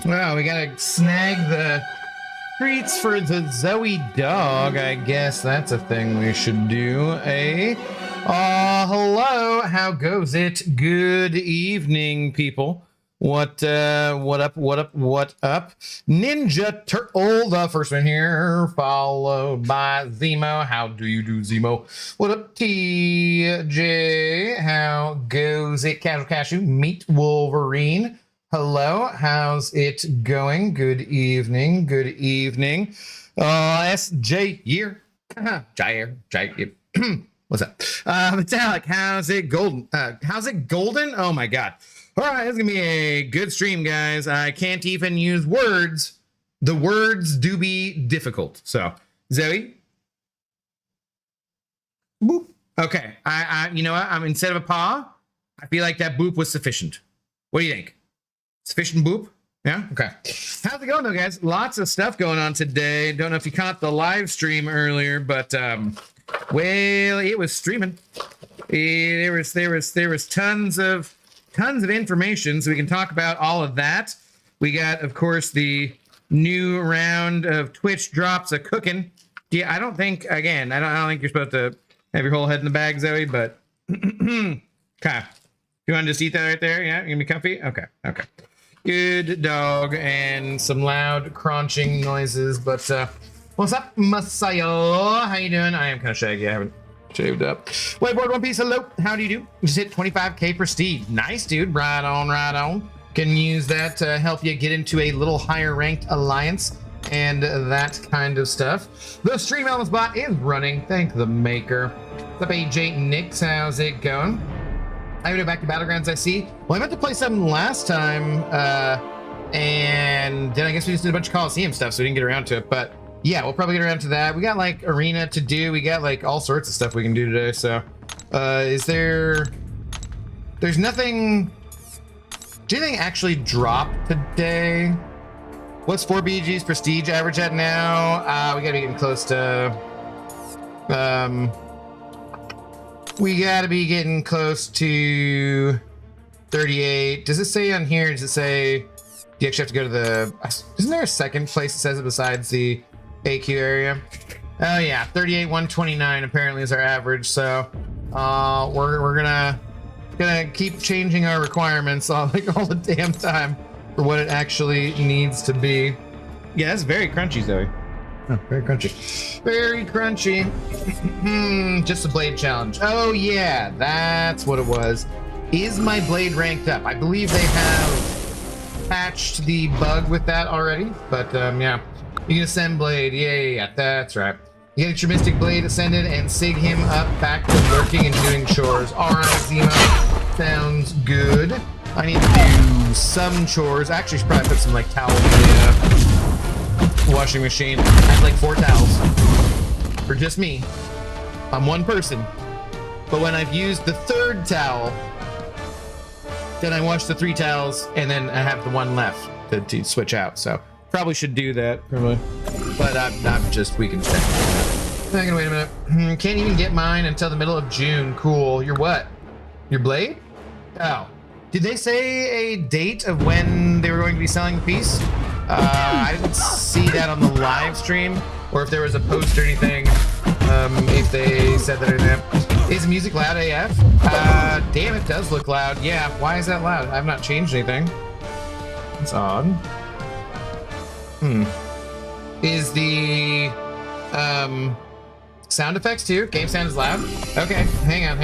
Well, we gotta snag the treats for the Zoe dog. I guess that's a thing we should do, eh? Hello, how goes it? Good evening, people. What up? Ninja Turtle, the first one here, followed by Zemo. How do you do, Zemo? What up, TJ? How goes it? Casual Cashew, Meet Wolverine. Hello, how's it going? Good evening, good evening. SJ here. Jair. What's up? Metallic, how's it golden? How's it golden? Oh my god. All right, it's gonna be a good stream, guys. I can't even use words. The words do be difficult. So, Zoe. Boop. Okay, I you know what? I'm instead of a paw, I feel like that boop was sufficient. What do you think? Sufficient boop? Yeah? Okay. How's it going, though, guys? Lots of stuff going on today. Don't know if you caught the live stream earlier, but, well, it was streaming. There was tons of information, so we can talk about all of that. We got, of course, the new round of Twitch drops a cooking. Yeah, I don't think, again, I don't think you're supposed to have your whole head in the bag, Zoe, but okay. You want to just eat that right there? Yeah, you're gonna be comfy? Okay. Good dog, and some loud crunching noises, but what's up, Masayo? How you doing? I am kind of shaggy, I haven't shaved up. Whiteboard One Piece, hello, how do you do? Just hit 25k prestige. Nice, dude, right on. Can use that to help you get into a little higher ranked alliance and that kind of stuff. The stream elements bot is running, thank the maker. What's up, AJ Nix, how's it going? I go back to Battlegrounds, I see. Well, I meant to play something last time, and then I guess we just did a bunch of Coliseum stuff, so we didn't get around to it. But yeah, we'll probably get around to that. We got like arena to do. We got like all sorts of stuff we can do today. So, there's nothing. Did anything actually drop today? What's 4BG's prestige average at now? We gotta be getting close to. We gotta be getting close to 38. Does it say on here? Does it say you actually have to go to the? Isn't there a second place that says it besides the AQ area? Oh yeah, 38, 129 apparently is our average. So we're gonna keep changing our requirements all the damn time for what it actually needs to be. Yeah, that's very crunchy, Zoe. Oh, very crunchy. Very crunchy. Just a blade challenge. Oh yeah, that's what it was. Is my blade ranked up? I believe they have patched the bug with that already. But yeah, you can ascend blade. Yeah, that's right. You get your mystic blade ascended and sig him up back to working and doing chores. All right, Zemo, sounds good. I need to do some chores. Actually, I should probably put some like towels in the washing machine. I have like 4 towels for just me. I'm one person. But when I've used the 3rd towel, then I wash the 3 towels and then I have the 1 left to switch out. So probably should do that, probably. But I'm just, we can check. Wait a minute. Can't even get mine until the middle of June. Cool. Your what? Your blade? Oh. Did they say a date of when they were going to be selling the piece? I didn't see that on the live stream, or if there was a post or anything, if they said that or not. Is the music loud AF? Damn, it does look loud. Yeah, why is that loud? I've not changed anything. That's odd. Is the, sound effects too? Game sound is loud? Okay, hang on.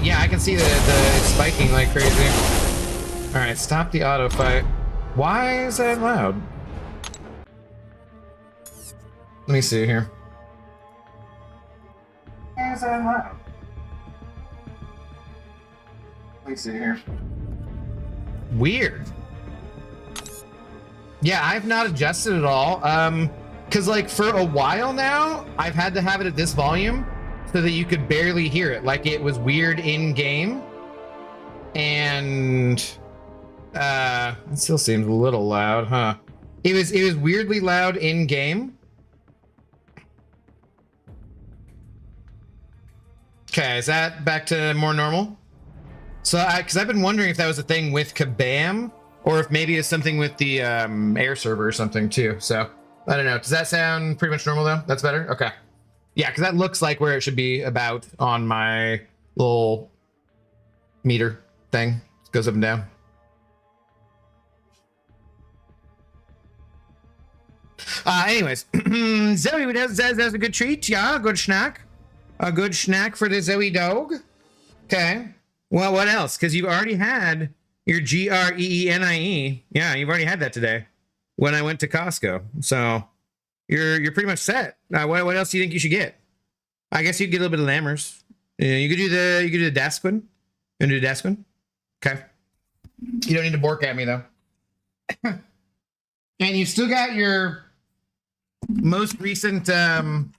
Yeah, I can see the it's spiking like crazy. All right, stop the auto fight. Why is that loud? Let me see here. Why is that loud? Let me see here. Weird. Yeah, I've not adjusted at all. Cause like for a while now, I've had to have it at this volume so that you could barely hear it. Like it was weird in game. And it still seems a little loud, huh? It was weirdly loud in game. Okay, is that back to more normal? So, because I've been wondering if that was a thing with Kabam, or if maybe it's something with the air server or something too. So I don't know. Does that sound pretty much normal though? That's better. Okay. Yeah, because that looks like where it should be about on my little meter thing. It goes up and down. Anyways, Zoe says that's a good treat. Yeah, a good snack. A good snack for the Zoe dog. Okay. Well, what else? Because you've already had your GREENIE. Yeah, you've already had that today when I went to Costco. So you're pretty much set. What else do you think you should get? I guess you could get a little bit of Lammers. You could do the Dasquin. You do the Dasquin? Okay. You don't need to bork at me though. And you've still got your most recent freaking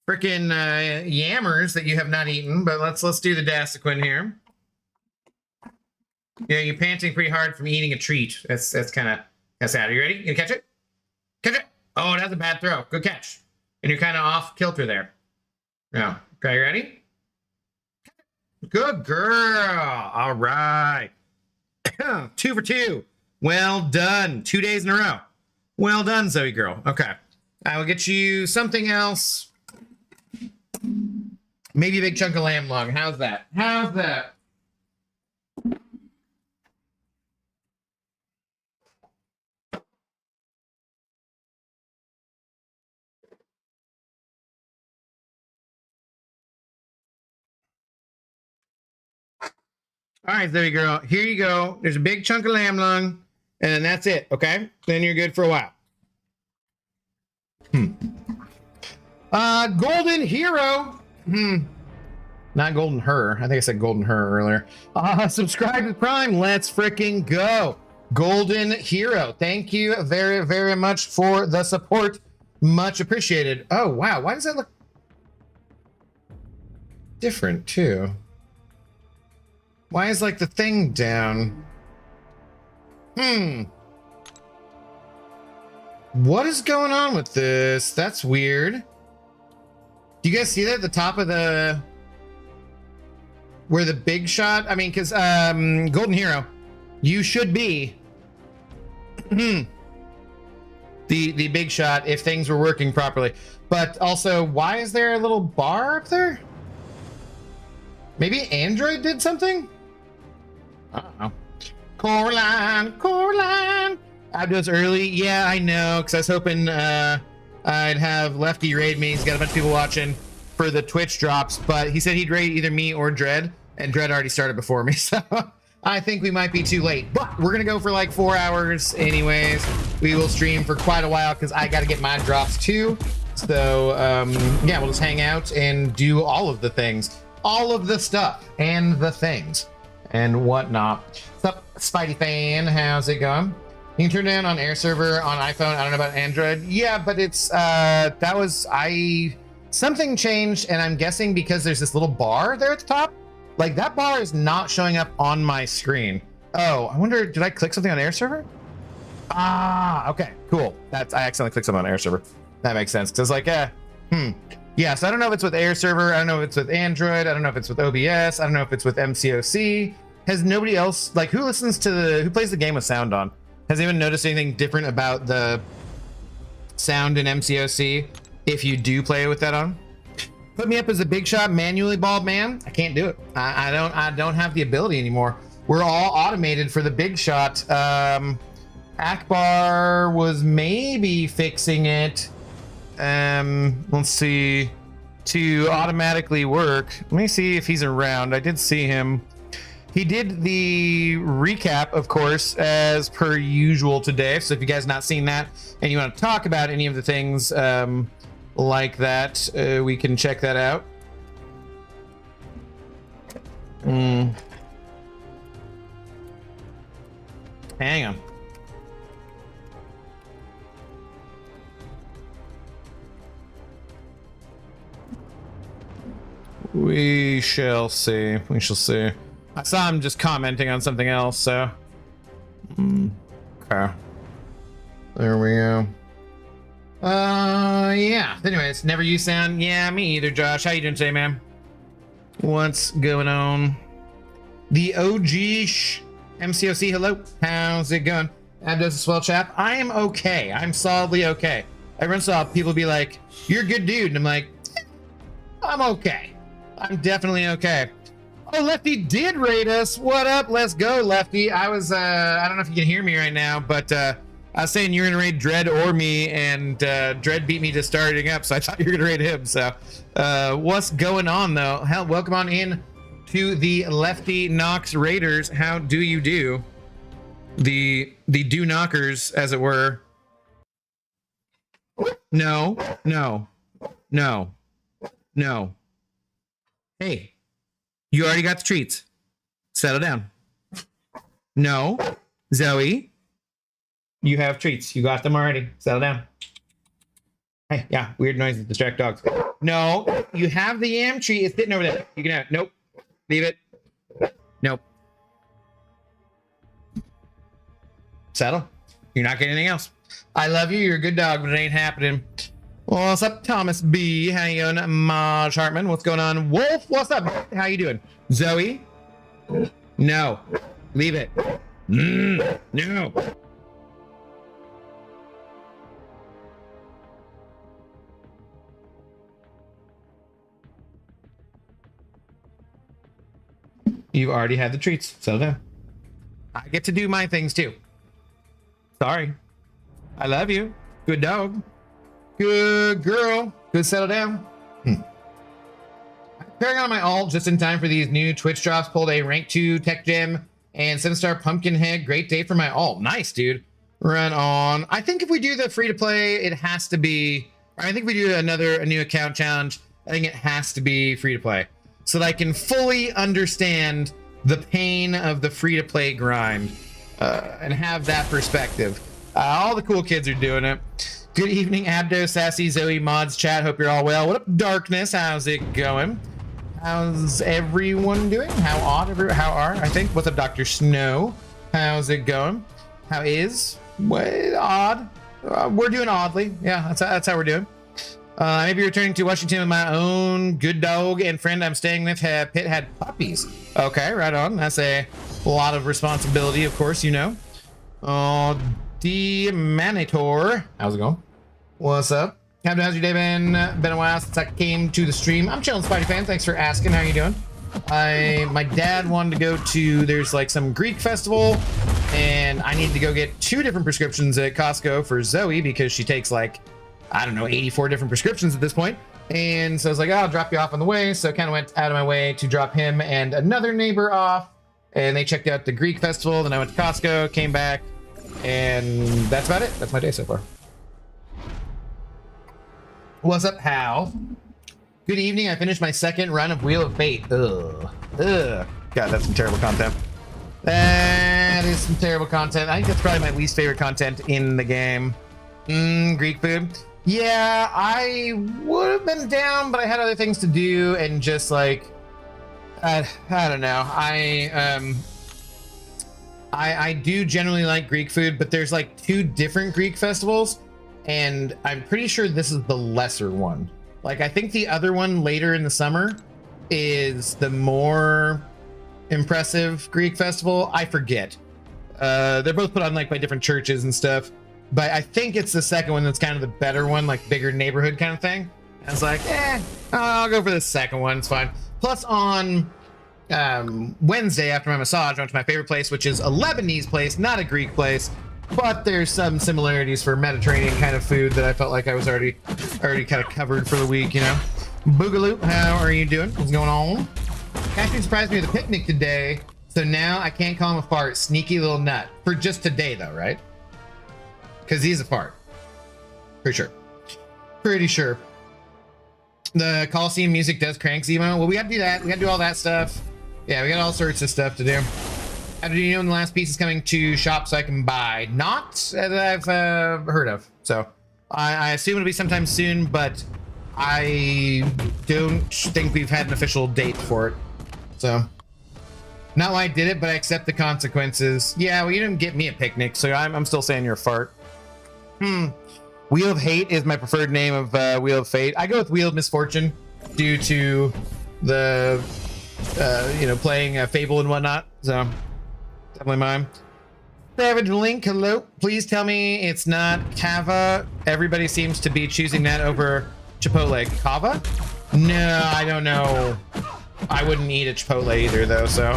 yammers that you have not eaten, but let's do the Dasquin here. Yeah, you're panting pretty hard from eating a treat. That's kind of sad. Are you ready? You catch it? Catch it! Oh, that's a bad throw. Good catch. And you're kind of off kilter there. Yeah. Okay, you ready? Good girl. All right. 2 for 2. Well done. 2 days in a row. Well done, Zoe girl. Okay. I will get you something else. Maybe a big chunk of lamb lung. How's that? How's that? All right, Zoe girl. Here you go. There's a big chunk of lamb lung, and that's it. Okay. Then you're good for a while. Golden Hero. Not Golden Her. I think I said Golden Her earlier. Subscribe to Prime. Let's freaking go. Golden Hero. Thank you very, very much for the support. Much appreciated. Oh, wow. Why does that look different, too? Why is, like, the thing down? What is going on with this? That's weird. Do you guys see that at the top of the... where the big shot? I mean, because Golden Hero, you should be the big shot if things were working properly. But also, why is there a little bar up there? Maybe Android did something? I don't know. Coraline. Abdo's early. Yeah, I know, because I was hoping I'd have Lefty raid me. He's got a bunch of people watching for the Twitch drops, but he said he'd raid either me or Dread, and Dread already started before me, so I think we might be too late. But we're gonna go for like 4 hours anyways. We will stream for quite a while because I gotta get my drops too. So yeah, we'll just hang out and do all of the things, all of the stuff and the things and whatnot. What's up, Spidey fan? How's it going? You can turn down on air server on iPhone. I don't know about Android. Yeah, but it's something changed, and I'm guessing because there's this little bar there at the top. Like, that bar is not showing up on my screen. Oh, I wonder, did I click something on air server? Ah, okay, cool. I accidentally clicked something on air server. That makes sense. Because like, yeah, so I don't know if it's with air server. I don't know if it's with Android. I don't know if it's with OBS. I don't know if it's with MCOC. Has nobody else, like, who plays the game with sound on? Has anyone noticed anything different about the sound in MCOC if you do play with that on? Put me up as a big shot manually bald man. I can't do it. I don't have the ability anymore. We're all automated for the big shot. Akbar was maybe fixing it. Let's see, to automatically work. Let me see if he's around. I did see him. He did the recap, of course, as per usual today. So if you guys not seen that and you want to talk about any of the things like that, we can check that out. Hang on. We shall see. We shall see. I saw him just commenting on something else, so. Okay. There we go. Yeah. Anyways, never use sound. Yeah, me either, Josh. How you doing today, man? What's going on? The OG MCOC, hello. How's it going? Abdos a swell chap. I am okay. I'm solidly okay. Every once in a while, people be like, "You're a good dude," and I'm like, "I'm okay. I'm definitely okay." Oh, Lefty did raid us. What up? Let's go, Lefty. I was, I don't know if you can hear me right now, but I was saying you're gonna raid Dread or me, and Dread beat me to starting up, so I thought you were gonna raid him. So, what's going on though? Hell, welcome on in to the Lefty Knox Raiders. How do you do? The do knockers, as it were. No. Hey. You already got the treats. Settle down. No. Zoe. You have treats. You got them already. Settle down. Hey, yeah, weird noises distract dogs. No, you have the yam treat. It's sitting over there. You can have it. Nope. Leave it. Nope. Settle. You're not getting anything else. I love you. You're a good dog, but it ain't happening. What's up, Thomas B? How you doing? Maj Hartman. What's going on? Wolf, what's up? How you doing? Zoe? No. Leave it. No. You've already had the treats. Settle down. I get to do my things too. Sorry. I love you. Good dog. Good girl. Good settle down. Pairing on my alt just in time for these new Twitch drops. Pulled a rank 2 tech gem and 7-star pumpkin head. Great day for my alt. Nice, dude. Run on. I think if we do the free to play, it has to be. I think if we do a new account challenge, I think it has to be free to play, so that I can fully understand the pain of the free to play grind and have that perspective. All the cool kids are doing it. Good evening, Abdo, Sassy, Zoe, Mods, chat. Hope you're all well. What up, Darkness? How's it going? How's everyone doing? How are? I think. What's up, Dr. Snow? How's it going? How is? What? Odd? We're doing oddly. Yeah, that's how we're doing. Maybe returning to Washington with my own good dog and friend I'm staying with. Pitt had puppies. Okay, right on. That's a lot of responsibility, of course, you know. The Manitor. How's it going? What's up? How's your day been? Been a while since I came to the stream. I'm chilling, Spidey fan. Thanks for asking. How you doing? My dad wanted to go to, there's like some Greek festival, and I need to go get 2 different prescriptions at Costco for Zoe because she takes like, I don't know, 84 different prescriptions at this point. And so I was like, oh, I'll drop you off on the way. So I kind of went out of my way to drop him and another neighbor off, and they checked out the Greek festival. Then I went to Costco, came back, and that's about it. That's my day so far. What's up, Hal? Good evening. I finished my 2nd run of Wheel of Fate. Ugh. God, that's some terrible content. That is some terrible content. I think that's probably my least favorite content in the game. Greek food. Yeah, I would have been down, but I had other things to do, and just like, I don't know. I do generally like Greek food, but there's like 2 different Greek festivals, and I'm pretty sure this is the lesser one. Like, I think the other one later in the summer is the more impressive Greek festival. I forget. They're both put on like by different churches and stuff, but I think it's the second one that's kind of the better one, like bigger neighborhood kind of thing. I was like, I'll go for the second one. It's fine. Plus on Wednesday after my massage, I went to my favorite place, which is a Lebanese place, not a Greek place, but there's some similarities for Mediterranean kind of food that I felt like I was already kind of covered for the week, you know. Boogaloo, how are you doing? What's going on? Actually surprised me with a picnic today, so now I can't call him a fart. Sneaky little nut. For just today though, right? Because he's a fart. Pretty sure. Pretty sure. The Coliseum music does crank Zemo. Well, we gotta do that. We gotta do all that stuff. Yeah, we got all sorts of stuff to do. How do you know when the last piece is coming to shop so I can buy? Not that I've heard of. So I assume it'll be sometime soon, but I don't think we've had an official date for it. So not why I did it, but I accept the consequences. Yeah, well, you didn't get me a picnic, so I'm still saying you're a fart. Wheel of Hate is my preferred name of Wheel of Fate. I go with Wheel of Misfortune due to the, you know, playing Fable and whatnot. So Definitely mine. Savage Link, hello. Please tell me it's not Kava. Everybody seems to be choosing that over Chipotle. Kava? No, I don't know. I wouldn't eat a Chipotle either, though. So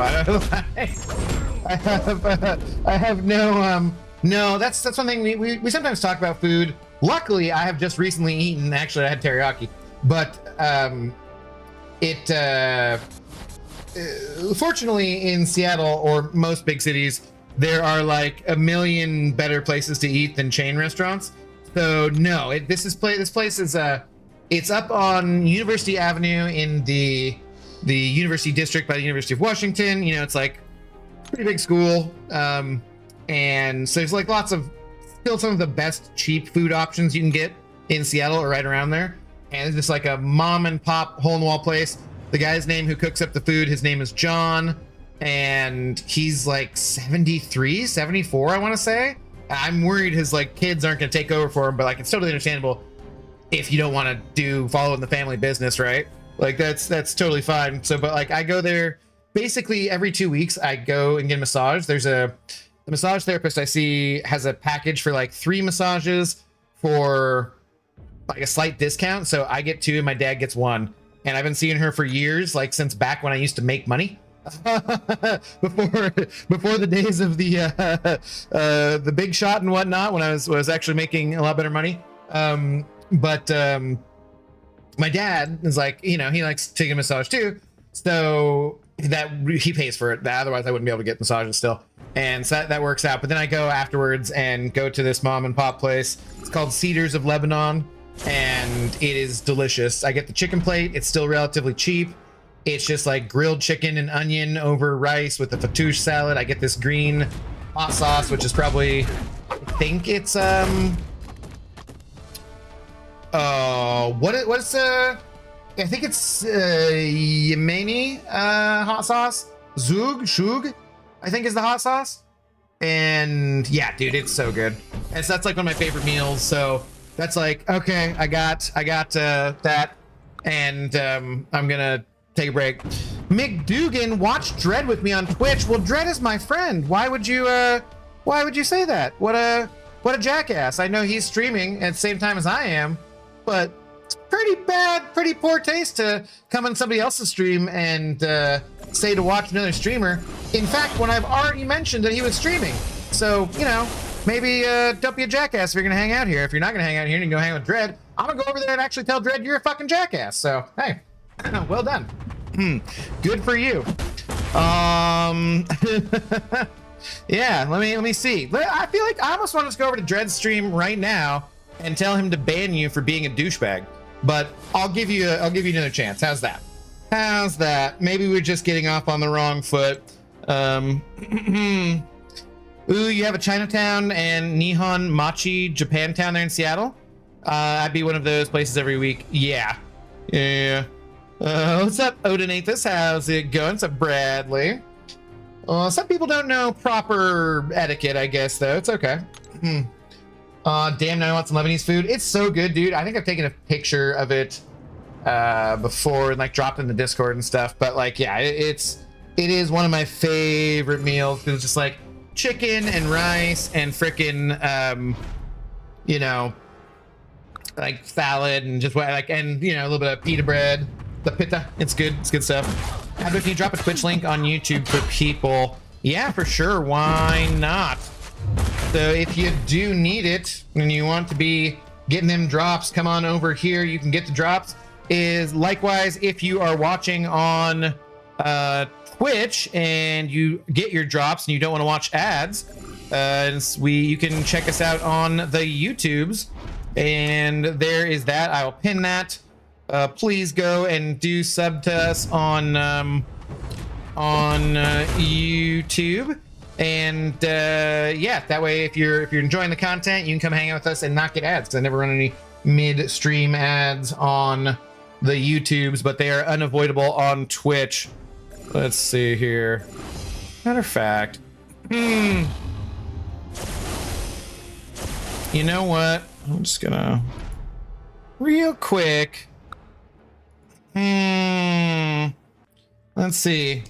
I have no no. That's one thing we sometimes talk about food. Luckily, I have just recently eaten. Actually, I had teriyaki, but fortunately in Seattle or most big cities, there are like a million better places to eat than chain restaurants. So no, this place is it's up on University Avenue in the University District by the University of Washington. You know, it's like a pretty big school, and so there's like lots of still some of the best cheap food options you can get in Seattle or right around there. And it's just like a mom and pop hole in the wall place. The guy's name who cooks up the food, his name is John, and he's like 73, 74, I want to say. I'm worried his like kids aren't going to take over for him, but like it's totally understandable if you don't want to follow in the family business, right? Like that's totally fine. So, but like I go there basically every 2 weeks. I go and get a massage. The massage therapist I see has a package for like 3 massages for like a slight discount. So I get 2 and my dad gets 1. And I've been seeing her for years, like since back when I used to make money. before the days of the big shot and whatnot, when I was actually making a lot better money. But my dad is like, you know, he likes taking a massage too, so that he pays for it. Otherwise I wouldn't be able to get massages still, and so that works out. But then I go afterwards and go to this mom and pop place. It's called Cedars of Lebanon, and it is delicious. I get the chicken plate. It's still relatively cheap. It's just like grilled chicken and onion over rice with the fattoush salad. I get this green hot sauce, which is probably, I think it's I think it's Yemeni hot sauce. Shug, I think is the hot sauce. And yeah, dude, it's so good. And so that's like one of my favorite meals. So that's like, okay, I got that, and I'm gonna take a break. Mick Dugan, watch Dread with me on Twitch. Well, Dread is my friend. Why would you say that? What a jackass. I know he's streaming at the same time as I am, but it's pretty poor taste to come on somebody else's stream and say to watch another streamer. In fact, when I've already mentioned that he was streaming. So, you know, maybe don't be a jackass if you're gonna hang out here. If you're not gonna hang out here and you can go hang with Dread, I'm gonna go over there and actually tell Dread you're a fucking jackass. So, hey, well done. Good for you. Yeah, let me see. I feel like I almost want to just go over to Dread's stream right now and tell him to ban you for being a douchebag. But I'll give you another chance. How's that? Maybe we're just getting off on the wrong foot. Ooh, you have a Chinatown and Nihon Machi Japantown there in Seattle? I'd be one of those places every week. Yeah. What's up, Odinathus? How's it going? What's up, Bradley? Some people don't know proper etiquette, I guess, though. It's okay. Damn, now I want some Lebanese food. It's so good, dude. I think I've taken a picture of it before and like dropped in the Discord and stuff. But like, yeah, it is one of my favorite meals. It's just like chicken and rice and frickin' you know, like salad and just like, and you know, a little bit of pita bread. The pita, it's good stuff. How about, can you drop a Twitch link on YouTube for people? Yeah, for sure. Why not? So if you do need it and you want to be getting them drops, come on over here. You can get the drops. Is likewise if you are watching on Twitch and you get your drops and you don't want to watch ads, you can check us out on the YouTubes, and there is that. I will pin that. Please go and do sub to us on YouTube, and yeah, that way if you're enjoying the content, you can come hang out with us and not get ads, because I never run any mid-stream ads on the YouTubes, but they are unavoidable on Twitch. Let's see here. Matter of fact, you know what? I'm just gonna real quick. Let's see.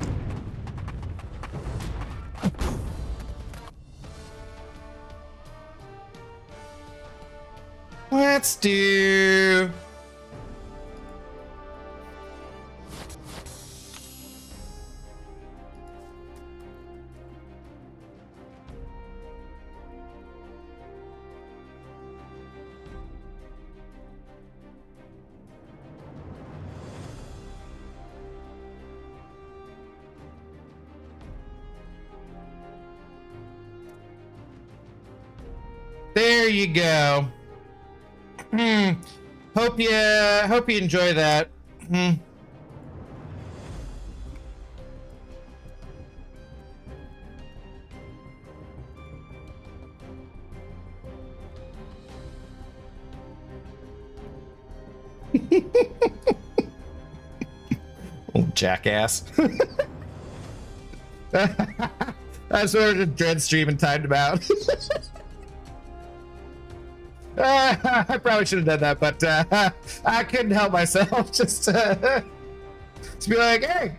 Let's do... There you go. Hope you enjoy that. Old jackass. I sort of dread stream and timed him out. I probably should have done that, but I couldn't help myself. Just to be like, hey.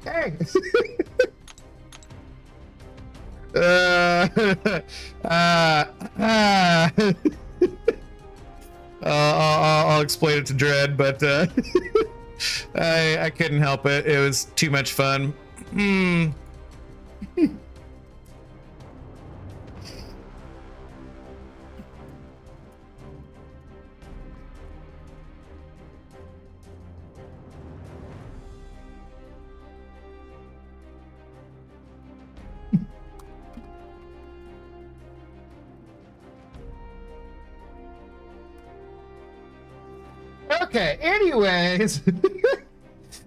I'll explain it to Dread, but I couldn't help it. It was too much fun. Okay, anyways.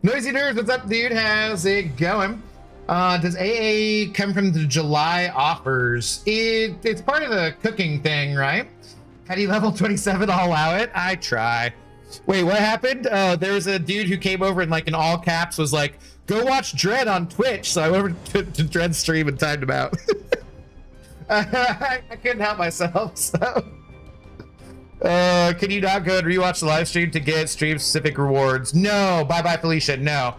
Noisy Nerds, what's up, dude? How's it going? Does AA come from the July offers? It's part of the cooking thing, right? Petty level 27, I'll allow it. I try. Wait, what happened? There was a dude who came over and, like, in all caps was like, go watch Dread on Twitch. So I went over to Dread's stream and timed him out. I couldn't help myself, so... can you not go and rewatch the live stream to get stream specific rewards? No, bye Felicia, no.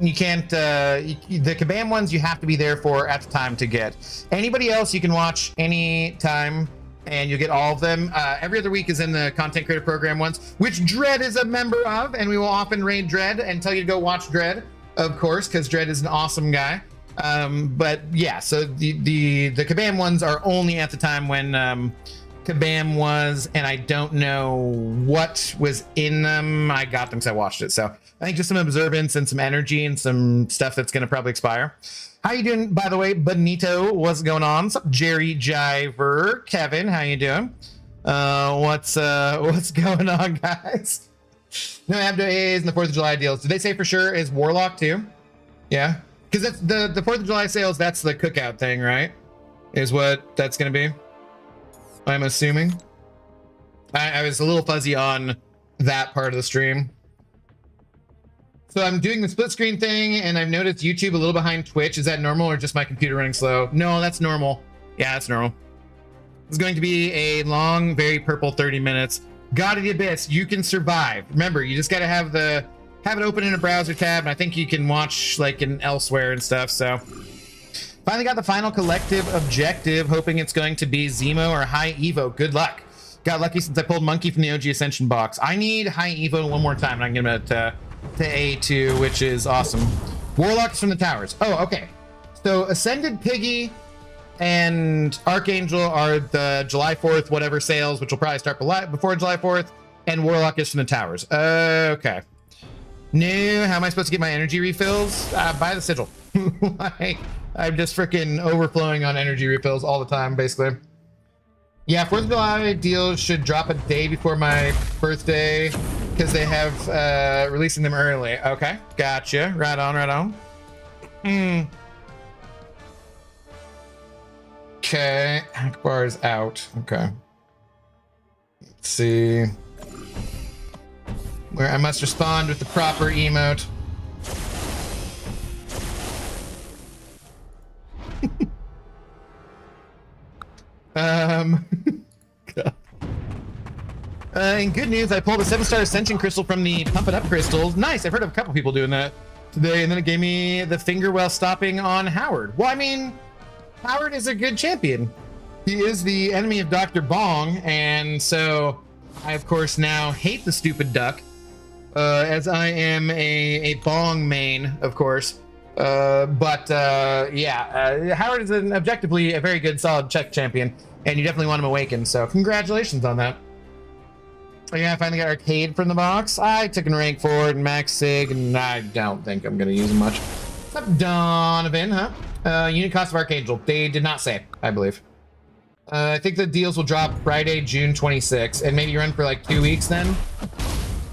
You can't, the Kabam ones you have to be there for at the time to get. Anybody else you can watch any time and you'll get all of them. Every other week is in the content creator program ones, which Dread is a member of, and we will often raid Dread and tell you to go watch Dread, of course, because Dread is an awesome guy. But yeah, so the Kabam ones are only at the time when, Kabam was, and I don't know what was in them. I got them because I watched it. So I think just some observance and some energy and some stuff that's going to probably expire. How you doing, by the way, Benito? What's going on? What's up, Jerry Jiver? Kevin, how you doing? What's going on, guys? No Abdo AAs and the 4th of July deals. Did they say for sure is Warlock too? Yeah, because that's the 4th of July sales. That's the cookout thing, right? Is what that's going to be. I'm assuming. I was a little fuzzy on that part of the stream. So I'm doing the split screen thing, and I've noticed YouTube a little behind Twitch. Is that normal or just my computer running slow? No, that's normal. Yeah, that's normal. It's going to be a long, very purple 30 minutes. God of the Abyss, you can survive. Remember, you just got to have it open in a browser tab, and I think you can watch like in elsewhere and stuff, so... Finally got the final collective objective, hoping it's going to be Zemo or High Evo. Good luck. Got lucky since I pulled Monkey from the OG Ascension box. I need High Evo one more time, and I'm gonna get it to A2, which is awesome. Warlock is from the towers. Oh, okay. So Ascended Piggy and Archangel are the July 4th whatever sales, which will probably start before July 4th, and Warlock is from the towers. Okay. New, how am I supposed to get my energy refills? Buy the sigil. Like, I'm just freaking overflowing on energy refills all the time, basically. Yeah, 4th of July deals should drop a day before my birthday because they have releasing them early. Okay, gotcha. Right on, right on. Okay, Akbar is out. Okay. Let's see. Where I must respond with the proper emote. In good news, I pulled a 7-star Ascension crystal from the Pump It Up crystals. Nice, I've heard of a couple people doing that today, and then it gave me the finger while stopping on Howard. Well, I mean, Howard is a good champion. He is the enemy of Dr. Bong, and so I, of course, now hate the stupid duck, as I am a Bong main, of course. Yeah, Howard is objectively a very good, solid Czech champion, and you definitely want him awakened, so congratulations on that. Oh, yeah, I finally got Arcade from the box. I took an rank forward and Max Sig, and I don't think I'm going to use him much. What's up, Donovan, huh? Unit cost of Archangel. They did not say, I believe. I think the deals will drop Friday, June 26th, and maybe run for like 2 weeks then.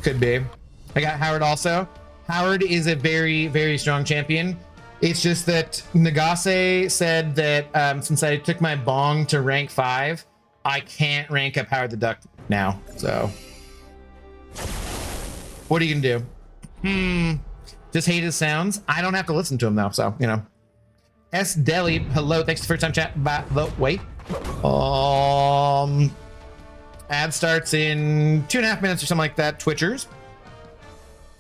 Could be. I got Howard also. Howard is a very, very strong champion. It's just that Nagase said that since I took my Bong to rank 5, I can't rank up Howard the Duck now. So, what are you gonna do? Just hate his sounds. I don't have to listen to him though, so you know. S Deli, hello, thanks for the first time chat. Wait. Ad starts in 2.5 minutes or something like that. Twitchers.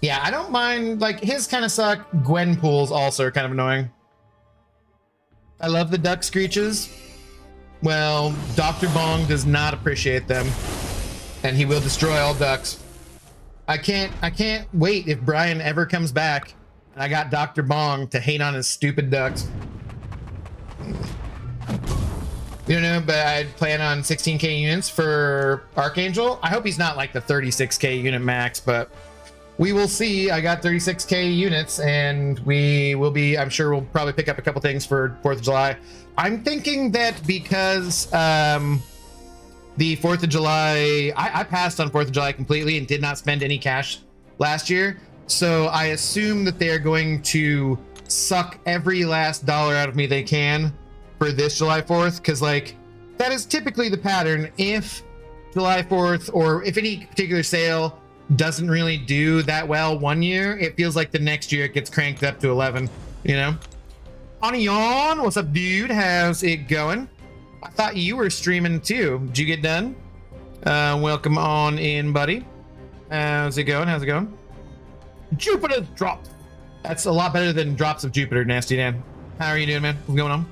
Yeah, I don't mind, like, his kind of suck. Gwenpool's also are kind of annoying. I love the duck screeches. Well, Dr. Bong does not appreciate them, and he will destroy all ducks. I can't wait if Brian ever comes back and I got Dr. Bong to hate on his stupid ducks. You know, but I plan on 16k units for Archangel. I hope he's not like the 36k unit max, but we will see. I got 36k units, and we will be, I'm sure we'll probably pick up a couple things for 4th of July. I'm thinking that because the 4th of July, I passed on 4th of July completely and did not spend any cash last year. So I assume that they're going to suck every last dollar out of me they can for this July 4th, because like that is typically the pattern. If July 4th or if any particular sale doesn't really do that well one year, it feels like the next year it gets cranked up to 11, you know? Onion, what's up, dude? How's it going? I thought you were streaming too. Did you get done? Welcome on in, buddy. How's it going? How's it going? Jupiter dropped. That's a lot better than drops of Jupiter, Nasty Dan. How are you doing, man? What's going on?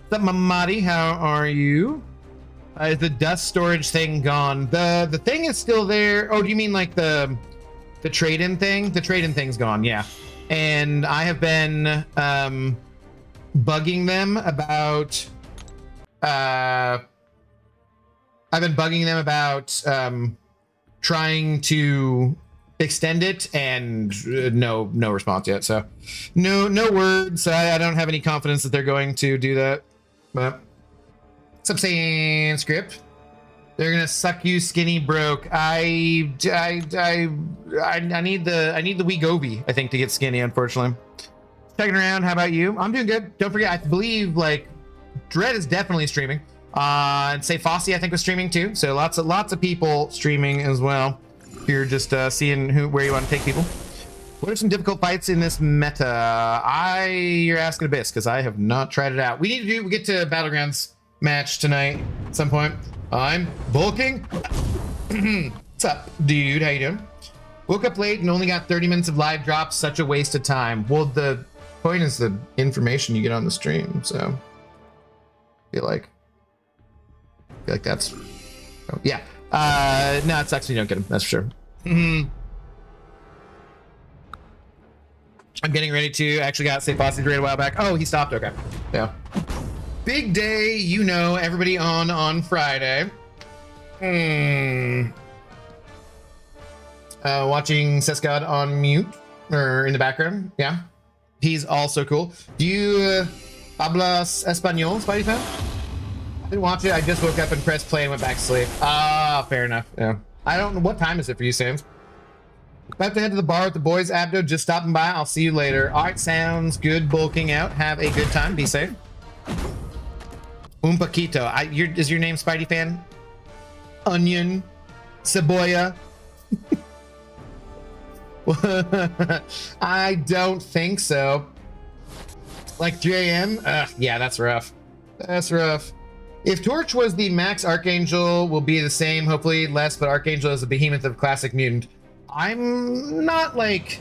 What's up, Mamadi? How are you? Is the dust storage thing gone? The thing is still there. Oh, do you mean like the trade-in thing? The trade-in thing's gone, yeah. And I have been bugging them about trying to extend it, and no response yet. So no words. I don't have any confidence that they're going to do that. But what's up, saying script? They're gonna suck you skinny broke. I need the Wegovy, I think, to get skinny, unfortunately. Checking around, how about you? I'm doing good. Don't forget, I believe like Dread is definitely streaming. And say Fossey, I think, was streaming too. So lots of people streaming as well. If you're just seeing where you want to take people. What are some difficult fights in this meta? You're asking Abyss, because I have not tried it out. We get to Battlegrounds match tonight at some point. I'm bulking. What's up, dude? How you doing? Woke up late and only got 30 minutes of live drops. Such a waste of time. Well, the point is the information you get on the stream. So I feel like that's, oh, yeah. No, it sucks when you don't get them. That's for sure. I'm getting ready to actually got Say Fossey raid a while back. Oh, he stopped. Okay. Yeah. Big day, you know, everybody on Friday. Watching Sescod on mute or in the background. Yeah. He's also cool. Do you hablas español, Spidey fan? I didn't watch it. I just woke up and pressed play and went back to sleep. Ah, fair enough. Yeah. I don't know. What time is it for you, Sam? About to head to the bar with the boys. Abdo, just stopping by. I'll see you later. All right, sounds good. Bulking out. Have a good time. Be safe. Un poquito. Is your name Spidey fan? Onion. Cebolla. I don't think so. Like 3 a.m.? Yeah, that's rough. That's rough. If Torch was the max Archangel, will be the same, hopefully less, but Archangel is a behemoth of classic mutant. I'm not like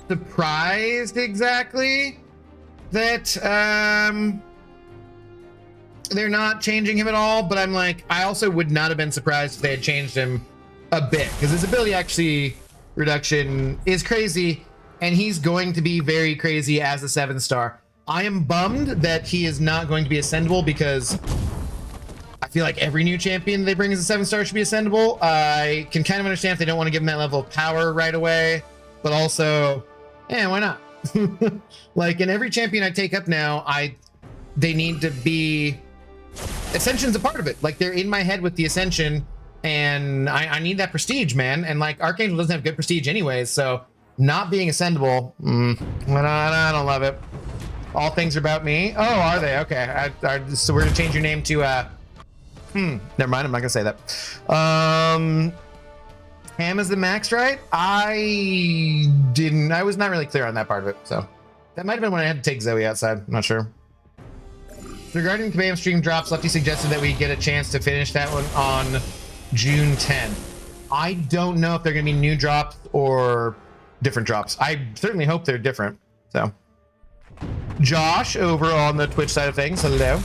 surprised exactly that they're not changing him at all, but I'm like, I also would not have been surprised if they had changed him a bit, because his ability actually reduction is crazy, and he's going to be very crazy as a 7-star. I am bummed that he is not going to be ascendable, because I feel like every new champion they bring as a 7-star should be ascendable. I can kind of understand if they don't want to give him that level of power right away, but also, why not? Like, in every champion I take up now, they need to be... Ascension's a part of it. Like, they're in my head with the Ascension, and I need that prestige, man. And like, Archangel doesn't have good prestige anyways, so not being ascendable, I don't love it. All things are about me. Oh, are they? Okay. So we're gonna change your name to never mind, I'm not gonna say that. Ham is the max, right? I was not really clear on that part of it, so that might have been when I had to take Zoe outside. I'm not sure. Regarding Kabam stream drops, Lefty suggested that we get a chance to finish that one on June 10th. I don't know if they're gonna be new drops or different drops. I certainly hope they're different. So, Josh over on the Twitch side of things, hello.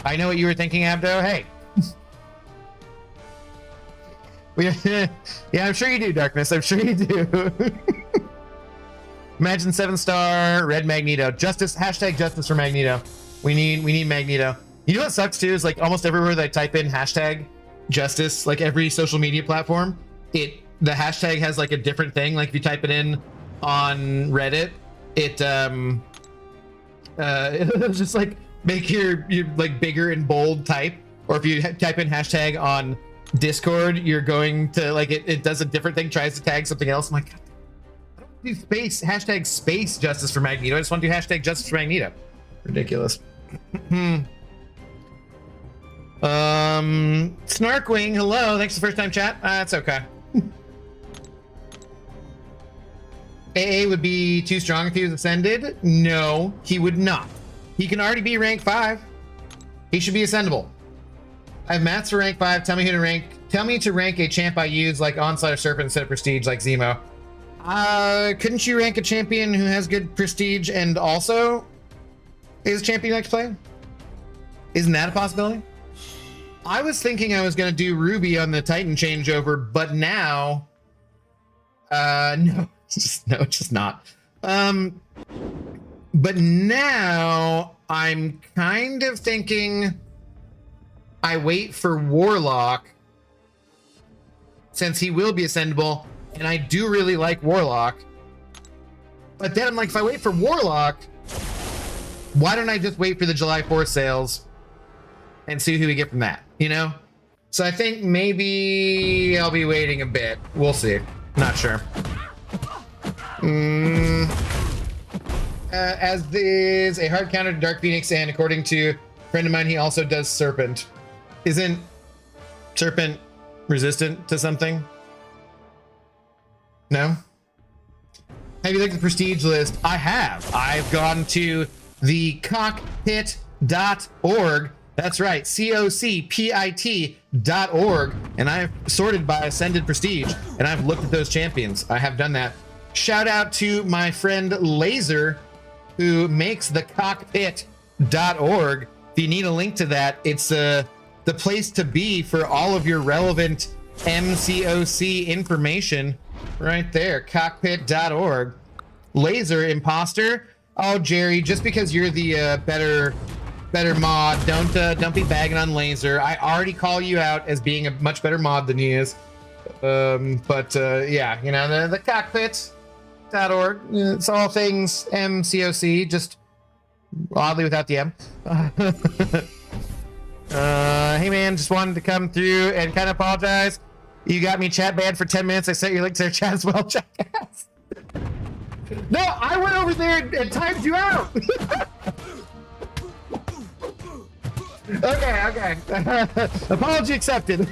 I know what you were thinking, Abdo. Hey. Yeah, I'm sure you do, Darkness. I'm sure you do. Imagine 7-star red Magneto. Justice, hashtag justice for Magneto. We need Magneto. You know what sucks too is like almost everywhere that I type in hashtag justice, like every social media platform, the hashtag has like a different thing. Like if you type it in on Reddit, it'll just like make your like bigger and bold type. Or if you type in hashtag on Discord, you're going to like it does a different thing, tries to tag something else. I'm like, God, I don't do hashtag space justice for Magneto. I just want to do hashtag justice for Magneto. Ridiculous. Snarkwing, hello. Thanks for the first time chat. That's okay. AA would be too strong if he was ascended. No, he would not. He can already be rank 5. He should be ascendable. I have mats for rank 5. Tell me to rank a champ I use like Onslaught or Serpent instead of Prestige like Zemo. Couldn't you rank a champion who has good Prestige and also is a champion you like to play? Isn't that a possibility? I was thinking I was going to do Ruby on the Titan changeover, but now, no, it's just not. But now I'm kind of thinking I wait for Warlock, since he will be ascendable, and I do really like Warlock. But then I'm like, if I wait for Warlock, why don't I just wait for the July 4th sales and see who we get from that, you know? So I think maybe I'll be waiting a bit. We'll see. Not sure. As is a hard counter to Dark Phoenix, and according to a friend of mine, he also does Serpent. Isn't Serpent resistant to something? No? Have you looked at the prestige list? I have. I've gone to the cockpit.org. That's right, COCPIT.org. And I've sorted by ascended prestige, and I've looked at those champions. I have done that. Shout out to my friend Laser, who makes the cockpit.org. If you need a link to that, it's the place to be for all of your relevant MCOC information right there. Cockpit.org. Laser imposter. Oh, Jerry, just because you're the better mod, don't be bagging on Laser. I already call you out as being a much better mod than he is. Yeah, you know, the cockpit.org. It's all things MCOC, just oddly without the M. Hey man, just wanted to come through and kind of apologize. You got me chat banned for 10 minutes. I sent your link to their chat as well, jackass. No, I went over there and timed you out. Okay. Apology accepted.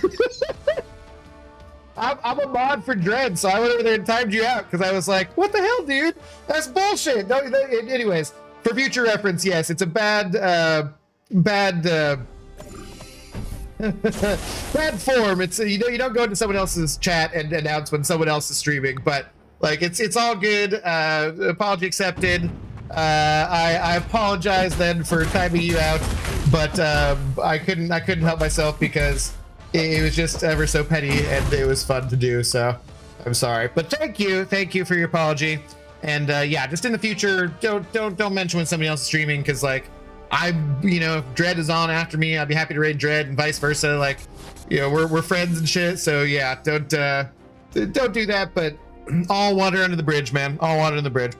I'm a mod for Dread, so I went over there and timed you out because I was like, what the hell, dude? That's bullshit. No, anyways, for future reference, yes, it's a bad form. It's you don't go into someone else's chat and announce when someone else is streaming, but like it's all good. Apology accepted. I apologize then for timing you out, but I couldn't help myself because it was just ever so petty and it was fun to do. So I'm sorry, but thank you for your apology. And yeah, just in the future, don't mention when somebody else is streaming, because like if Dread is on after me, I'd be happy to raid Dread and vice versa. Like, we're friends and shit. So yeah, don't do that. But all water under the bridge, man. All water under the bridge.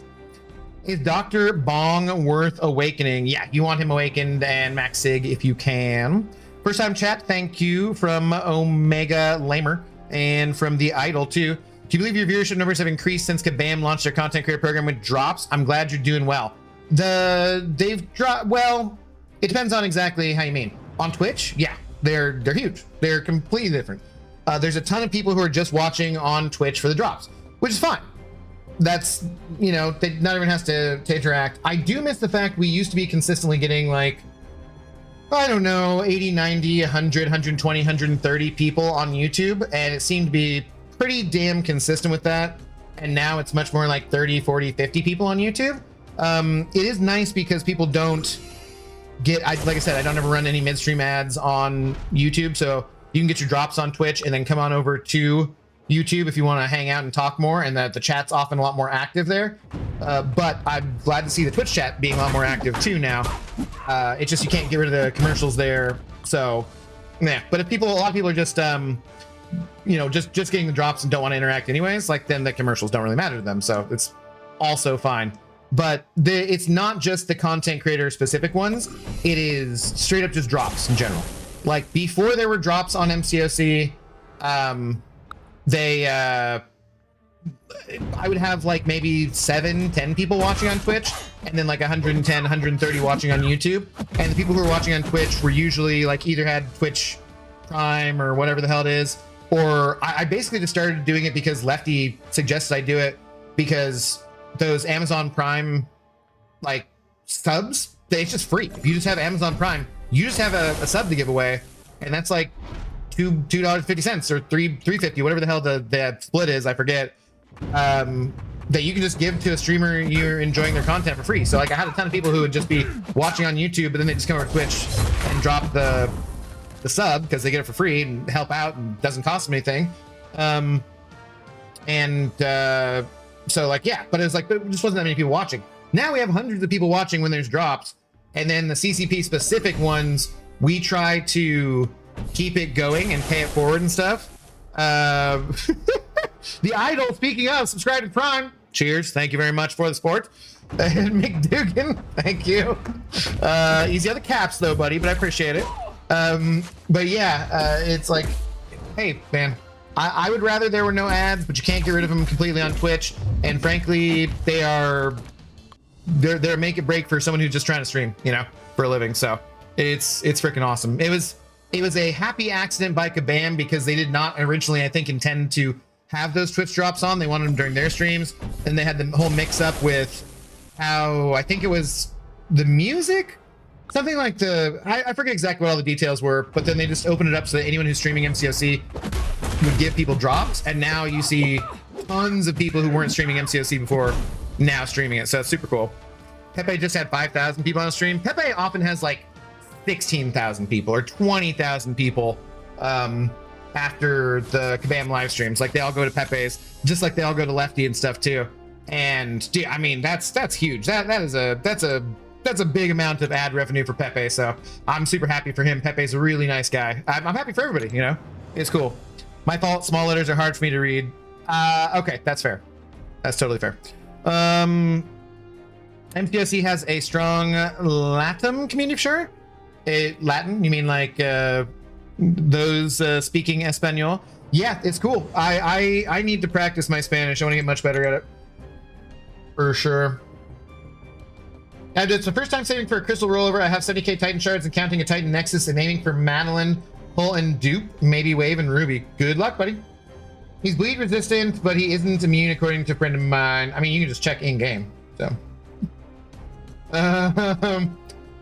Is Dr. Bong worth awakening? Yeah, you want him awakened, and Max Sig if you can. First time chat, thank you from Omega Lamer and from The Idol too. Do you believe your viewership numbers have increased since Kabam launched their content creator program with drops? I'm glad you're doing well. They've dropped, well, it depends on exactly how you mean. On Twitch, yeah, they're huge. They're completely different. There's a ton of people who are just watching on Twitch for the drops, which is fine. That's, not everyone has to interact. I do miss the fact we used to be consistently getting like, I don't know, 80, 90, 100, 120, 130 people on YouTube, and it seemed to be pretty damn consistent with that. And now it's much more like 30, 40, 50 people on YouTube. It is nice because people don't get, like I said, I don't ever run any midstream ads on YouTube, so you can get your drops on Twitch and then come on over to YouTube if you want to hang out and talk more, and the chat's often a lot more active there. But I'm glad to see the Twitch chat being a lot more active too now. It's just you can't get rid of the commercials there. So yeah, but if a lot of people are just just getting the drops and don't want to interact anyways, like, then the commercials don't really matter to them, so it's also fine. But it's not just the content creator specific ones, it is straight up just drops in general. Like, before there were drops on MCOC, I would have like maybe 7-10 people watching on Twitch, and then like 110, 130 watching on YouTube. And the people who were watching on Twitch were usually like either had Twitch Prime or whatever the hell it is, or I basically just started doing it because Lefty suggested I do it, because those Amazon Prime like subs, it's just free. If you just have Amazon Prime, you just have a sub to give away, and that's like $2.50 or $3.50, whatever the hell the split is, I forget. That you can just give to a streamer you're enjoying their content for free. So like, I had a ton of people who would just be watching on YouTube, but then they just come over to Twitch and drop the sub because they get it for free and help out and doesn't cost them anything. So like, yeah, but it's like, there just wasn't that many people watching. Now we have hundreds of people watching when there's drops, and then the CCP specific ones, we try to keep it going and pay it forward and stuff. The Idol, speaking of, subscribe to Prime. Cheers. Thank you very much for the support. And McDugan, thank you. Easy on the caps though, buddy, but I appreciate it. But yeah, it's like, hey, man, I would rather there were no ads, but you can't get rid of them completely on Twitch. And frankly, they're make or break for someone who's just trying to stream, for a living. So it's freaking awesome. It was a happy accident by Kabam, because they did not originally, I think, intend to have those Twitch drops on. They wanted them during their streams, and they had the whole mix up with how, I think it was the music, something like I forget exactly what all the details were, but then they just opened it up so that anyone who's streaming MCOC would give people drops, and now you see tons of people who weren't streaming MCOC before now streaming it, so it's super cool. Pepe just had 5,000 people on the stream. Pepe often has like 16,000 people or 20,000 people after the Kabam live streams. Like, they all go to Pepe's, just like they all go to Lefty and stuff too. And dude, I mean, that's huge. That's a big amount of ad revenue for Pepe. So I'm super happy for him. Pepe's a really nice guy. I'm happy for everybody. It's cool. My fault. Small letters are hard for me to read. Okay, that's fair. That's totally fair. MCOC has a strong Latin community, sure. Latin? You mean like those speaking Espanol? Yeah, it's cool. I need to practice my Spanish. I want to get much better at it. For sure. And it's the first time saving for a crystal rollover. I have 70k Titan shards and counting a Titan Nexus and aiming for Madeline, Pull, and Dupe, maybe Wave and Ruby. Good luck, buddy. He's bleed resistant, but he isn't immune according to a friend of mine. I mean, you can just check in-game, so.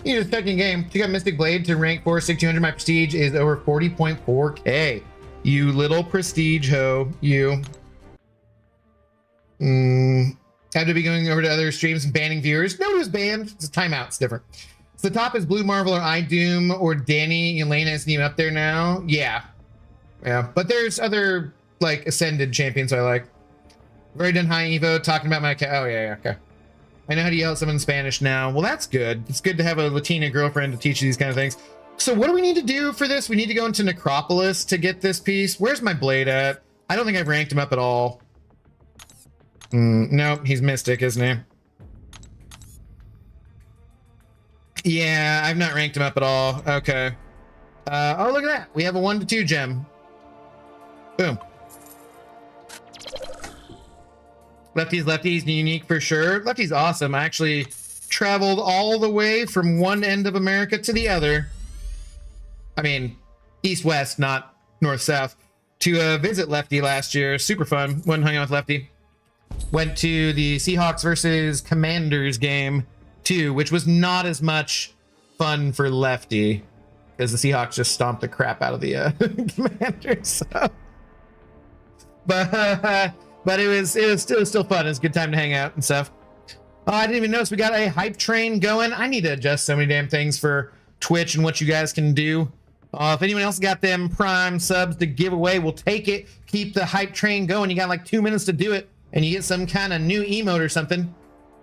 You just check in-game. You got Mystic Blade to rank 4, 6200. My prestige is over 40.4k. You little prestige ho, you. Had to be going over to other streams and banning viewers. Nobody was banned. It's a timeout. It's different. So the top is Blue Marvel or iDoom or Danny. Elena isn't even up there now. Yeah. Yeah. But there's other like ascended champions I like. I've already done high Evo talking about my cat. Oh, yeah. Okay. I know how to yell at someone in Spanish now. Well, that's good. It's good to have a Latina girlfriend to teach you these kind of things. So what do we need to do for this? We need to go into Necropolis to get this piece. Where's my blade at? I don't think I've ranked him up at all. Nope, he's Mystic, isn't he? Yeah, I've not ranked him up at all. Okay. Oh, look at that. We have a 1 to 2 gem. Boom. Lefty's unique for sure. Lefty's awesome. I actually traveled all the way from one end of America to the other. I mean, east-west, not north-south, to visit Lefty last year. Super fun. Went and hung out with Lefty. Went to the Seahawks versus Commanders game too, which was not as much fun for Lefty because the Seahawks just stomped the crap out of the Commanders. So. But it was still fun. It was a good time to hang out and stuff. Oh, I didn't even notice we got a hype train going. I need to adjust so many damn things for Twitch and what you guys can do. If anyone else got them Prime subs to give away, we'll take it. Keep the hype train going. You got like 2 minutes to do it. And you get some kind of new emote or something.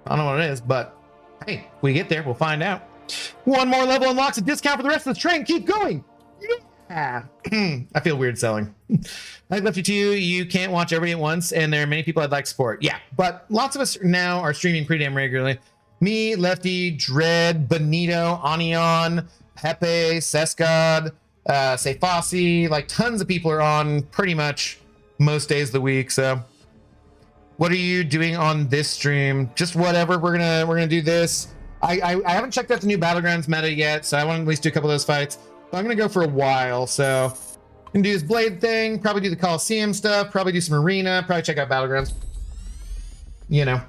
I don't know what it is, but hey, if we get there, we'll find out. 1 more level unlocks a discount for the rest of the train. Keep going. Yeah. I feel weird selling. Like Lefty 2, you can't watch everybody at once, and there are many people I'd like to support. Yeah, but lots of us now are streaming pretty damn regularly. Me, Lefty, Dread, Benito, Anion, Pepe, Sescod, Sefasi, like tons of people are on pretty much most days of the week, so... What are you doing on this stream? Just whatever. We're gonna do this. I haven't checked out the new Battlegrounds meta yet, so I want to at least do a couple of those fights. But I'm gonna go for a while, so I'm gonna do this blade thing, probably do the Coliseum stuff, probably do some arena, probably check out Battlegrounds. You know,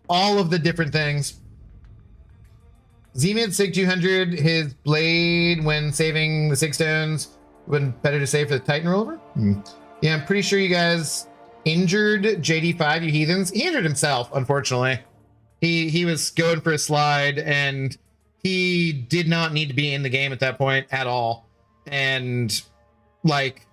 all of the different things. Zmid Sig 200, his blade when saving the Sig Stones, would better to save for the Titan rollover. Yeah, I'm pretty sure you guys injured JD5, you heathens. He injured himself, unfortunately. He was going for a slide and he did not need to be in the game at that point at all. And like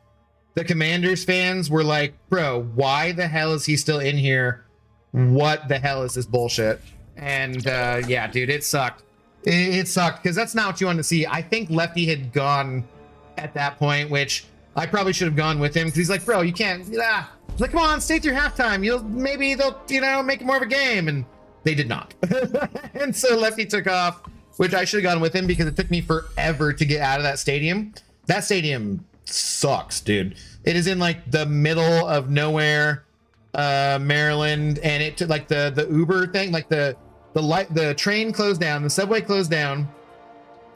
the Commanders fans were like, bro, why the hell is he still in here? What the hell is this bullshit? And yeah, dude, it sucked. It sucked because that's not what you want to see. I think Lefty had gone at that point, which I probably should have gone with him because he's like, bro, you can't. He's like, come on, stay through halftime. Maybe they'll, you know, make it more of a game. And they did not. And so Lefty took off, which I should have gone with him because it took me forever to get out of that stadium. That stadium sucks, dude. It is in like the middle of nowhere, Maryland, and it took like the Uber thing, like the train closed down, the subway closed down,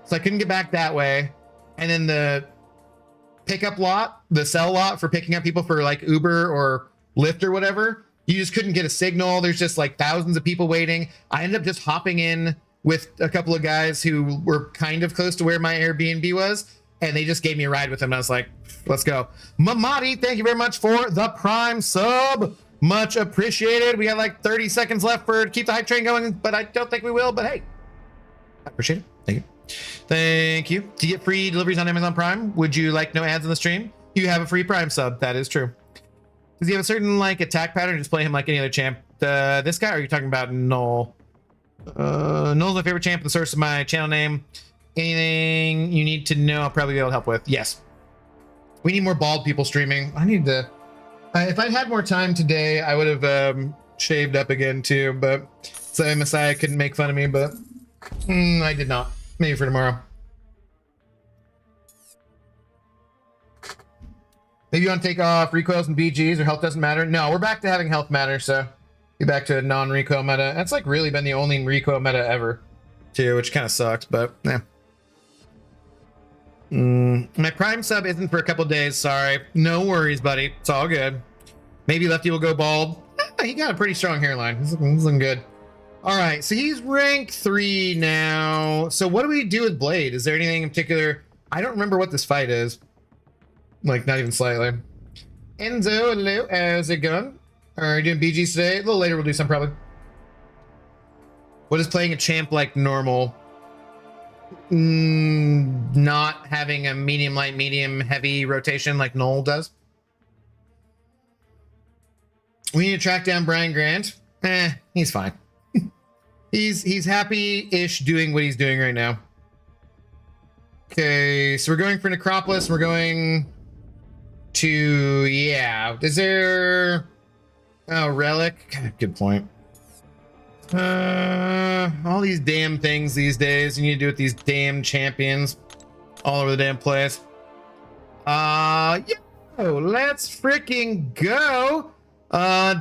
so I couldn't get back that way, and then the pickup lot, the sell lot for picking up people for like Uber or Lyft or whatever, you just couldn't get a signal. There's just like thousands of people waiting. I ended up just hopping in with a couple of guys who were kind of close to where my Airbnb was, and they just gave me a ride with them. And I was like, let's go. Mamadi, thank you very much for the Prime sub. Much appreciated. We got like 30 seconds left for keep the hype train going, but I don't think we will. But hey, I appreciate it. Thank you. Thank you. To get free deliveries on Amazon Prime, would you like no ads on the stream? You have a free Prime sub. That is true. Does he have a certain like attack pattern? Just play him like any other champ. This guy, or are you talking about Null? Null's my favorite champ. The source of my channel name. Anything you need to know, I'll probably be able to help with. Yes. We need more bald people streaming. I need to. If I had more time today, I would have shaved up again too. But so Messiah couldn't make fun of me, but I did not. Maybe for tomorrow. Maybe you want to take off recoils and BGs, or health doesn't matter. No, we're back to having health matter, so be back to a non-recoil meta. That's like really been the only recoil meta ever, too, which kind of sucks, but yeah. My Prime sub isn't for a couple days, sorry. No worries, buddy. It's all good. Maybe Lefty will go bald. He got a pretty strong hairline. He's looking good. All right, so he's rank 3 now. So what do we do with Blade? Is there anything in particular? I don't remember what this fight is. Like, not even slightly. Enzo, hello, how's it going? Are you doing BGs today? A little later we'll do some probably. What is playing a champ like normal? Not having a medium light, medium heavy rotation like Noel does. We need to track down Brian Grant. He's fine. he's happy-ish doing what he's doing right now. Okay, so we're going for Necropolis. We're going to, yeah. Is there... Oh, Relic. God, good point. All these damn things these days you need to do with these damn champions all over the damn place. Yo, let's freaking go.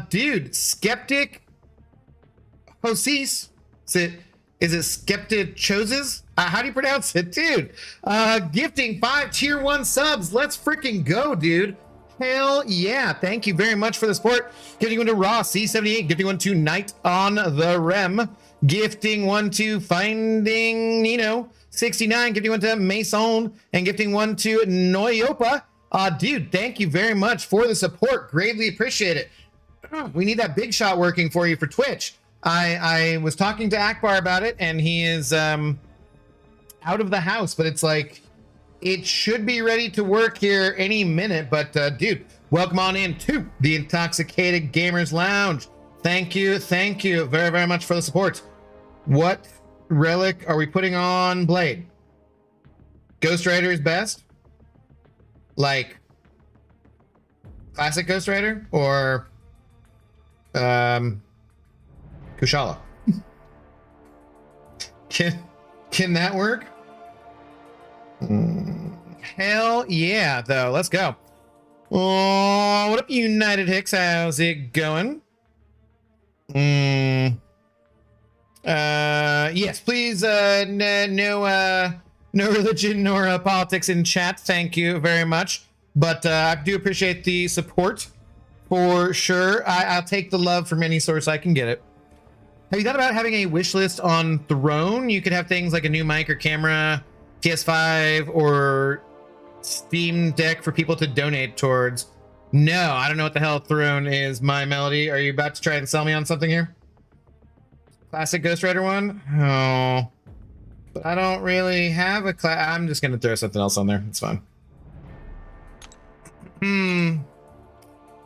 Dude, Skeptic Hosis. Is it Skeptic Choses? How do you pronounce it, dude? Gifting 5 tier 1 subs. Let's freaking go, dude. Hell yeah. Thank you very much for the support. Gifting one to Raw C78. Gifting one to Night on the Rem. Gifting one to Finding Nino 69. Gifting one to Mason. And gifting one to Noyopa. Dude, thank you very much for the support. Greatly appreciate it. We need that big shot working for you for Twitch. I was talking to Akbar about it, and he is out of the house, but it's like, it should be ready to work here any minute. But dude, welcome on in to the Intoxicated Gamers Lounge. Thank you very, very much for the support. What relic are we putting on Blade? Ghost Rider is best? Like classic Ghost Rider or Kushala? Can that work? Hell yeah, though. Let's go. Oh, what up, United Hicks? How's it going? Yes, please. No religion nor politics in chat. Thank you very much. But I do appreciate the support for sure. I'll take the love from any source I can get it. Have you thought about having a wish list on Throne? You could have things like a new mic or camera, PS5, or Steam Deck for people to donate towards. No, I don't know what the hell Throne is. My Melody, are you about to try and sell me on something here? Classic Ghost Rider one? Oh, but I don't really have a I'm just gonna throw something else on there. It's fine.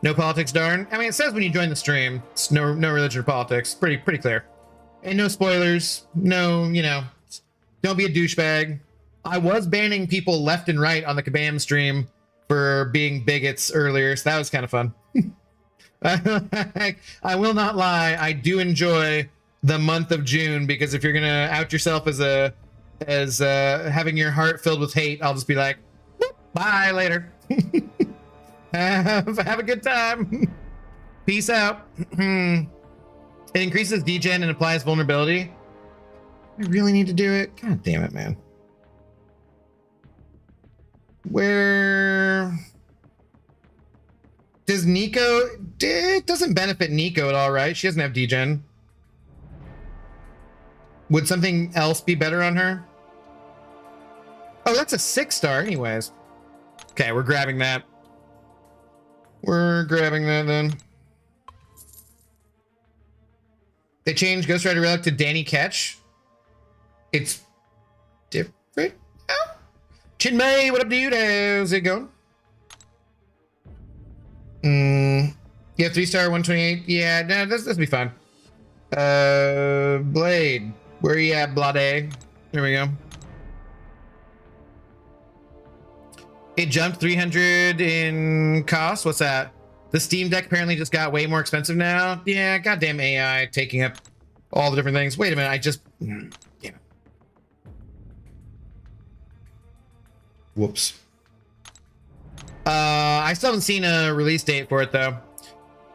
No politics, darn. I mean, it says when you join the stream, it's no religion or politics. Pretty clear. And no spoilers. No, you know, don't be a douchebag. I was banning people left and right on the Kabam stream for being bigots earlier, so that was kind of fun. I will not lie. I do enjoy the month of June, because if you're gonna out yourself as having your heart filled with hate, I'll just be like, bye later. Have a good time. Peace out. It increases degen and applies vulnerability. I really need to do it. God damn it, man. Where does Nico? It doesn't benefit Nico at all, right? She doesn't have degen. Would something else be better on her? Oh, that's a 6-star anyways. Okay, we're grabbing that. We're grabbing that then. They changed Ghost Rider Relic to Danny Ketch. It's different now. Chinmay, what up, dude? How's it going? Yeah, 3-star, 128. Yeah, no, this be fine. Blade. Where are you at, Blade? There we go. It jumped 300 in cost. What's that? The Steam Deck apparently just got way more expensive now. Yeah, goddamn AI taking up all the different things. Wait a minute, I just... Damn it. Whoops. I still haven't seen a release date for it, though.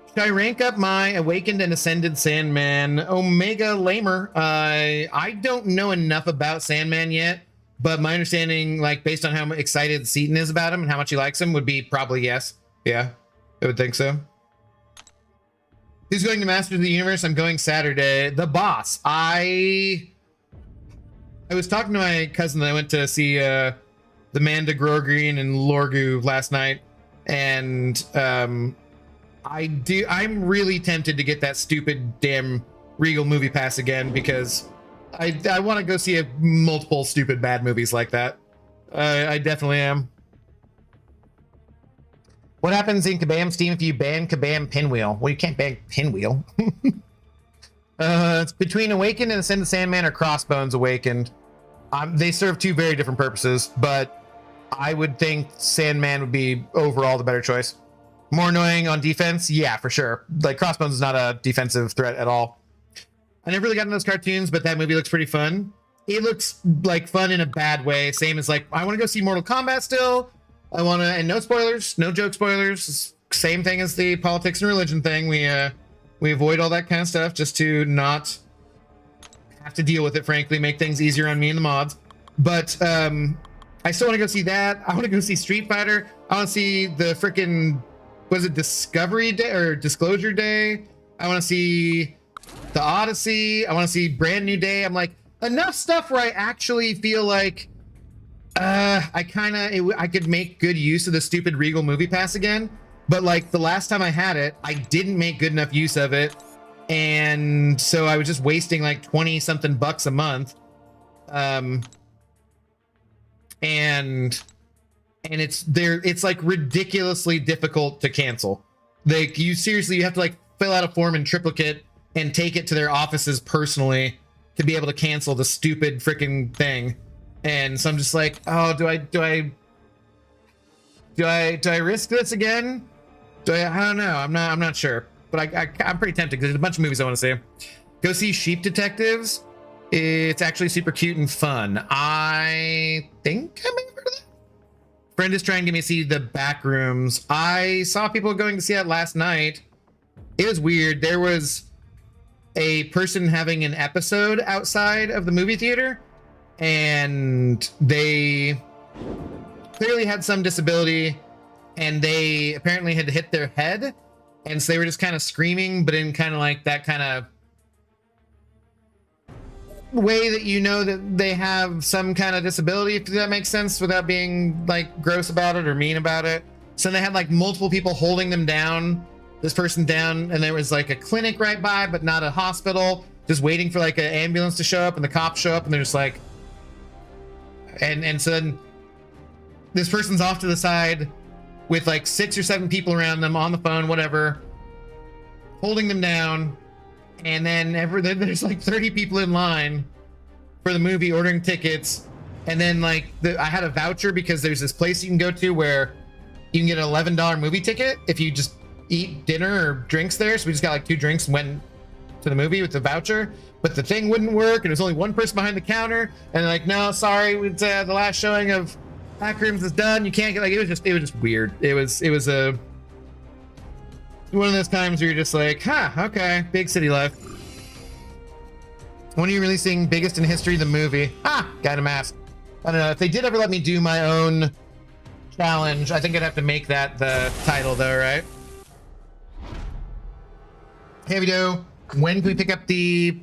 Should I rank up my Awakened and Ascended Sandman? Omega Lamer. I don't know enough about Sandman yet, but my understanding, like, based on how excited Seaton is about him and how much he likes him, would be probably yes. Yeah, I would think so. Who's going to Masters of the Universe? I'm going Saturday. The Boss. I was talking to my cousin that I went to see the Manda Grogreen and Lorgu last night, and I'm really tempted to get that stupid damn Regal Movie Pass again because I want to go see multiple stupid bad movies like that. I definitely am. What happens in Kabam Steam if you ban Kabam Pinwheel? Well, you can't ban Pinwheel. It's between Awakened and Ascend the Sandman or Crossbones Awakened. They serve two very different purposes, but I would think Sandman would be overall the better choice. More annoying on defense? Yeah, for sure. Like, Crossbones is not a defensive threat at all. I never really got into those cartoons, but that movie looks pretty fun. It looks like fun in a bad way. Same as like, I want to go see Mortal Kombat still. I want to, and no spoilers, no joke spoilers. Same thing as the politics and religion thing. We avoid all that kind of stuff just to not have to deal with it, frankly, make things easier on me and the mods. But I still want to go see that. I want to go see Street Fighter. I want to see the freaking, was it Discovery Day or Disclosure Day? I want to see the Odyssey. I want to see Brand New Day. I'm like, enough stuff where I actually feel like I could make good use of the stupid Regal Movie Pass again. But like the last time I had it, I didn't make good enough use of it. And so I was just wasting like 20 something bucks a month. And it's like ridiculously difficult to cancel. Like you have to like fill out a form in triplicate and take it to their offices personally to be able to cancel the stupid freaking thing. And so I'm just like, oh, do I risk this again? I don't know. I'm not sure, but I'm pretty tempted because there's a bunch of movies I want to see. Go see Sheep Detectives. It's actually super cute and fun. I think I may have heard of that. Friend is trying to get me to see The Backrooms. I saw people going to see that last night. It was weird. There was a person having an episode outside of the movie theater, and they clearly had some disability, and they apparently had hit their head, and so they were just kind of screaming, but in kind of like that kind of way that you know that they have some kind of disability, if that makes sense, without being like gross about it or mean about it. So they had like multiple people holding them down, this person down, and there was like a clinic right by, but not a hospital, just waiting for like an ambulance to show up, and the cops show up, and they're just like, and so then this person's off to the side with like 6 or 7 people around them on the phone, whatever, holding them down. And then there's like 30 people in line for the movie ordering tickets. And then like I had a voucher because there's this place you can go to where you can get an $11 movie ticket if you just eat dinner or drinks there. So we just got like 2 drinks and went to the movie with the voucher, but the thing wouldn't work. And there's only one person behind the counter. And like, no, sorry, the last showing of Backrooms is done. You can't get, like, it was just weird. It was one of those times where you're just like, huh, okay, big city life. When are you releasing Biggest in History, the movie? Got a mask. I don't know. If they did ever let me do my own challenge, I think I'd have to make that the title though, right? Hey, Vito, when can we pick up the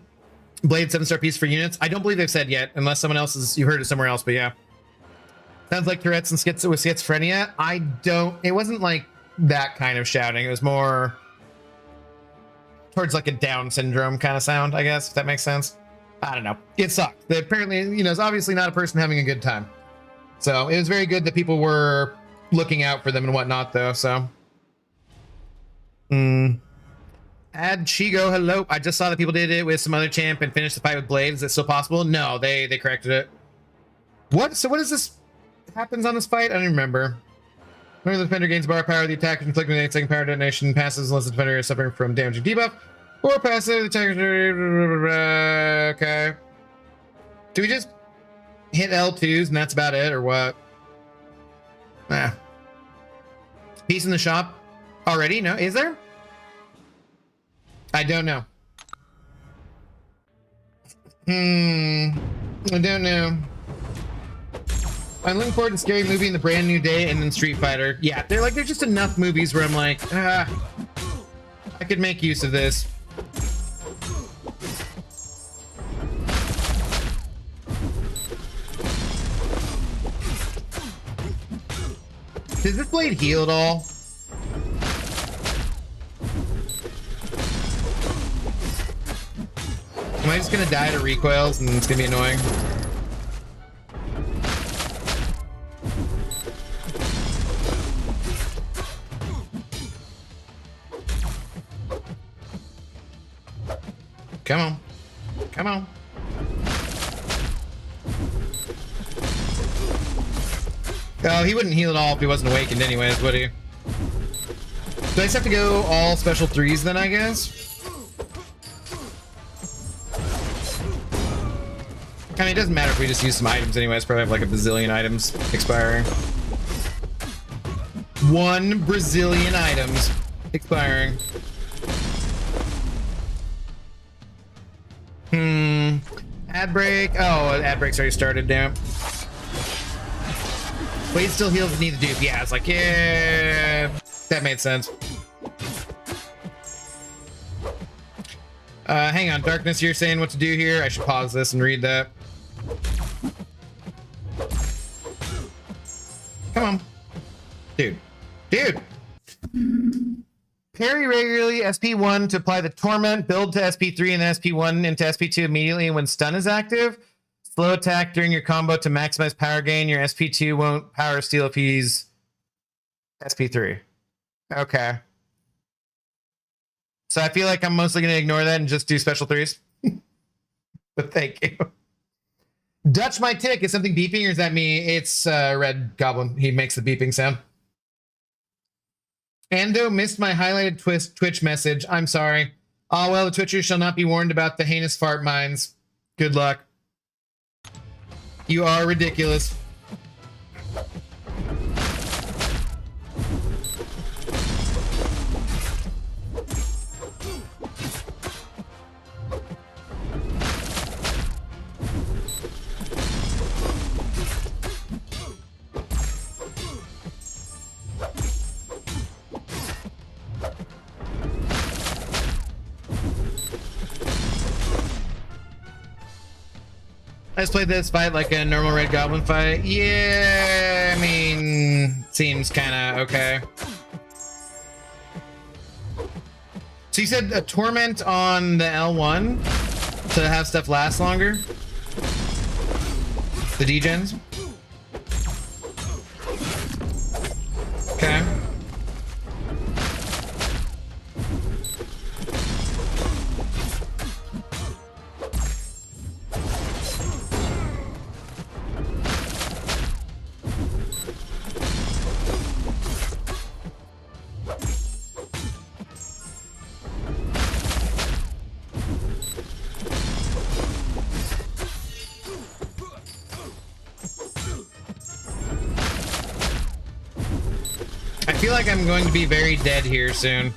Blade 7-star piece for units? I don't believe they've said yet, unless someone else you heard it somewhere else, but yeah. Sounds like Tourette's and schizophrenia. It wasn't like that kind of shouting. It was more towards like a Down syndrome kind of sound, I guess, if that makes sense. I don't know. It sucked. Apparently, it's obviously not a person having a good time. So it was very good that people were looking out for them and whatnot, though. So, Add Chigo, hello. I just saw that people did it with some other champ and finished the fight with Blade. Is it still possible? No, they corrected it. What? So what is this? Happens on this fight? I don't remember. Whenever the defender gains bar power, the attacker can inflict an 8-second power detonation passes unless the defender is suffering from damaging debuff. Or passive, the attacker. Okay. Do we just hit L2s and that's about it, or what? Peace in the shop already? No, is there? I don't know. I don't know. I'm looking forward to Scary Movie and the Brand New Day and then Street Fighter. Yeah, there's just enough movies where I'm like, I could make use of this. Does this blade heal at all? I just gonna die to recoils and it's gonna be annoying? Come on. Come on. Oh, he wouldn't heal at all if he wasn't awakened anyways, would he? Do I just have to go all special 3s then, I guess? I mean, it doesn't matter if we just use some items anyways. Probably have like a bazillion items expiring. 1 Brazilian items expiring. Ad break. Oh, ad break's already started, damn. But he still heals if need to dupe. Yeah, it's like, yeah, that made sense. Hang on, Darkness, you're saying what to do here? I should pause this and read that. Come on. Dude. Dude! Parry regularly SP1 to apply the Torment, build to SP3 and then SP1 into SP2 immediately when stun is active. Slow attack during your combo to maximize power gain. Your SP2 won't power steal if he's SP3. Okay. So I feel like I'm mostly going to ignore that and just do special 3s. But thank you. Dutch my tick. Is something beeping or is that me? It's Red Goblin. He makes the beeping sound. Ando missed my highlighted Twitch message. I'm sorry. Ah, well, the Twitchers shall not be warned about the heinous fart mines. Good luck. You are ridiculous. I just played this fight like a normal Red Goblin fight. Yeah, I mean, seems kind of okay. So you said a Torment on the L1 to have stuff last longer? The degens? Okay. I feel like I'm going to be very dead here soon.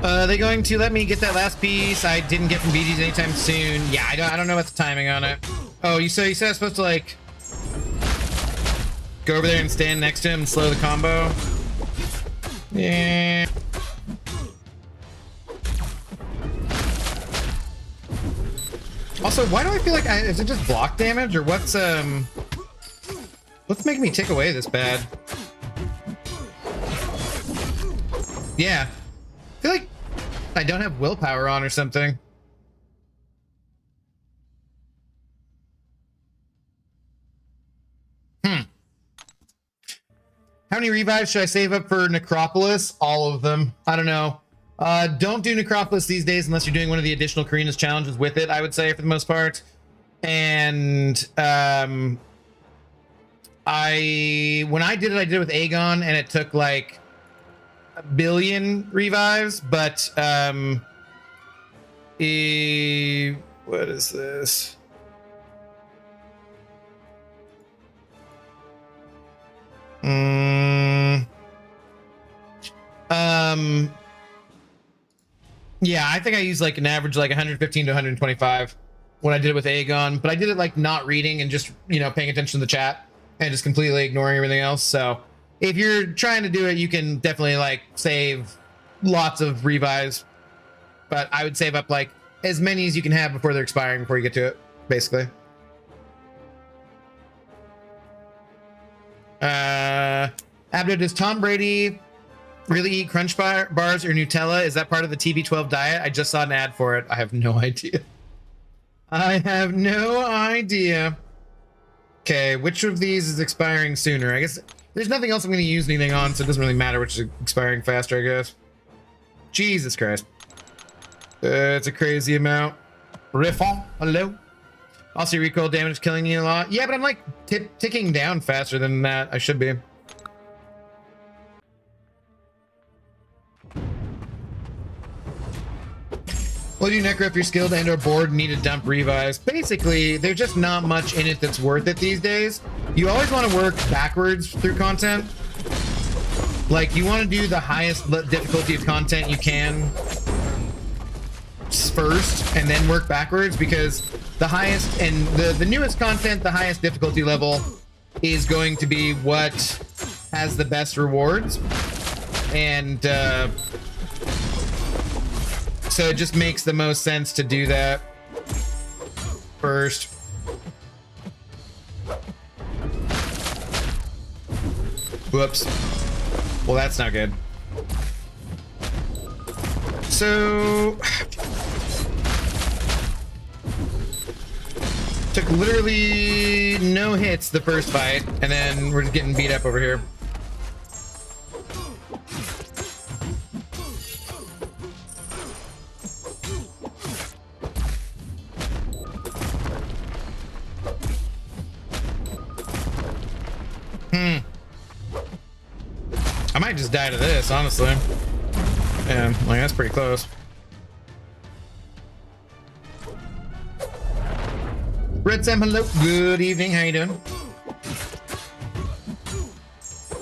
Are they going to let me get that last piece I didn't get from BG's anytime soon? Yeah, I don't know what's the timing on it. Oh, you said I was supposed to like go over there and stand next to him and slow the combo? Yeah. Also, why do I feel like is it just block damage or what's making me tick away this bad? Yeah. I feel like I don't have willpower on or something. How many revives should I save up for Necropolis? All of them. I don't know. Don't do Necropolis these days unless you're doing one of the additional Karina's challenges with it, I would say, for the most part. And when I did it with Aegon, and it took like 1 billion revives, but what is this? Yeah, I think I used like an average like 115 to 125 when I did it with Aegon, but I did it like not reading and just, you know, paying attention to the chat and just completely ignoring everything else. So if you're trying to do it, you can definitely like save lots of revives, but I would save up like as many as you can have before they're expiring before you get to it, basically. Abdo, does Tom Brady Really eat crunch bars or Nutella? Is that part of the TB12 diet? I just saw an ad for it. I have no idea. I have no idea. Okay, which of these is expiring sooner? I guess there's nothing else I'm going to use anything on, so it doesn't really matter which is expiring faster, I guess. Jesus Christ. It's a crazy amount. Riffon, hello? Also, your recoil damage is killing you a lot. Yeah, but I'm like ticking down faster than that. I should be. What do you necro if you're skilled and or bored and need to dump revives? Basically, there's just not much in it that's worth it these days. You always want to work backwards through content. Like, you want to do the highest difficulty of content you can first, and then work backwards, because the highest and the newest content, the highest difficulty level is going to be what has the best rewards. And so it just makes the most sense to do that first. Whoops. Well, that's not good. So took literally no hits the first fight, and then we're just getting beat up over here. I might just die to this, honestly. Yeah, like that's pretty close. Red Sam, hello. Good evening. How you doing?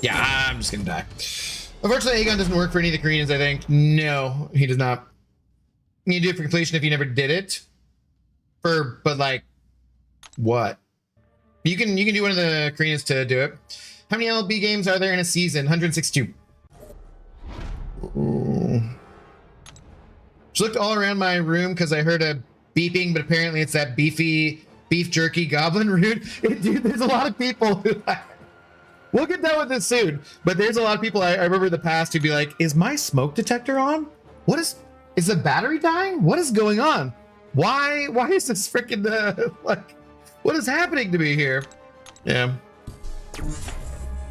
Yeah, I'm just gonna die. Unfortunately, Aegon doesn't work for any of the Koreans, I think. No, he does not. You do it for completion if you never did it. But like, what? You can do one of the Koreans to do it. How many LB games are there in a season? 162. Ooh. Just looked all around my room because I heard a beeping, but apparently it's that beefy beef jerky goblin root. Dude, there's a lot of people who we'll get done with this soon, but there's a lot of people I remember in the past who'd be like, is my smoke detector on? What is the battery dying? What is going on? Why is this freaking like, what is happening to me here? Yeah.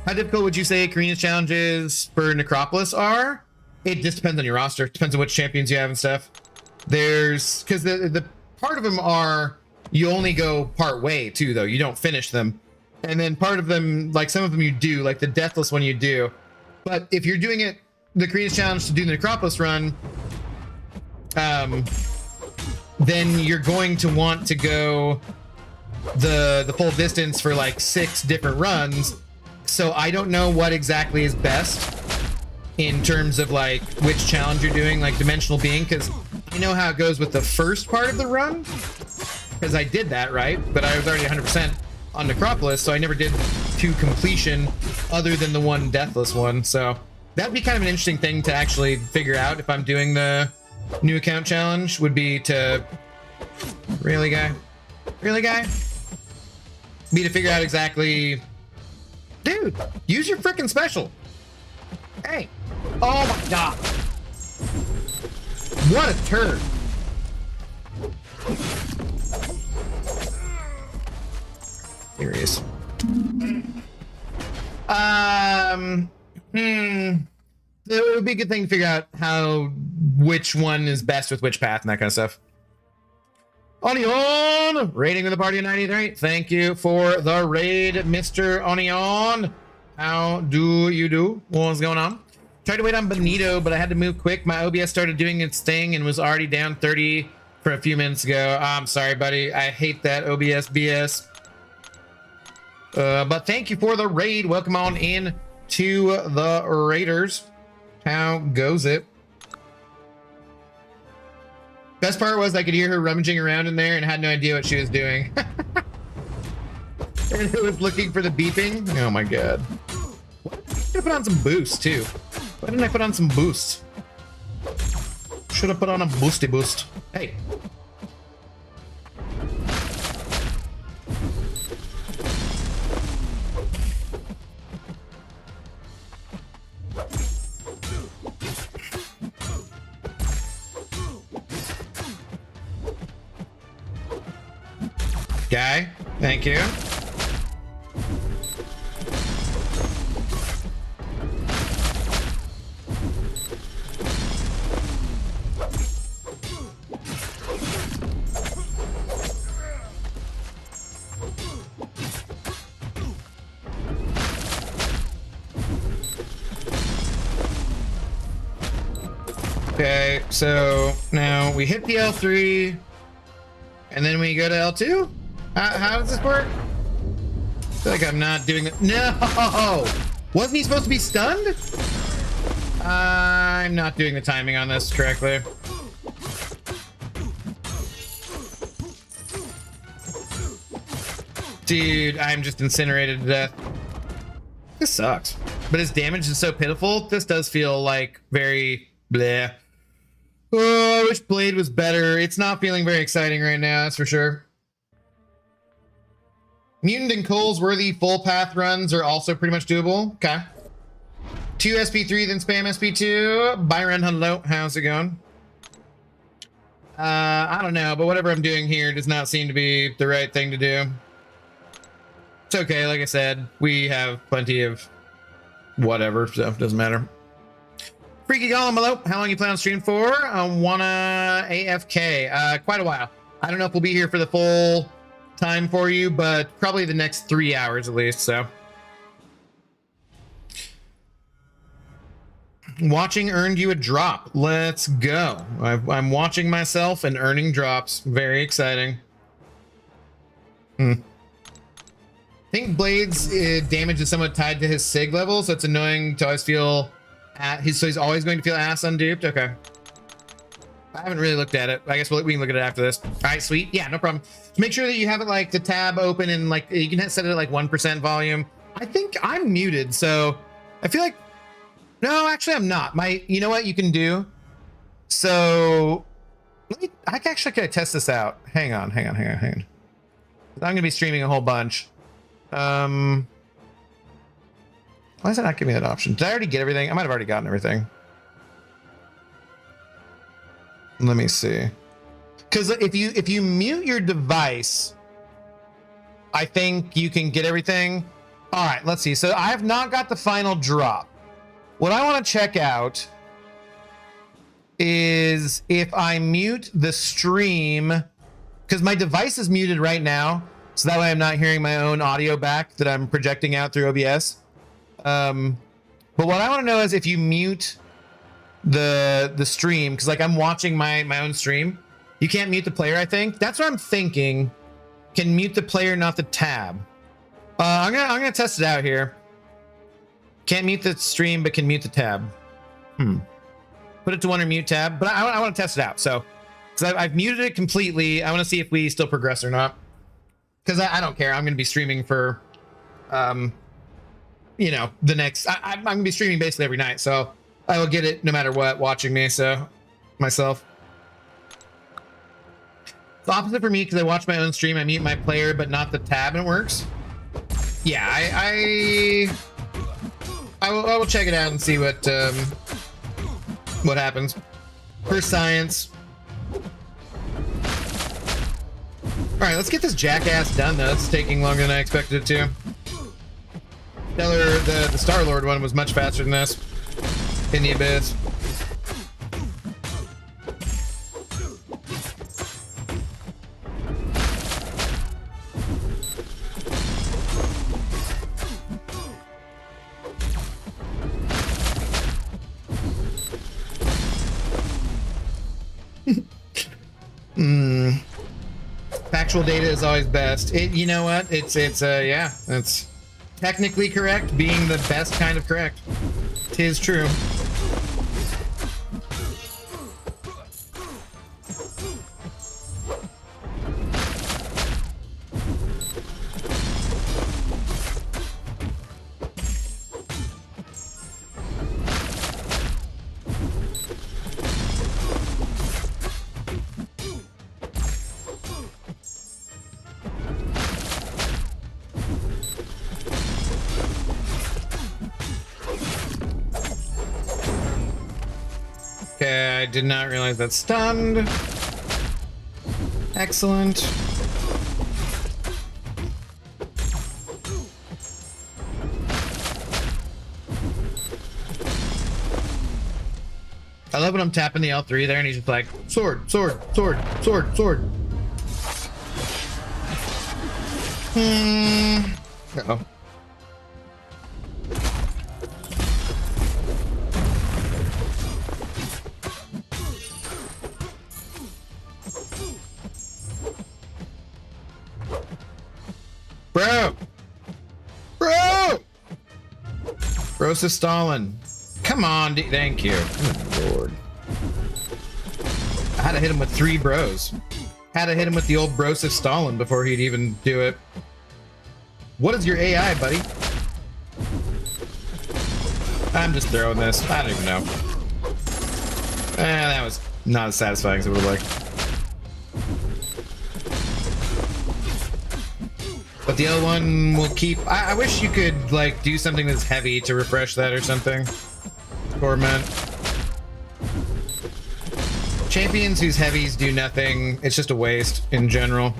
How difficult would you say Karina's challenges for Necropolis are? It just depends on your roster. It depends on which champions you have and stuff. There's, because the part of them are, you only go part way too, though. You don't finish them. And then part of them, like some of them you do, like the Deathless one you do. But if you're doing it, the Karina's challenge to do the Necropolis run, then you're going to want to go the full distance for like 6 different runs. So I don't know what exactly is best in terms of like which challenge you're doing, like Dimensional Being, because I know how it goes with the first part of the run, because I did that, right? But I was already 100% on Necropolis, so I never did to completion other than the one Deathless one. So that'd be kind of an interesting thing to actually figure out if I'm doing the new account challenge, would be to really guy be to figure out exactly, dude, use your freaking special. Hey, oh my god, what a turd. Serious. It would be a good thing to figure out which one is best with which path and that kind of stuff. Onion! Rating with the party of 93. Thank you for the raid, Mr. Onion. How do you do? What's going on? Tried to wait on Benito, but I had to move quick. My OBS started doing its thing and was already down 30 for a few minutes ago. I'm sorry, buddy. I hate that OBS BS. But thank you for the raid. Welcome on in to the Raiders. How goes it? Best part was I could hear her rummaging around in there and had no idea what she was doing. And it was looking for the beeping. Oh my god. Should have put on some boost too. Why didn't I put on some boost? Should have put on a boosty boost. Hey. Guy, thank you. Okay, so now we hit the L3, and then we go to L2? How does this work? I feel like I'm not doing it. No! Wasn't he supposed to be stunned? I'm not doing the timing on this correctly. Dude, I'm just incinerated to death. This sucks. But his damage is so pitiful, this does feel like very bleh. Oh, I wish Blade was better. It's not feeling very exciting right now, that's for sure. Mutant and Cole's worthy full path runs are also pretty much doable. Okay. 2 SP3, then spam SP2. Byron, hello. How's it going? I don't know, but whatever I'm doing here does not seem to be the right thing to do. It's okay, like I said, we have plenty of whatever, so it doesn't matter. Freaky Golem, hello. How long you plan on streaming for? I wanna AFK. Quite a while. I don't know if we'll be here for the full time for you, but probably the next 3 hours at least, so. Watching earned you a drop. Let's go. I'm watching myself and earning drops. Very exciting. I think Blade's damage is somewhat tied to his SIG level, so it's annoying to always feel so he's always going to feel ass unduped. Okay. I haven't really looked at it. I guess we can look at it after this. All right, sweet. Yeah, no problem. Just make sure that you have it like the tab open and like you can set it at like 1% volume. I think I'm muted, so I feel like no, actually I'm not. You know what you can do? So I actually could test this out. Hang on. I'm gonna be streaming a whole bunch. Why does it not give me that option? Did I already get everything? I might have already gotten everything. Let me see. Because if you mute your device, I think you can get everything. All right, let's see. So I have not got the final drop. What I want to check out is if I mute the stream, because my device is muted right now, so that way I'm not hearing my own audio back that I'm projecting out through OBS. But what I want to know is if you mute the stream, because like I'm watching my own stream, you can't mute the player. I think that's what I'm thinking. Can mute the player, not the tab. I'm gonna test it out here. Can't mute the stream, but can mute the tab. Put it to 1 or mute tab, but I want to test it out. So, because I've muted it completely, I want to see if we still progress or not. Because I don't care. I'm going to be streaming for, you know, the next. I'm going to be streaming basically every night, so I will get it no matter what. Watching me, so myself. It's the opposite for me because I watch my own stream. I mute my player, but not the tab, and it works. Yeah, I will check it out and see what happens. For science. All right, let's get this jackass done. Though it's taking longer than I expected it to. Stellar, the Star-Lord one was much faster than this. In the abyss. Factual data is always best. You know what? Yeah, it's technically correct, being the best kind of correct. 'Tis true. Okay, I did not realize that stunned. Excellent. love when I'm tapping the L3 there and he's just like, sword, sword, sword, sword, sword. Uh-oh. Bro! Bro! Broseph Stalin. Come on, thank you. Oh, Lord. I had to hit him with 3 bros. Had to hit him with the old Broseph Stalin before he'd even do it. What is your AI, buddy? I'm just throwing this. I don't even know. That was not as satisfying as I would have liked. But the other one will keep... I wish you could, like, do something that's heavy to refresh that or something. Torment. Champions whose heavies do nothing. It's just a waste in general.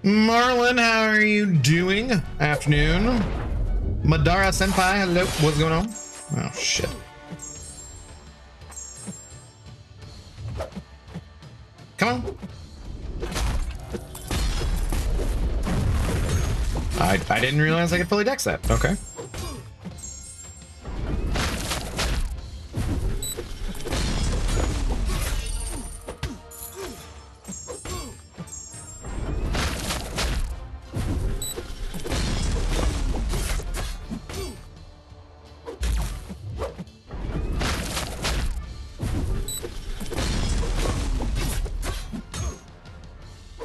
Marlon, how are you doing? Afternoon. Madara Senpai, hello. What's going on? Oh, shit. Come on. I didn't realize I could fully dex that. Okay.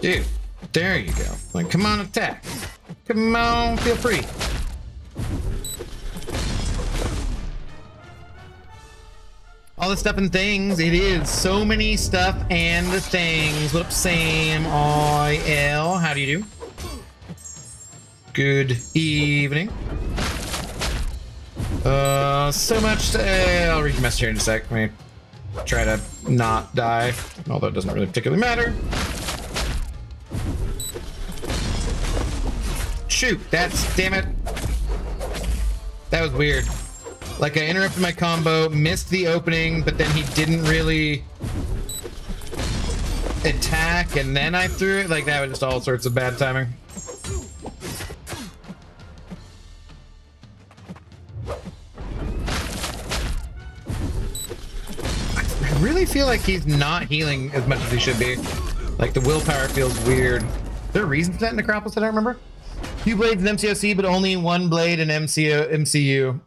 Dude, there you go. Like, come on, attack. Come on, feel free. All the stuff and things. It is so many stuff and the things. What up, Sam IL? How do you do? Good evening. So much. I'll read your message here in a sec. Let me try to not die, although it doesn't really particularly matter. Shoot, that's, damn it. That was weird. Like, I interrupted my combo, missed the opening, but then he didn't really attack, and then I threw it. Like, that was just all sorts of bad timing. I really feel like he's not healing as much as he should be. Like, the willpower feels weird. Is there a reason for that in Necropolis that I remember? Few blades in MCOC, but only one blade in MCU.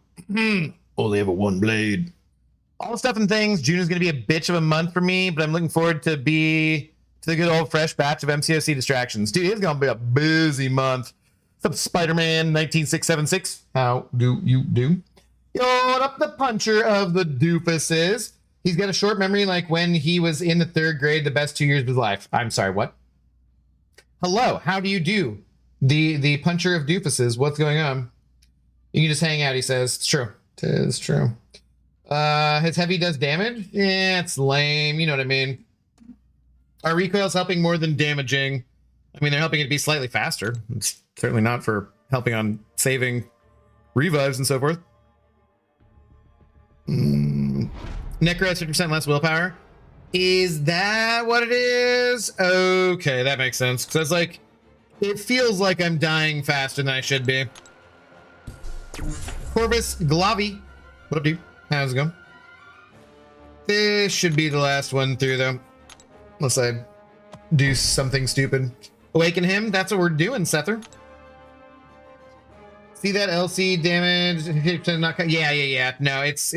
Only have a one blade. All the stuff and things. June is going to be a bitch of a month for me, but I'm looking forward to the good old fresh batch of MCOC distractions. Dude, it's going to be a busy month. What's up, Spider-Man 19676? How do you do? Yo, what up, the puncher of the doofuses? He's got a short memory like when he was in the 3rd grade, the best 2 years of his life. I'm sorry, what? Hello, how do you do? The puncher of doofuses, what's going on? You can just hang out, he says. It's true. It is true. His heavy does damage? Yeah, it's lame. You know what I mean. Are recoils helping more than damaging? I mean, they're helping it be slightly faster. It's certainly not for helping on saving revives and so forth. Necro has 50% less willpower. Is that what it is? Okay, that makes sense. Because I was like, it feels like I'm dying faster than I should be. Corvus Glavi. What up, dude? How's it going? This should be the last one through, though. Unless I do something stupid. Awaken him? That's what we're doing, Sether. See that LC damage? Yeah. No, it's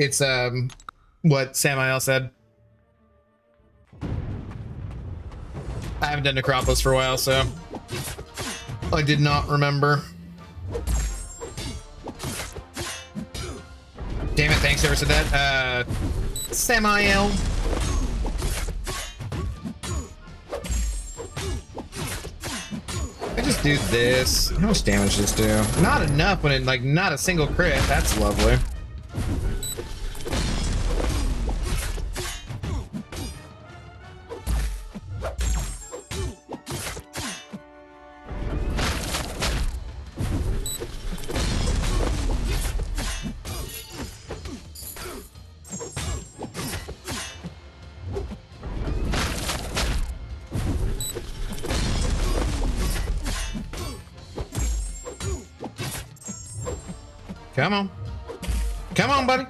what Samael said. I haven't done Necropolis for a while, so I did not remember. Damn it, thanks whoever said that. Samael. I just do this. How much damage does this do? Not enough when it, like, not a single crit. That's lovely. Come on. Come on, buddy.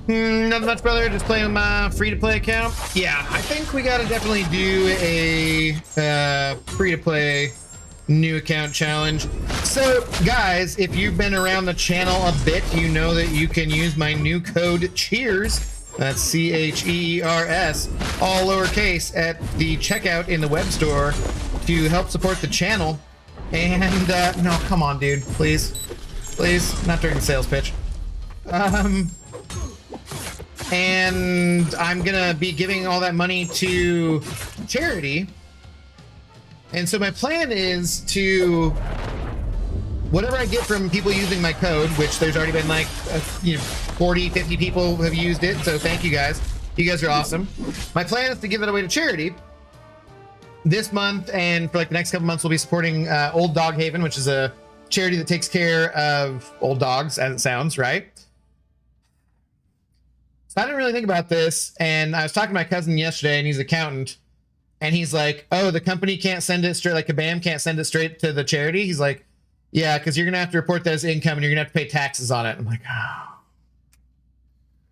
Nothing much, brother. Just playing with my free-to-play account. Yeah, I think we gotta definitely do a free-to-play new account challenge. So, guys, if you've been around the channel a bit, you know that you can use my new code CHEERS. That's CHEERS, all lowercase, at the checkout in the web store to help support the channel. And no, come on, dude, please, not during the sales pitch. And I'm gonna be giving all that money to charity. And so my plan is to, whatever I get from people using my code, which there's already been like 40, 50 people have used it, so thank you guys. You guys are awesome. My plan is to give it away to charity this month, and for like the next couple months we'll be supporting Old Dog Haven, which is a charity that takes care of old dogs, as it sounds, right? I didn't really think about this, and I was talking to my cousin yesterday, and he's an accountant, and he's like, oh, the company can't send it straight, like Kabam can't send it straight to the charity? He's like, yeah, because you're going to have to report that as income, and you're going to have to pay taxes on it. I'm like, oh.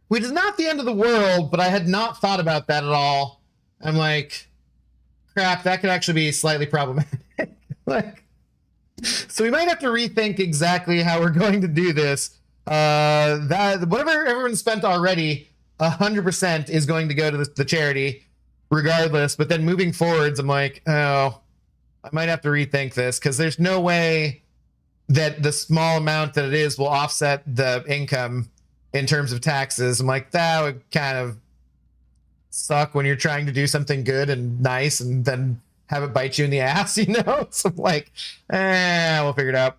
Which is not the end of the world, but I had not thought about that at all. I'm like, crap, that could actually be slightly problematic. Like, so we might have to rethink exactly how we're going to do this. That whatever everyone spent already, 100% is going to go to the charity regardless. But then moving forwards, I'm like, oh, I might have to rethink this, because there's no way that the small amount that it is will offset the income in terms of taxes. I'm like, that would kind of suck when you're trying to do something good and nice and then have it bite you in the ass, you know? So I'm like, we'll figure it out.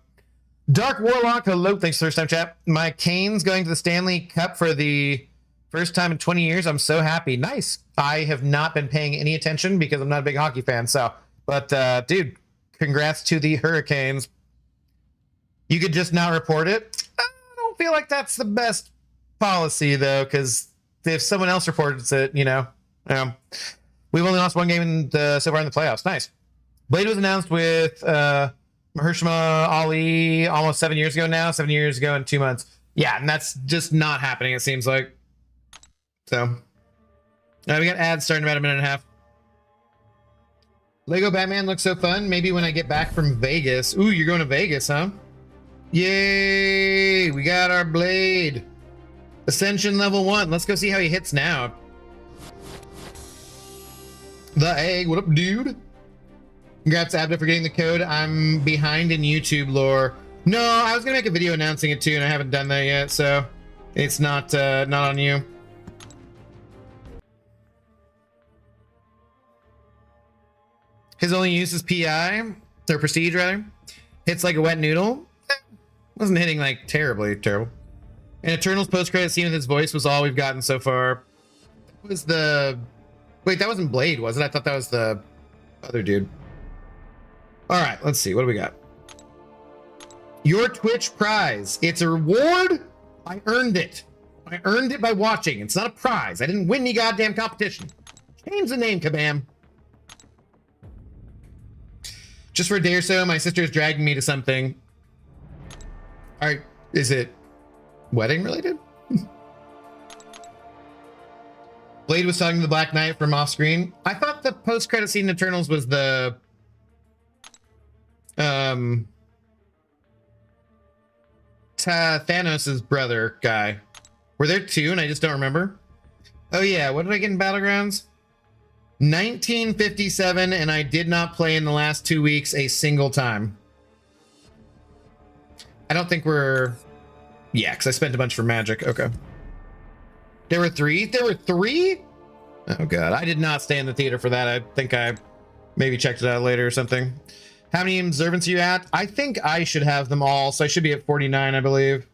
Dark Warlock, hello, thanks for the first time chat. My Canes going to the Stanley Cup for the first time in 20 years. I'm so happy. Nice. I have not been paying any attention because I'm not a big hockey fan. So, but dude, congrats to the Hurricanes. You could just not report it. I don't feel like that's the best policy though, because if someone else reports it, you know, we've only lost one game in so far in the playoffs. Nice. Blade was announced with Mahershala Ali almost 7 years ago now. 7 years ago in 2 months. Yeah, and that's just not happening, it seems like. So, we got ads starting about a minute and a half. Lego Batman looks so fun. Maybe when I get back from Vegas. Ooh, you're going to Vegas, huh? Yay! We got our Blade. Ascension level 1. Let's go see how he hits now. The egg. What up, dude? Congrats, Abda, for getting the code. I'm behind in YouTube lore. No, I was gonna make a video announcing it too, and I haven't done that yet, so it's not on you. His only use is PI, or Prestige rather. Hits like a wet noodle. Wasn't hitting like terribly terrible. And Eternal's post-credit scene with his voice was all we've gotten so far. That was the... Wait, that wasn't Blade, was it? I thought that was the other dude. All right, let's see. What do we got? Your Twitch prize. It's a reward. I earned it. I earned it by watching. It's not a prize. I didn't win any goddamn competition. Change the name, Kabam. Just for a day or so, my sister is dragging me to something. All right, is it wedding related? Blade was talking to the Black Knight from off screen. I thought the post-credit scene in Eternals was the Thanos' brother guy. Were there two and I just don't remember? Oh yeah, what did I get in Battlegrounds? 1957, and I did not play in the last 2 weeks a single time. I don't think we're... Yeah, because I spent a bunch for Magic. Okay. There were three? There were three? Oh god, I did not stay in the theater for that. I think I maybe checked it out later or something. How many observants are you at? I think I should have them all, so I should be at 49, I believe.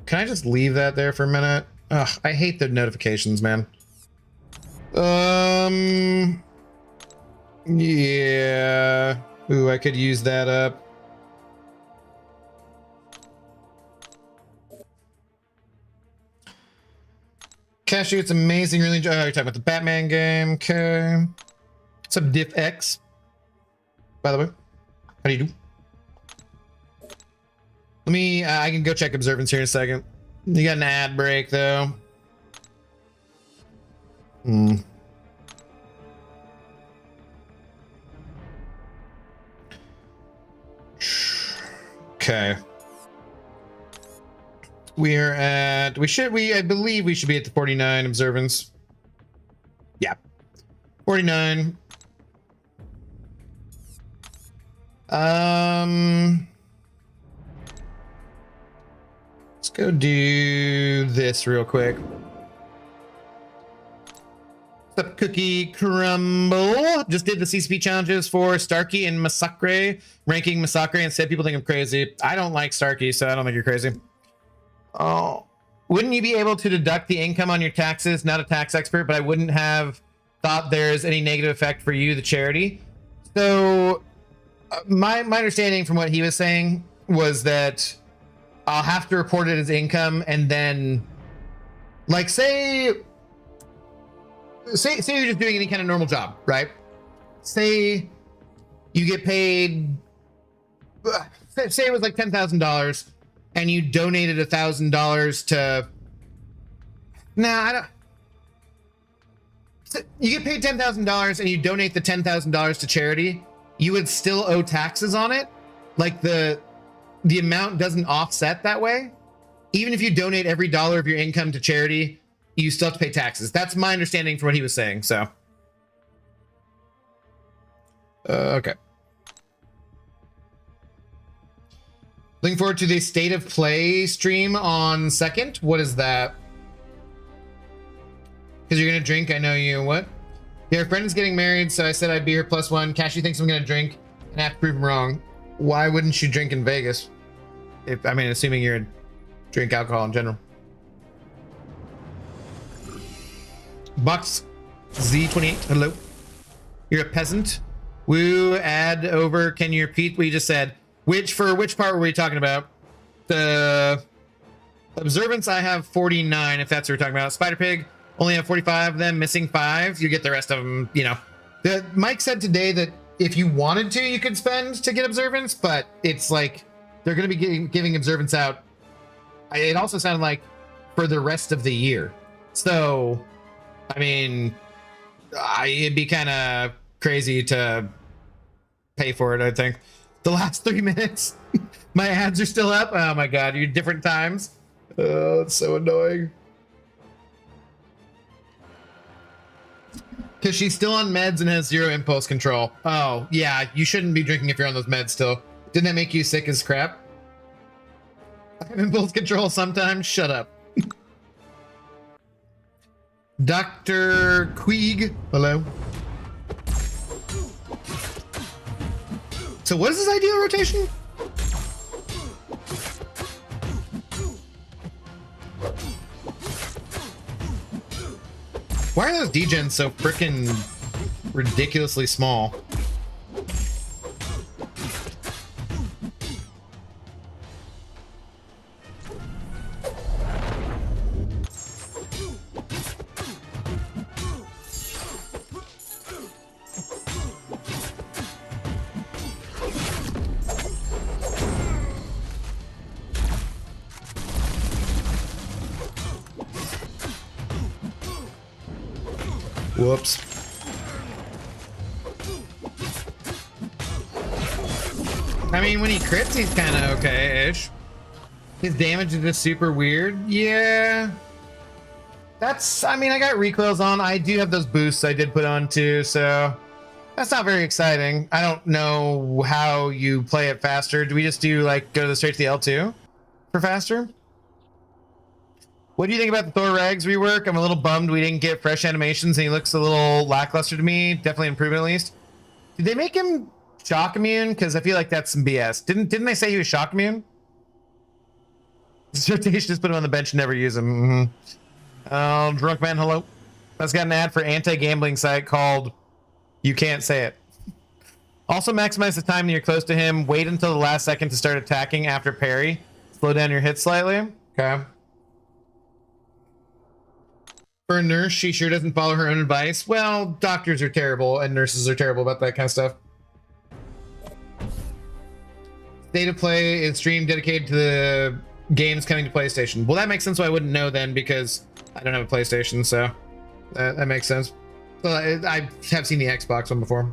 Can I just leave that there for a minute? Ugh, I hate the notifications, man. Yeah. Ooh, I could use that up. Cashew, it's amazing. Really enjoy. Oh, you're talking about the Batman game. Okay. What's up, Diff X? By the way, how do you do? Let me, I can go check observance here in a second. You got an ad break though. Okay. We're at, I believe we should be at the 49 observance. Yeah. 49. Let's go do this real quick. What's up, Cookie Crumble? Just did the CCP challenges for Starkey and Massacre, ranking Massacre, and said people think I'm crazy. I don't like Starkey, so I don't think you're crazy. Oh, wouldn't you be able to deduct the income on your taxes? Not a tax expert, but I wouldn't have thought there's any negative effect for you, the charity. So my understanding from what he was saying was that I'll have to report it as income, and then like say you're just doing any kind of normal job, right? Say you get paid, say it was like $10,000 and you donated $1,000 to, I don't, you get paid $10,000 and you donate the $10,000 to charity, you would still owe taxes on it. Like the amount doesn't offset that way. Even if you donate every dollar of your income to charity, you still have to pay taxes. That's my understanding from what he was saying. So, okay. Looking forward to the State of Play stream on 2nd. What is that? Because you're going to drink, I know you. What? Yeah, her friend is getting married, so I said I'd be her +1. Cashy thinks I'm going to drink and have to prove him wrong. Why wouldn't you drink in Vegas? I mean, assuming you're drink alcohol in general. Box Z28, hello. You're a peasant. Woo, add over. Can you repeat what you just said? Which part were we talking about? The observance, I have 49, if that's what we're talking about. Spider Pig, only have 45 of them, missing 5. You get the rest of them, you know. Mike said today that if you wanted to, you could spend to get observance, but it's like they're going to be giving observance out. It also sounded like for the rest of the year. So, I mean, it'd be kind of crazy to pay for it, I think. The last 3 minutes, my ads are still up. Oh my God, you're different times. Oh, it's so annoying. Because she's still on meds and has 0 impulse control. Oh, yeah, you shouldn't be drinking if you're on those meds still. Didn't that make you sick as crap? I have impulse control sometimes. Shut up. Dr. Queeg, hello. So what is his ideal rotation? Why are those degens so freaking ridiculously small? Whoops. I mean, when he crits, he's kind of okay-ish. His damage is just super weird. Yeah. That's, I mean, I got recoils on. I do have those boosts I did put on too, so that's not very exciting. I don't know how you play it faster. Do we just do, like, go straight to the L2 for faster? What do you think about the Thor Rags rework? I'm a little bummed we didn't get fresh animations and he looks a little lackluster to me. Definitely an improvement at least. Did they make him shock immune? Because I feel like that's some BS. Didn't they say he was shock immune? So you should just put him on the bench and never use him. Drunk Man, hello. That's got an ad for anti-gambling site called You Can't Say It. Also maximize the time that you're close to him. Wait until the last second to start attacking after parry. Slow down your hits slightly. Okay. For a nurse, she sure doesn't follow her own advice. Well, doctors are terrible and nurses are terrible about that kind of stuff. State of play is stream dedicated to the games coming to PlayStation. Well, that makes sense why I wouldn't know then, because I don't have a PlayStation, so that makes sense. So I have seen the Xbox one before.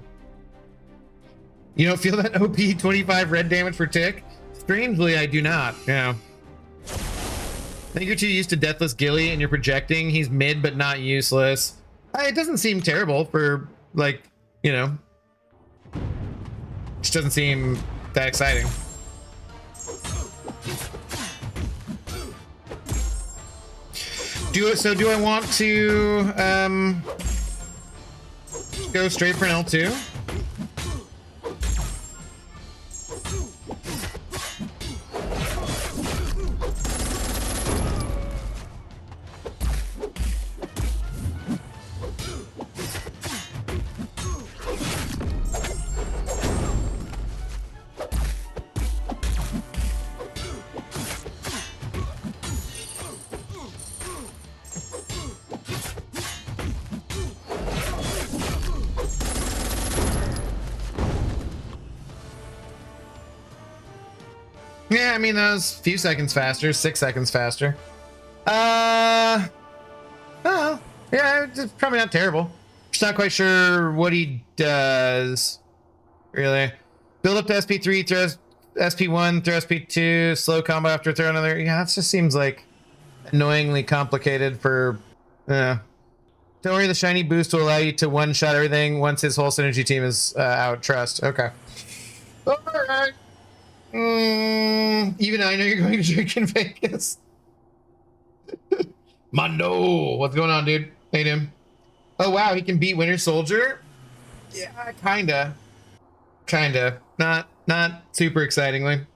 You don't feel that OP 25 red damage for tick? Strangely, I do not. Yeah. I think you're too used to Deathless Gilly and you're projecting. He's mid, but not useless. It doesn't seem terrible for, like, you know. Just doesn't seem that exciting. Do I want to go straight for an L2? Yeah, I mean, that was a few seconds faster, 6 seconds faster. Oh, yeah, it's probably not terrible. Just not quite sure what he does, really. Build up to SP3, throw SP1, throw SP2, slow combo after throw another. Yeah, that just seems like annoyingly complicated for, don't worry, the shiny boost will allow you to one-shot everything once his whole synergy team is out. Trust. Okay. All right. Even I know you're going to drink in Vegas. Mondo, what's going on, dude? Hey, him. Oh wow, he can beat Winter Soldier. Yeah, kinda. Not super excitingly.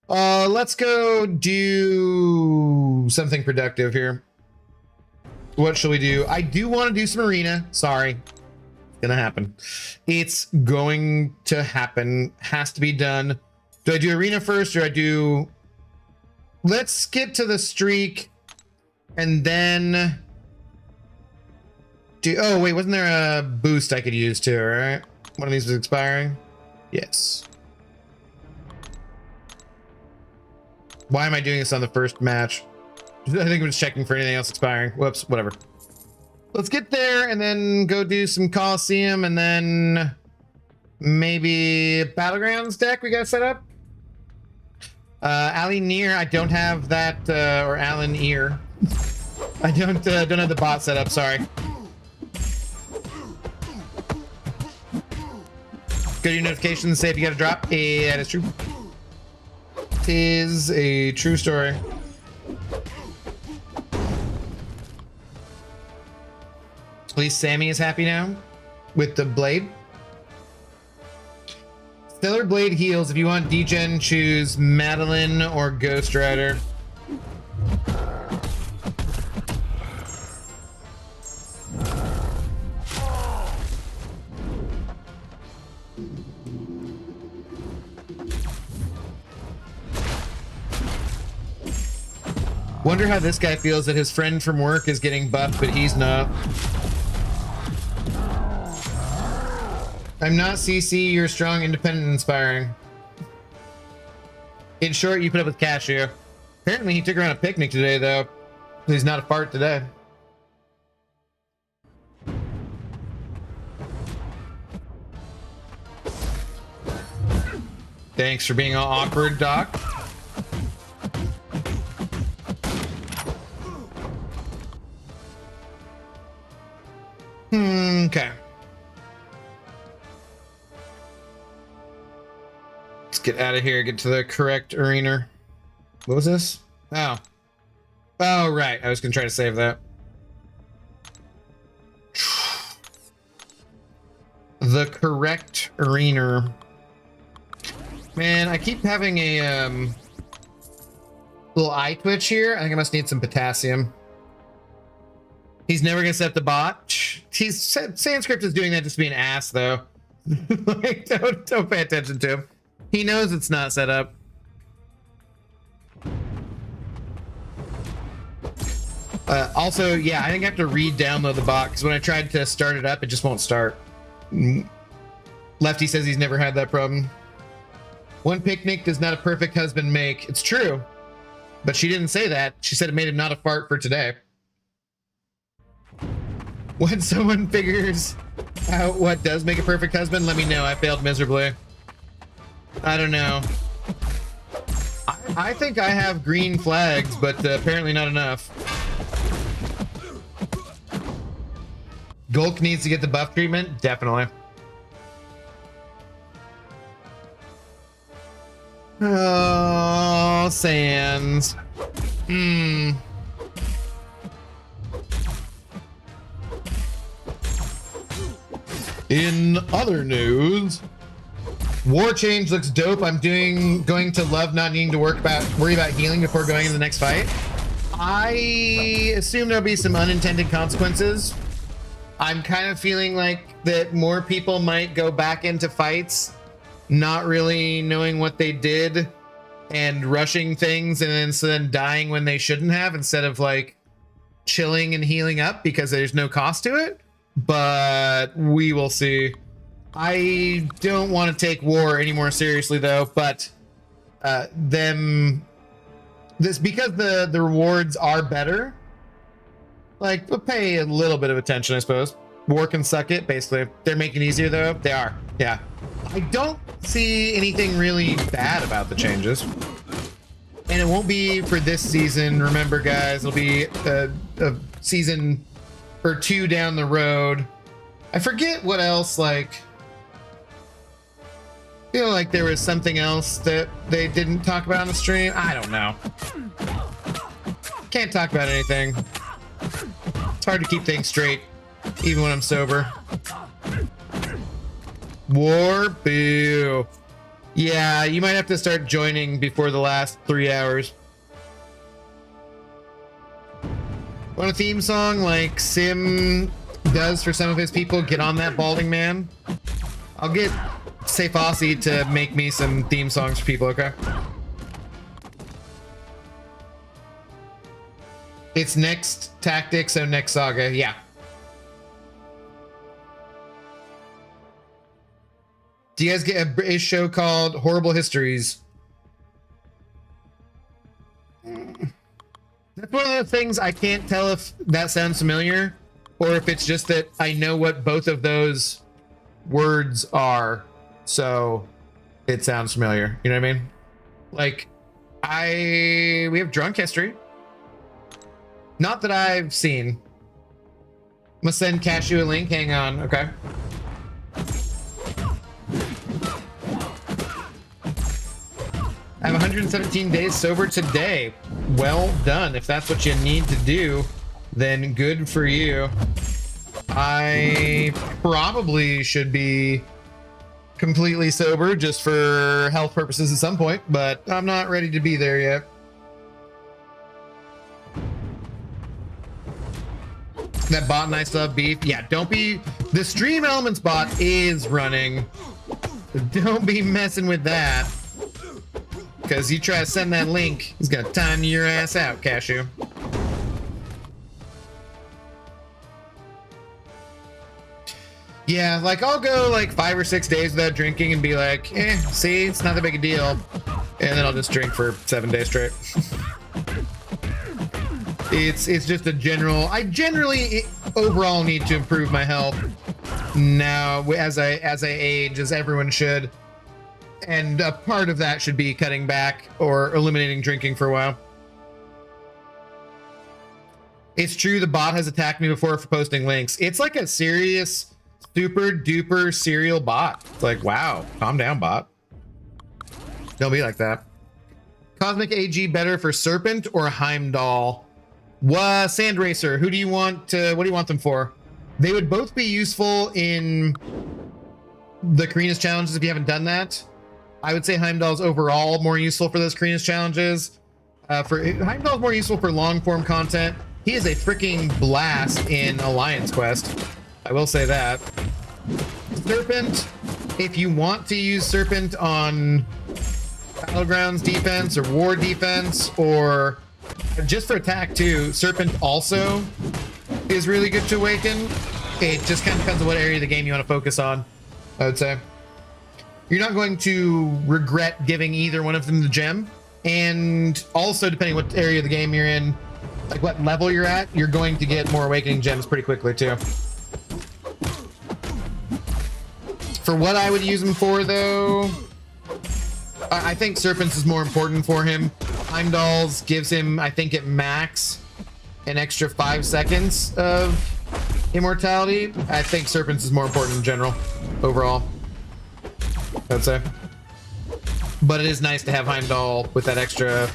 Let's go do something productive here. What shall we do? I do want to do some arena. Sorry. Gonna happen. It's going to happen. Has to be done. Do I do arena first or I do... Let's skip to the streak and then do... Oh wait, wasn't there a boost I could use too, right? One of these was expiring? Yes. Why am I doing this on the first match? I think I'm just checking for anything else expiring. Whoops, whatever. Let's get there and then go do some Coliseum and then maybe Battlegrounds deck we got set up. Ali Near, I don't have that, or Alan Ear. I don't have the bot set up, sorry. Go to your notifications, say if you got a drop. Yeah, that is true. It is a true story. At least Sammy is happy now with the blade. Stellar Blade heals. If you want degen, choose Madeline or Ghost Rider. Wonder how this guy feels that his friend from work is getting buffed, but he's not. I'm not CC, you're strong, independent, inspiring. In short, you put up with Cashew. Apparently he took her on a picnic today, though. He's not a fart today. Thanks for being all awkward, Doc. Okay. Let's get out of here, get to the correct arena. What was this? Oh. Oh, right. I was going to try to save that. The correct arena. Man, I keep having a little eye twitch here. I think I must need some potassium. He's never going to set the bot. Sandscript is doing that just to be an ass, though. Like, don't pay attention to him. He knows it's not set up. Also, yeah, I think I have to re-download the bot because when I tried to start it up, it just won't start. Lefty says he's never had that problem. One picnic does not a perfect husband make. It's true, but she didn't say that. She said it made him not a fart for today. When someone figures out what does make a perfect husband, let me know. I failed miserably. I don't know. I think I have green flags, but apparently not enough. Gulk needs to get the buff treatment? Definitely. Oh, Sans. In other news, War Change looks dope. I'm going to love not needing to worry about healing before going into the next fight. I assume there'll be some unintended consequences. I'm kind of feeling like that more people might go back into fights not really knowing what they did and rushing things and then dying when they shouldn't have, instead of like chilling and healing up because there's no cost to it. But we will see. I don't want to take War any more seriously though, but because the rewards are better, like, we'll pay a little bit of attention, I suppose. War can suck it, basically. They're making it easier though. They are, yeah. I don't see anything really bad about the changes. And it won't be for this season. Remember, guys, it'll be a season or two down the road. I forget what else, like, I feel like there was something else that they didn't talk about on the stream. I don't know. Can't talk about anything. It's hard to keep things straight, even when I'm sober. War, boo. Yeah, you might have to start joining before the last 3 hours. Want a theme song like Sim does for some of his people? Get on that, balding man. I'll get Safe Aussie to make me some theme songs for people, okay? It's next tactic, so next saga, yeah. Do you guys get a British show called Horrible Histories? That's one of the things I can't tell if that sounds familiar or if it's just that I know what both of those words are, so it sounds familiar. You know what I mean? Like, we have Drunk History. Not that I've seen. Must send Cashew a link. Hang on. Okay. I have 117 days sober today. Well done. If that's what you need to do, then good for you. I probably should be completely sober just for health purposes at some point, but I'm not ready to be there yet. That bot and I still have beef. Yeah, don't be... The Stream Elements bot is running. Don't be messing with that. Because you try to send that link, he's gonna time your ass out, Cashew. Yeah, like, I'll go like 5 or 6 days without drinking and be like, see, it's not that big a deal. And then I'll just drink for 7 days straight. It's just a general... I generally overall need to improve my health now as I age, as everyone should. And a part of that should be cutting back or eliminating drinking for a while. It's true, the bot has attacked me before for posting links. It's like a serious, super duper serial bot. It's like, wow, calm down, bot. Don't be like that. Cosmic AG better for Serpent or Heimdall? Sand Racer, who do you want to, what do you want them for? They would both be useful in the Karina's challenges if you haven't done that. I would say Heimdall's overall more useful for those Karina's challenges. Heimdall's more useful for long form content. He is a freaking blast in Alliance Quest. I will say that. Serpent, if you want to use Serpent on Battlegrounds defense or War defense or Just for attack too, Serpent also is really good to awaken. It just kind of depends on what area of the game you want to focus on, I would say. You're not going to regret giving either one of them the gem. And also, depending what area of the game you're in, like what level you're at, you're going to get more awakening gems pretty quickly too. For what I would use them for though, I think Serpents is more important for him. Heimdall's gives him, I think at max, an extra 5 seconds of immortality. I think Serpents is more important in general, overall, I'd say. But it is nice to have Heimdall with that extra,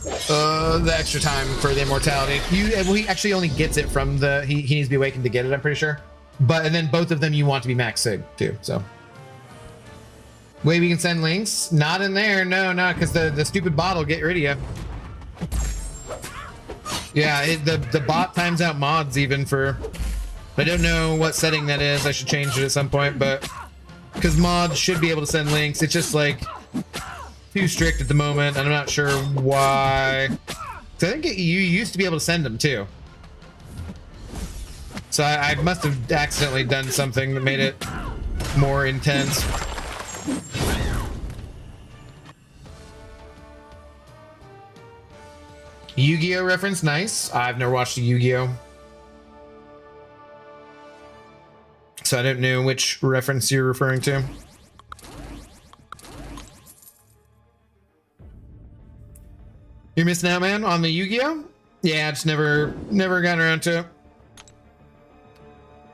the extra time for the immortality. Well, he actually only gets it from the, he needs to be awakened to get it, I'm pretty sure. But, and then both of them you want to be max sig too, so. Way we can send links? Not in there, no, because the stupid bot will get rid of you. Yeah, the bot times out mods even for, I don't know what setting that is, I should change it at some point, but because mods should be able to send links, it's just like too strict at the moment, and I'm not sure why. So I think you used to be able to send them too. So I must have accidentally done something that made it more intense. Yu-Gi-Oh reference, nice. I've never watched a Yu-Gi-Oh, so I don't know which reference you're referring to. You're missing out, man, on the Yu-Gi-Oh? Yeah, I just never got around to it.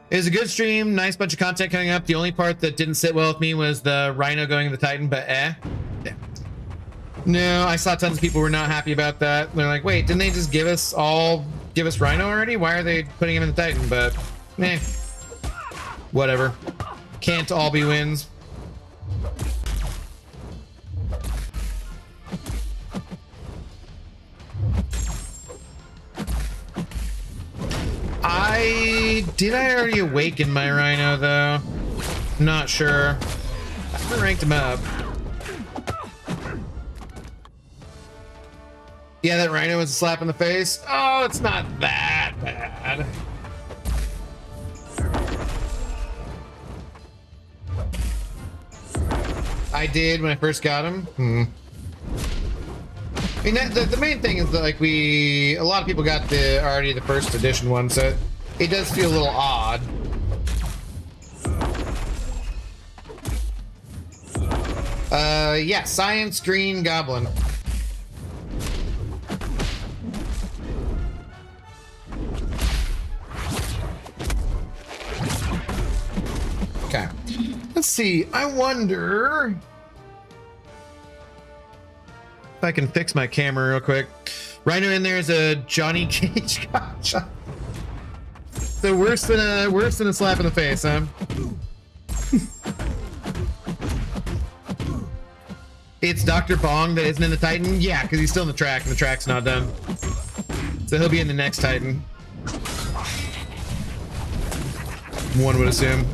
It was a good stream, nice bunch of content coming up. The only part that didn't sit well with me was the Rhino going to the Titan, but Yeah. No, I saw tons of people were not happy about that. They're like, wait, didn't they just give us Rhino already? Why are they putting him in the Titan? But, whatever. Can't all be wins. Did I already awaken my Rhino though? Not sure. I haven't ranked him up. Yeah, that Rhino was a slap in the face. Oh, it's not that bad. I did when I first got him. I mean, the main thing is that like a lot of people got already the first edition one, so it does feel a little odd. Yeah, Science Green Goblin. Okay, let's see. I wonder if I can fix my camera real quick. Rhino in there is a Johnny Cage gotcha. So worse than a slap in the face, huh? It's Dr. Bong that isn't in the Titan? Yeah, because he's still in the track and the track's not done. So he'll be in the next Titan. One would assume.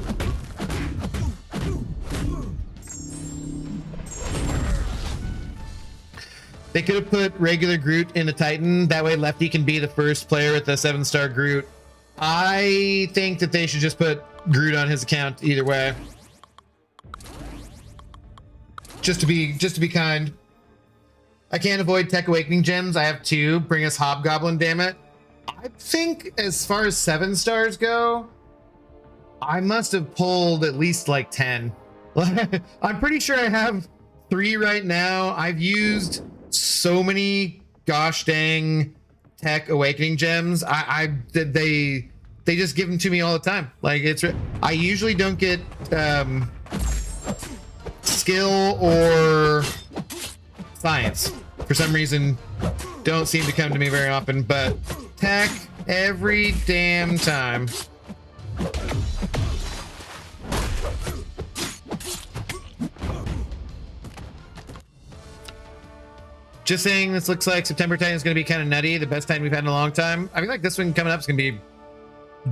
They could have put regular Groot in the Titan. That way Lefty can be the first player with the 7-star Groot. I think that they should just put Groot on his account either way. Just to be kind. I can't avoid Tech Awakening gems. I have 2. Bring us Hobgoblin, damn it. I think as far as 7 stars go, I must have pulled at least like 10. I'm pretty sure I have 3 right now. I've used so many gosh dang Tech Awakening gems. They just give them to me all the time. Like I usually don't get skill or science for some reason. Don't seem to come to me very often, but Tech every damn time. Just saying, this looks like September Titan is going to be kind of nutty. The best Titan we've had in a long time. I feel like this one coming up is going to be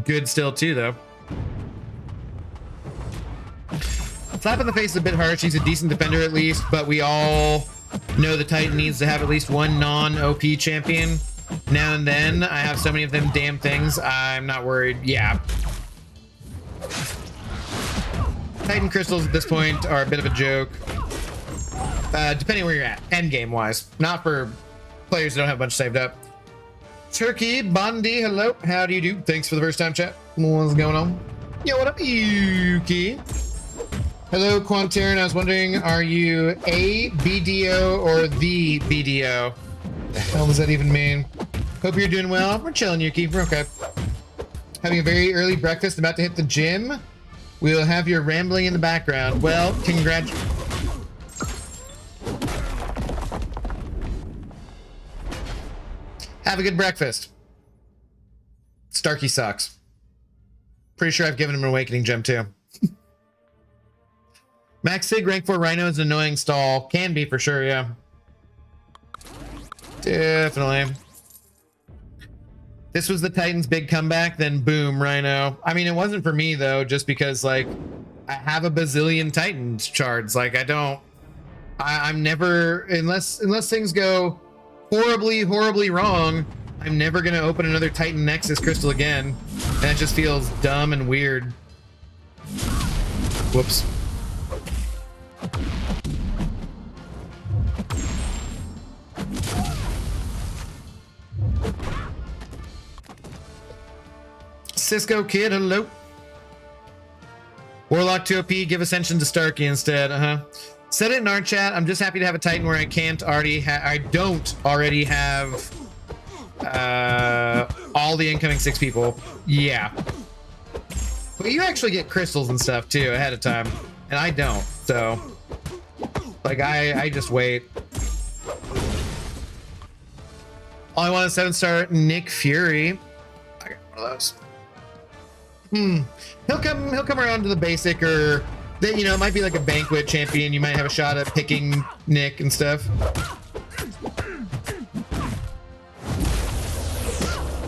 good still too, though. Slap in the face is a bit harsh. He's a decent defender at least, but we all know the Titan needs to have at least one non-OP champion now and then. I have so many of them damn things, I'm not worried. Yeah. Titan crystals at this point are a bit of a joke. Depending where you're at, endgame wise. Not for players that don't have a bunch saved up. Turkey, Bondi, hello. How do you do? Thanks for the first time chat. What's going on? Yo, what up, Yuki? Hello, Quantarin. I was wondering, are you a BDO or the BDO? What the hell does that even mean? Hope you're doing well. We're chilling, Yuki. We're okay. Having a very early breakfast, about to hit the gym. We'll have your rambling in the background. Well, congrats. Have a good breakfast. Starkey sucks. Pretty sure I've given him an awakening gem too. Max Sig, rank 4 Rhino is an annoying stall. Can be for sure, yeah. Definitely. This was the Titans' big comeback, then boom, Rhino. I mean, it wasn't for me though, just because like I have a bazillion Titans shards. Like I'm never, unless things go horribly wrong, I'm never gonna open another Titan Nexus crystal again. And that just feels dumb and weird. Whoops. Cisco Kid, hello. Warlock 2 OP, give Ascension to Starkey instead. Said it in our chat. I'm just happy to have a Titan where I don't already have all the incoming 6 people. Yeah. But you actually get crystals and stuff too ahead of time, and I don't. So, like, I just wait. All I want is 7-star Nick Fury. I got one of those. He'll come around to the basic, or then, you know, it might be like a banquet champion. You might have a shot at picking Nick and stuff.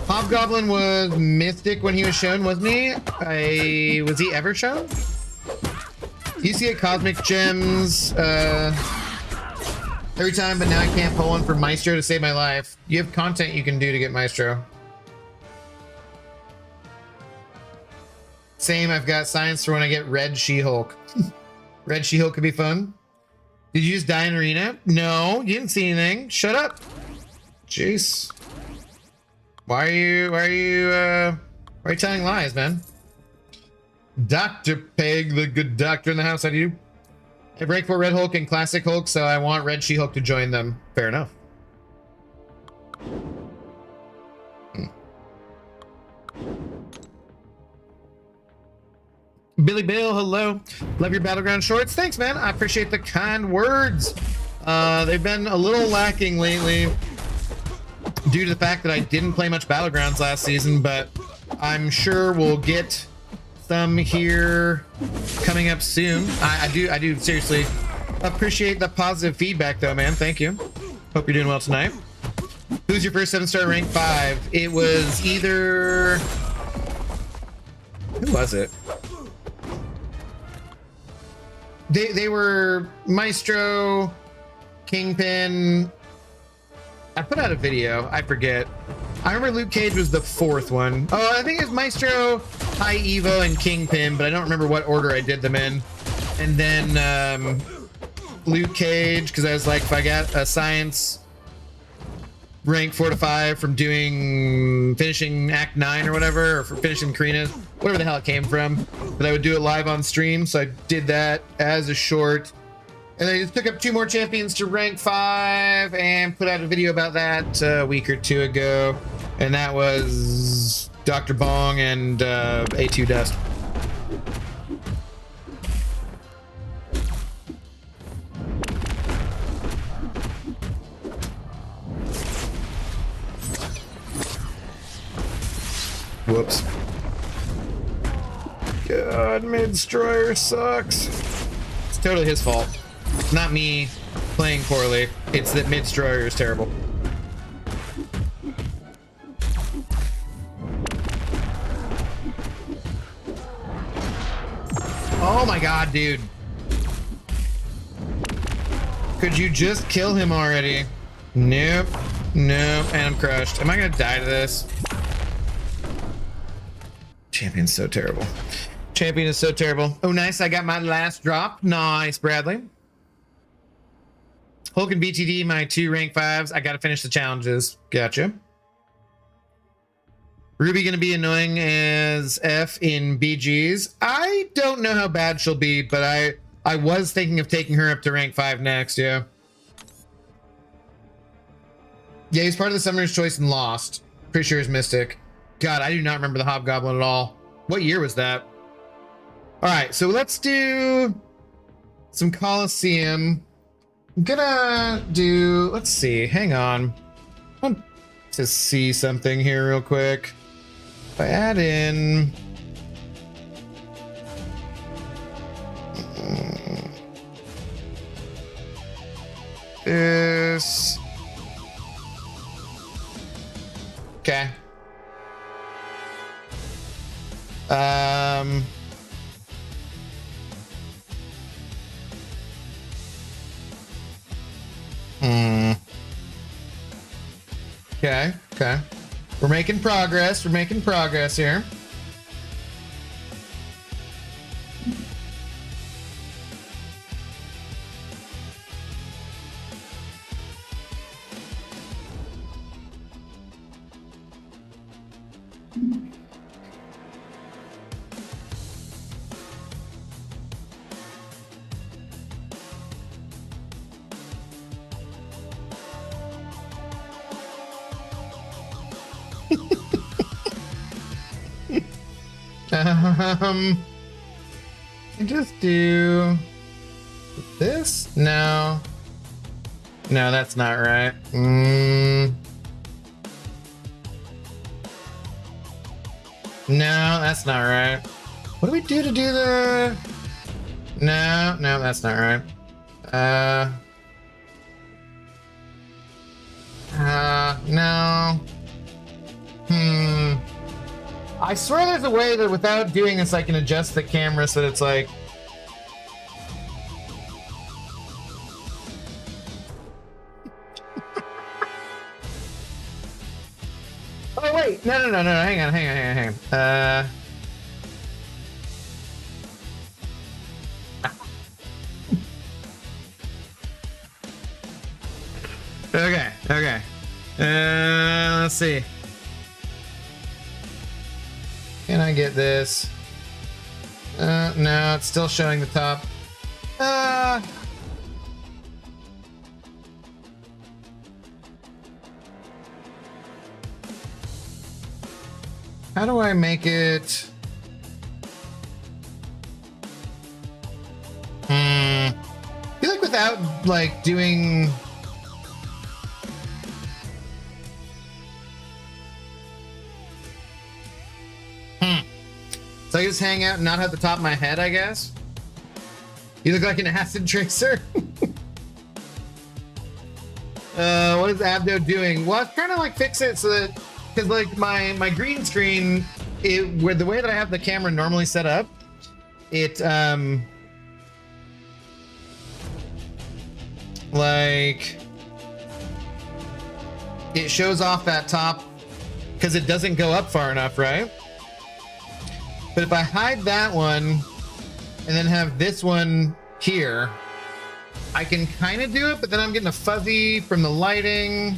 Hobgoblin was Mystic when he was shown, wasn't he? Was he ever shown? You see a Cosmic Gems every time, but now I can't pull one for Maestro to save my life. You have content you can do to get Maestro. Same, I've got science for when I get Red She-Hulk. Red She-Hulk could be fun. Did you just die in arena? No, you didn't see anything. Shut up. Jeez. Why are you telling lies, man? Dr. Peg, the good doctor in the house, how do you? I break for Red Hulk and Classic Hulk, so I want Red She-Hulk to join them. Fair enough. Billy Bill, hello. Love your Battleground shorts. Thanks, man. I appreciate the kind words. They've been a little lacking lately due to the fact that I didn't play much Battlegrounds last season, but I'm sure we'll get some here coming up soon. I do seriously appreciate the positive feedback though, man. Thank you. Hope you're doing well tonight. Who's your first 7-star rank 5? It was either... Who was it? They were Maestro, Kingpin. I put out a video. I forget. I remember Luke Cage was the 4th one. Oh, I think it's Maestro, High Evo, and Kingpin, but I don't remember what order I did them in. And then Luke Cage, because I was like, if I got a science rank 4 to 5 from finishing Act 9 or whatever, or for finishing Karina, whatever the hell it came from, but I would do it live on stream. So I did that as a short, and I just took up 2 more champions to rank 5 and put out a video about that a week or 2 ago, and that was Dr. Bong and A2 Dust. Whoops. God, Midstroyer sucks. It's totally his fault. It's not me playing poorly. It's that Midstroyer is terrible. Oh my god, dude. Could you just kill him already? Nope. Nope. And I'm crushed. Am I gonna die to this? Champion's so terrible. Champion is so terrible. Oh, nice. I got my last drop. Nice, Bradley. Hulk and BTD, my 2 rank 5s. I gotta finish the challenges. Gotcha. Ruby gonna be annoying as F in BGs. I don't know how bad she'll be, but I was thinking of taking her up to rank 5 next, yeah. Yeah, he's part of the Summoner's Choice and Lost. Pretty sure he's Mystic. God, I do not remember the Hobgoblin at all. What year was that? All right, so let's do some Colosseum. I'm gonna do, let's see, hang on. I want to see something here real quick. If I add in... this... Okay. Okay, okay. We're making progress. We're making progress here. I just do this? No. No, that's not right. No, that's not right. What do we do to do the... No, no, that's not right. No. I swear there's a way that without doing this, I can adjust the camera so that it's like... Oh, wait. No, hang on. Okay. Let's see. Can I get this? No, it's still showing the top. How do I make it? I feel like without like doing... So I just hang out and not have the top of my head, I guess? You look like an acid tracer. What is Abdo doing? Well, I was trying to like fix it so that, because like my green screen, where the way that I have the camera normally set up, it like it shows off that top because it doesn't go up far enough, right? But if I hide that one and then have this one here, I can kind of do it, but then I'm getting a fuzzy from the lighting.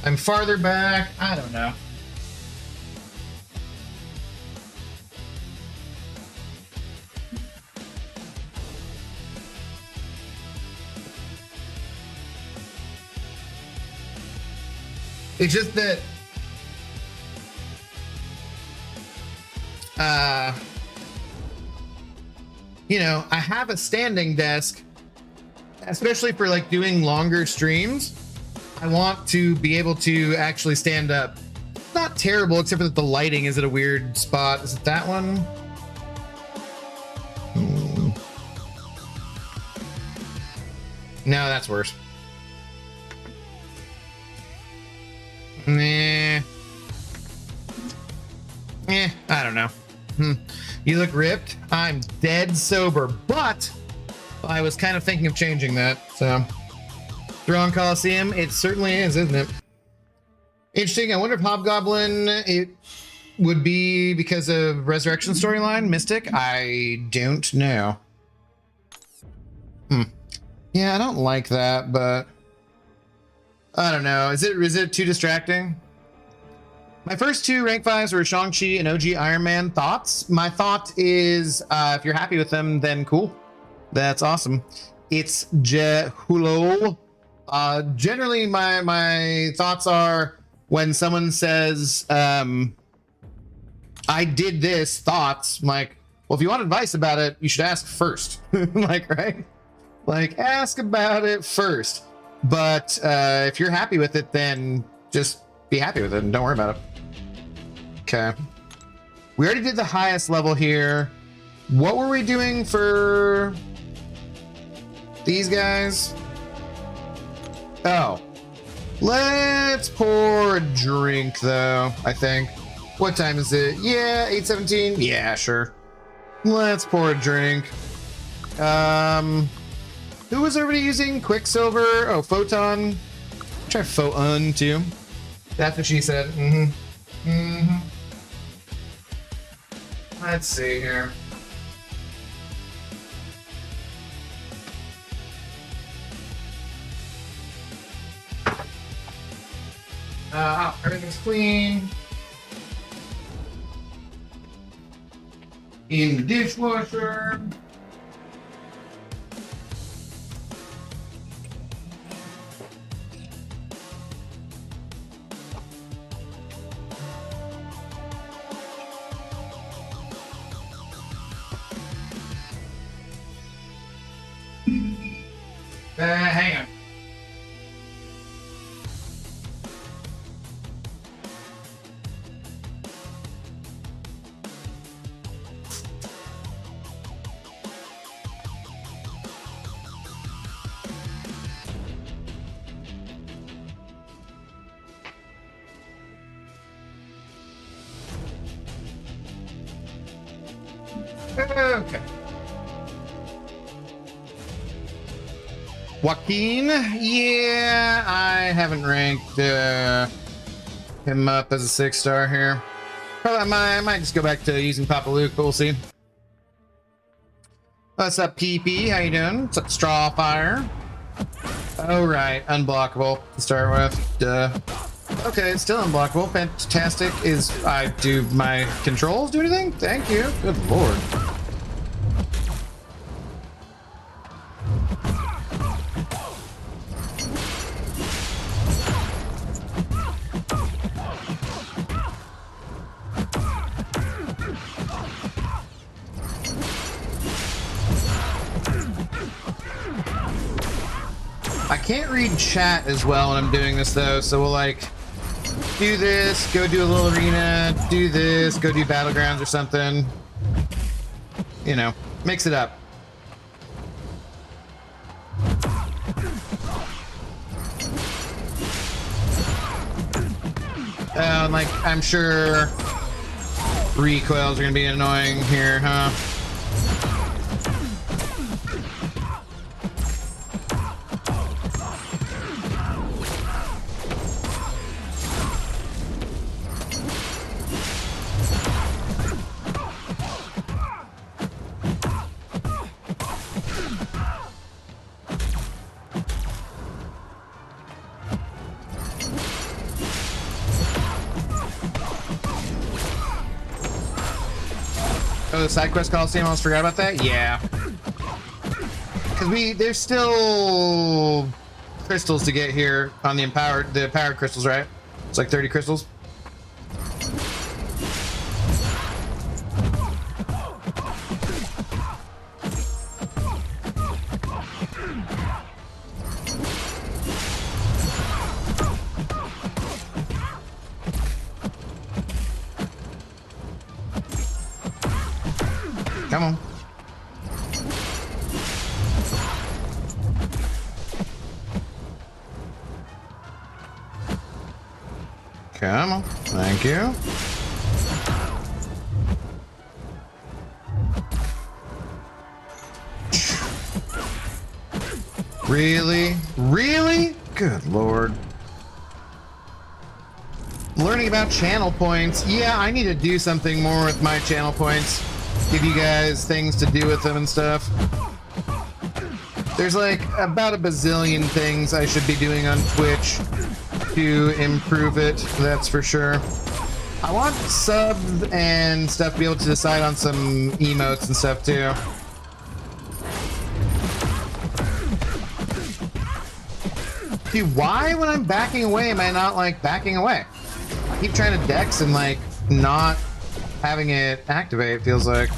I'm farther back. I don't know. It's just that you know, I have a standing desk, especially for like doing longer streams. I want to be able to actually stand up. It's not terrible, except for that the lighting is at a weird spot. Is it that one? No, that's worse. Nah. I don't know. You look ripped. I'm dead sober, but I was kind of thinking of changing that, so Thrawn Coliseum. It certainly is, isn't it? Interesting. I wonder if Hobgoblin it would be because of Resurrection storyline, Mystic. I don't know. Yeah, I don't like that, but I don't know. Is it too distracting? My first two rank 5s were Shang-Chi and OG Iron Man. Thoughts? My thought is, if you're happy with them, then cool. That's awesome. It's Jehulo. Generally, my thoughts are when someone says, I did this, thoughts, I'm like, well, if you want advice about it, you should ask first. Like, right? Like, ask about it first. But if you're happy with it, then just be happy with it and don't worry about it. Okay. We already did the highest level here. What were we doing for these guys? Oh. Let's pour a drink, though, I think. What time is it? Yeah, 8:17? Yeah, sure. Let's pour a drink. Who was already using Quicksilver? Oh, Photon. Try Photon, too. That's what she said. Let's see here. Everything's clean. In the dishwasher. Hang on. Okay. Joaquin, yeah, I haven't ranked him up as a 6-star here. Probably I might just go back to using Papa Luke, but we'll see. What's up, PP? How you doing? What's up, Strawfire? Oh, right, unblockable to start with. Duh. Okay, it's still unblockable. Fantastic. I do my controls do anything? Thank you. Good lord. I can't read chat as well when I'm doing this though, so we'll like do this, go do a little arena, do this, go do battlegrounds or something. You know, mix it up. And like, I'm sure recoils are gonna be annoying here, huh? Oh, the side quest Coliseum, I almost forgot about that? Yeah. Because there's still crystals to get here on the powered crystals, right? It's like 30 crystals. Come on. Come on. Thank you. Really? Really? Good lord. Learning about channel points. Yeah, I need to do something more with my channel points. Give you guys things to do with them and stuff. There's like about a bazillion things I should be doing on Twitch to improve it, that's for sure. I want subs and stuff to be able to decide on some emotes and stuff too. Dude, why when I'm backing away am I not like backing away? I keep trying to dex and like not having it activate, it feels like.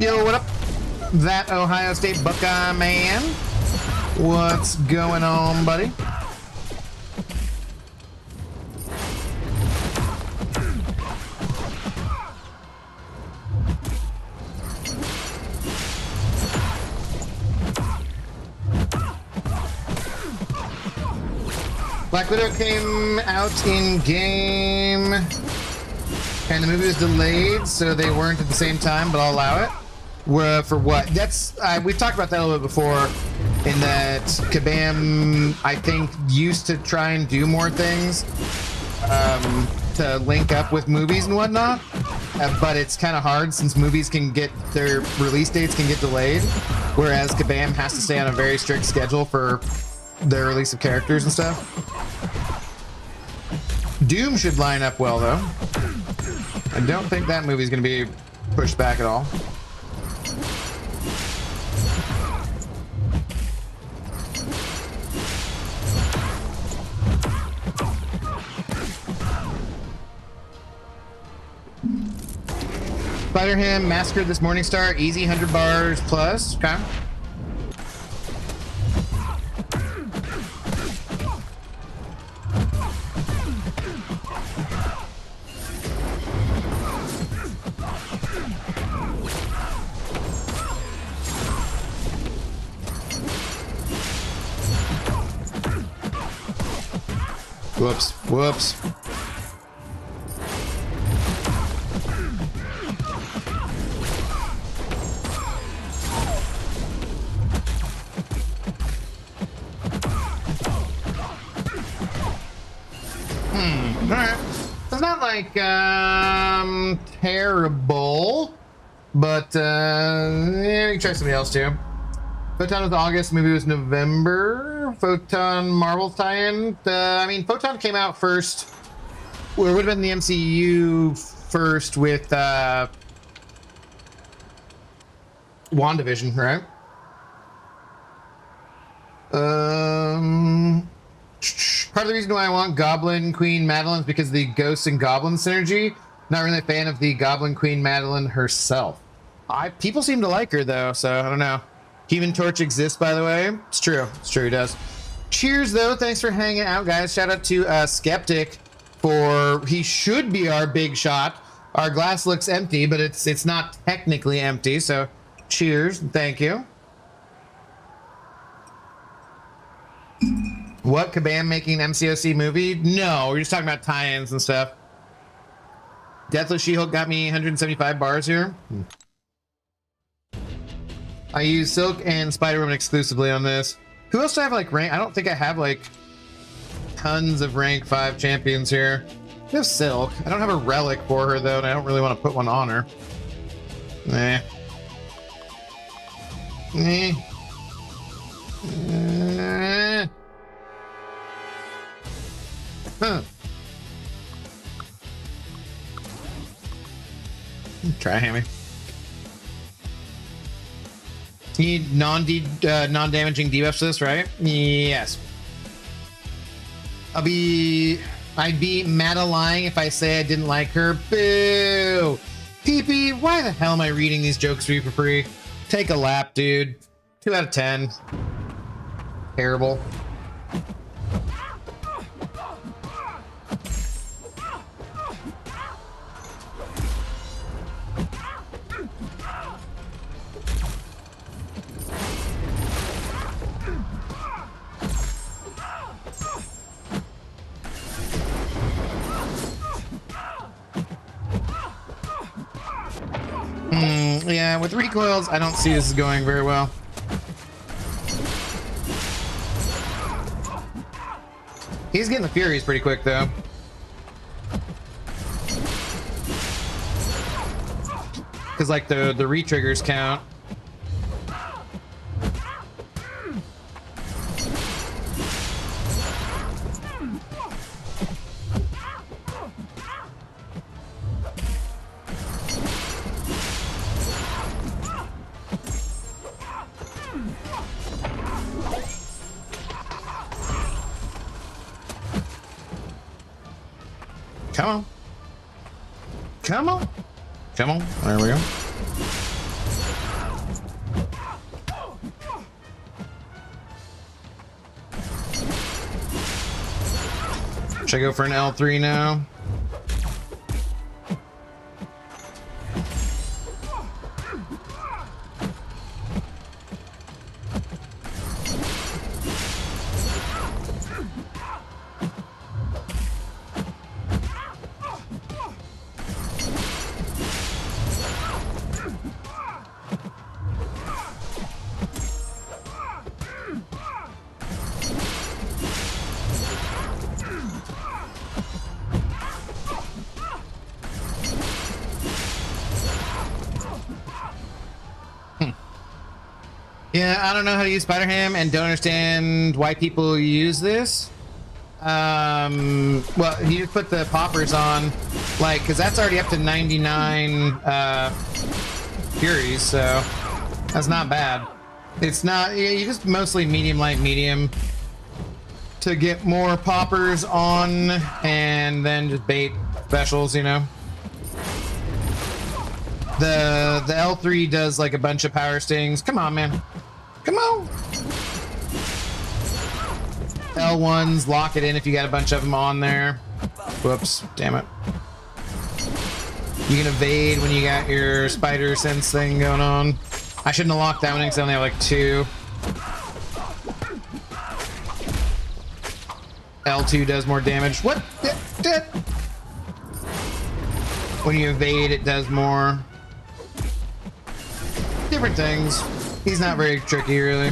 Yo, what up? That Ohio State Buckeye man. What's going on, buddy? Black Widow came out in game, and the movie was delayed, so they weren't at the same time, but I'll allow it. For what? That's we've talked about that a little bit before, in that Kabam, I think, used to try and do more things to link up with movies and whatnot, but it's kind of hard since movies can get their release dates can get delayed, whereas Kabam has to stay on a very strict schedule for their release of characters and stuff. Doom should line up well, though. I don't think that movie's going to be pushed back at all. Spider-Ham massacred this Morningstar, easy 100 bars plus. Okay. Whoops, whoops. Alright. It's not like terrible, but yeah, we can try somebody else too. Photon was August, movie was November. Photon Marvel tie-in. I mean, Photon came out first. Well, it would have been the MCU first with WandaVision, right? Part of the reason why I want Goblin Queen Madeline is because of the Ghosts and Goblins synergy. Not really a fan of the Goblin Queen Madeline herself. People seem to like her though, so I don't know. Human Torch exists, by the way. It's true. It's true, he does. Cheers, though. Thanks for hanging out, guys. Shout out to Skeptic for he should be our big shot. Our glass looks empty, but it's not technically empty. So, cheers and thank you. What, Kabam making an MCOC movie? No, we're just talking about tie-ins and stuff. Deathless She-Hulk got me 175 bars here. I use Silk and Spider-Woman exclusively on this. Who else do I have like rank? I don't think I have like tons of rank 5 champions here. I have Silk. I don't have a relic for her though, and I don't really want to put one on her. Nah. Huh. Try Hammy. You need non-damaging debuffs to this, right? Yes. I'd be mad lying if I say I didn't like her. Boo! PP, why the hell am I reading these jokes for you for free? Take a lap, dude. 2 out of 10. Terrible. Yeah, with recoils, I don't see this going very well. He's getting the Furies pretty quick, though. Because, like, the re-triggers count. Come on. Come on. Come on. There we go. Should I go for an L3 now? Yeah, I don't know how to use Spider-Ham and don't understand why people use this. Well, you just put the poppers on, like, because that's already up to 99 Furies, so that's not bad. It's not, you just mostly medium, light, medium to get more poppers on and then just bait specials, you know. The L3 does like a bunch of power stings. Come on, man. Come on. L1s, lock it in if you got a bunch of them on there. Whoops, damn it. You can evade when you got your spider sense thing going on. I shouldn't have locked that one in because I only have like 2. L2 does more damage. What? When you evade, it does more. Different things. He's not very tricky, really.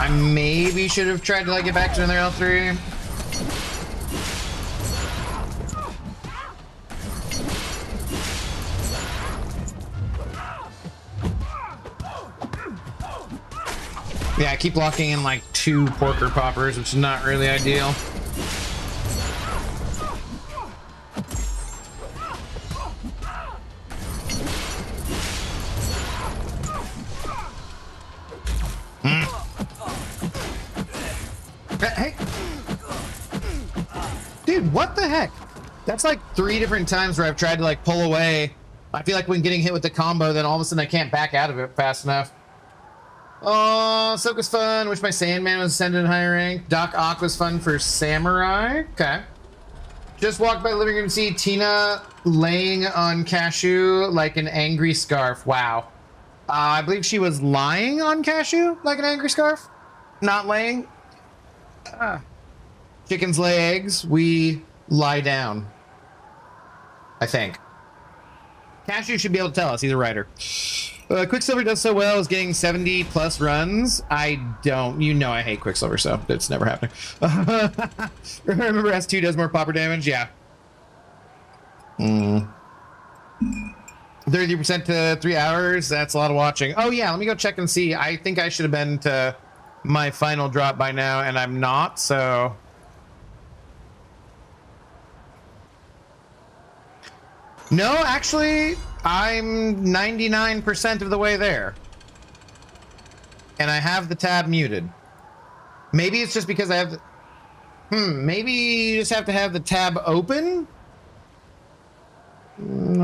I maybe should have tried to like get back to another L3. Yeah, I keep locking in like 2 porker poppers, which is not really ideal. Hey, dude, what the heck? That's like 3 different times where I've tried to like pull away. I feel like when getting hit with the combo, then all of a sudden I can't back out of it fast enough. Oh, Soak was fun. Wish my Sandman was ascended in higher rank. Doc Ock was fun for Samurai. Okay. Just walked by the living room and see Tina laying on Cashew like an angry scarf. Wow. I believe she was lying on Cashew like an angry scarf. Not laying. Chickens lay eggs. We lie down. I think. Cashew should be able to tell us. He's a writer. Quicksilver does so well as getting 70 plus runs. I don't. You know I hate Quicksilver, so it's never happening. Remember S2 does more popper damage? Yeah. 30% to 3 hours. That's a lot of watching. Oh, yeah. Let me go check and see. I think I should have been to my final drop by now, and I'm not, so... No, actually, I'm 99% of the way there. And I have the tab muted. Maybe it's just because I have the... maybe you just have to have the tab open?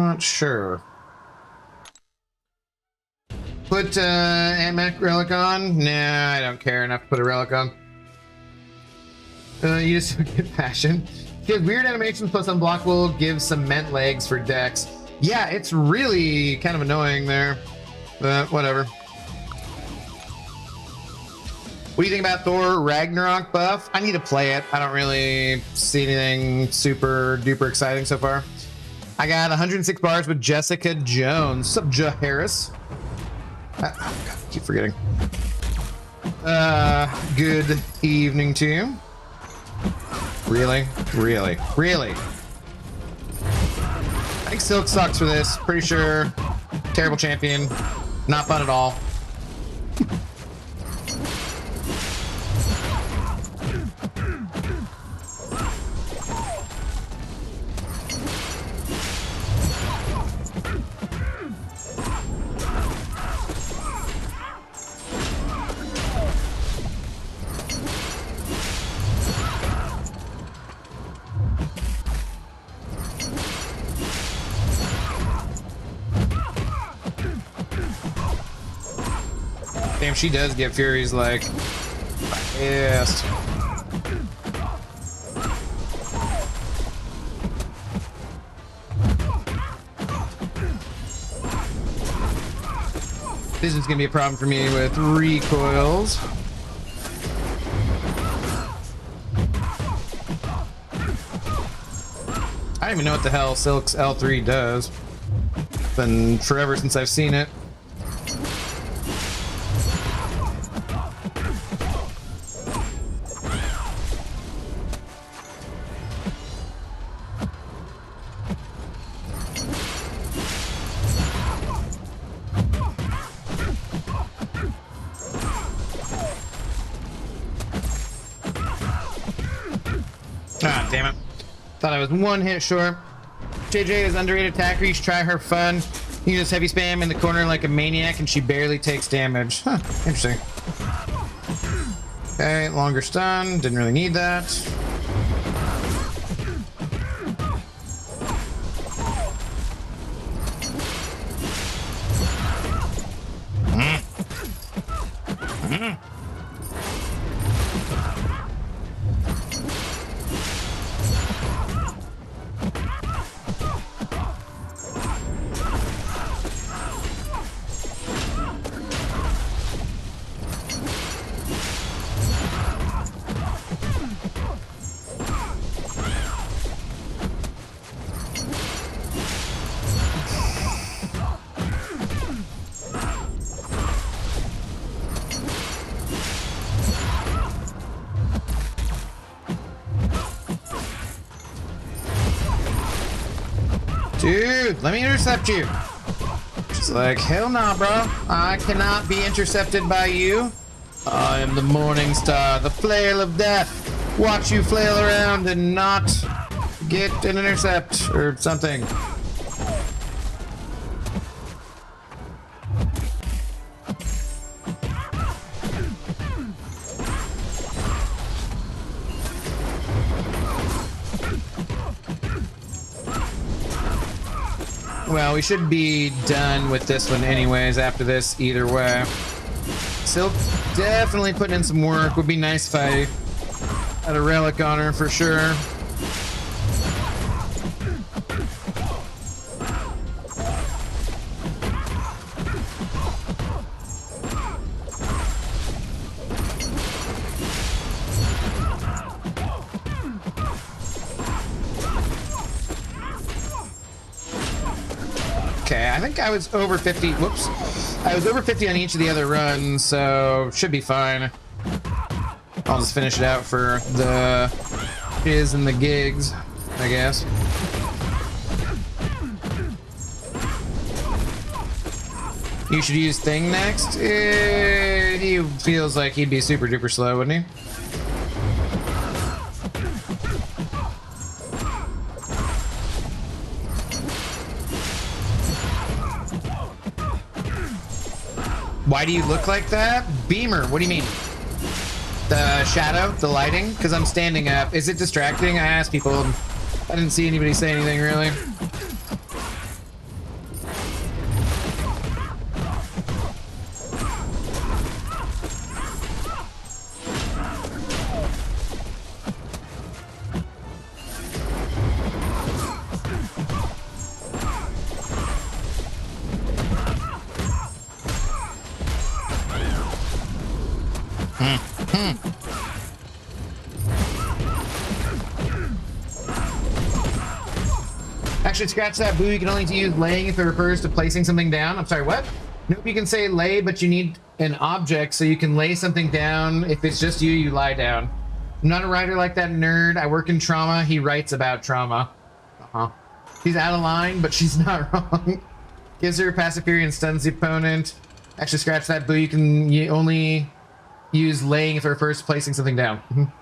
Not sure. Put Amec relic on? Nah, I don't care enough to put a relic on. You just get passion. Give weird animations plus unblockable, give cement legs for Dex. Yeah, it's really kind of annoying there. But whatever. What do you think about Thor Ragnarok buff? I need to play it. I don't really see anything super duper exciting so far. I got 106 bars with Jessica Jones. Sup, Harris? Oh, God, I keep forgetting. Good evening to you. Really? Really? Really? I think Silk sucks for this. Pretty sure. Terrible champion. Not fun at all. Damn, she does get Fury's like yes. This is gonna be a problem for me with recoils. I don't even know what the hell Silk's L3 does. It's been forever since I've seen it. Ah, damn it. Thought I was one hit short. JJ is underrated attacker. You should try her fun. You can just heavy spam in the corner like a maniac and she barely takes damage. Huh, interesting. Okay, longer stun. Didn't really need that. Dude, let me intercept you. She's like, hell nah, bro. I cannot be intercepted by you. I am the Morning Star, the flail of death. Watch you flail around and not get an intercept or something. Well, we should be done with this one anyways after this either way. Silk definitely putting in some work. Would be nice if I had a relic on her for sure. Okay, I think I was over 50. Whoops. I was over 50 on each of the other runs, so should be fine. I'll just finish it out for the shiz and the gigs, I guess. You should use Thing next. He feels like he'd be super duper slow, wouldn't he? Why do you look like that? Beamer, what do you mean? The shadow, the lighting? Because I'm standing up. Is it distracting? I asked people. I didn't see anybody say anything really. Actually, scratch that, boo. You can only use laying if it refers to placing something down. I'm sorry, what? Nope, you can say lay, but you need an object, so you can lay something down. If it's just you, you lie down. I'm not a writer like that nerd. I work in trauma. He writes about trauma. She's out of line, but she's not wrong. Gives her passive fury and stuns the opponent. Actually, scratch that, boo. You can only use laying if it refers to placing something down.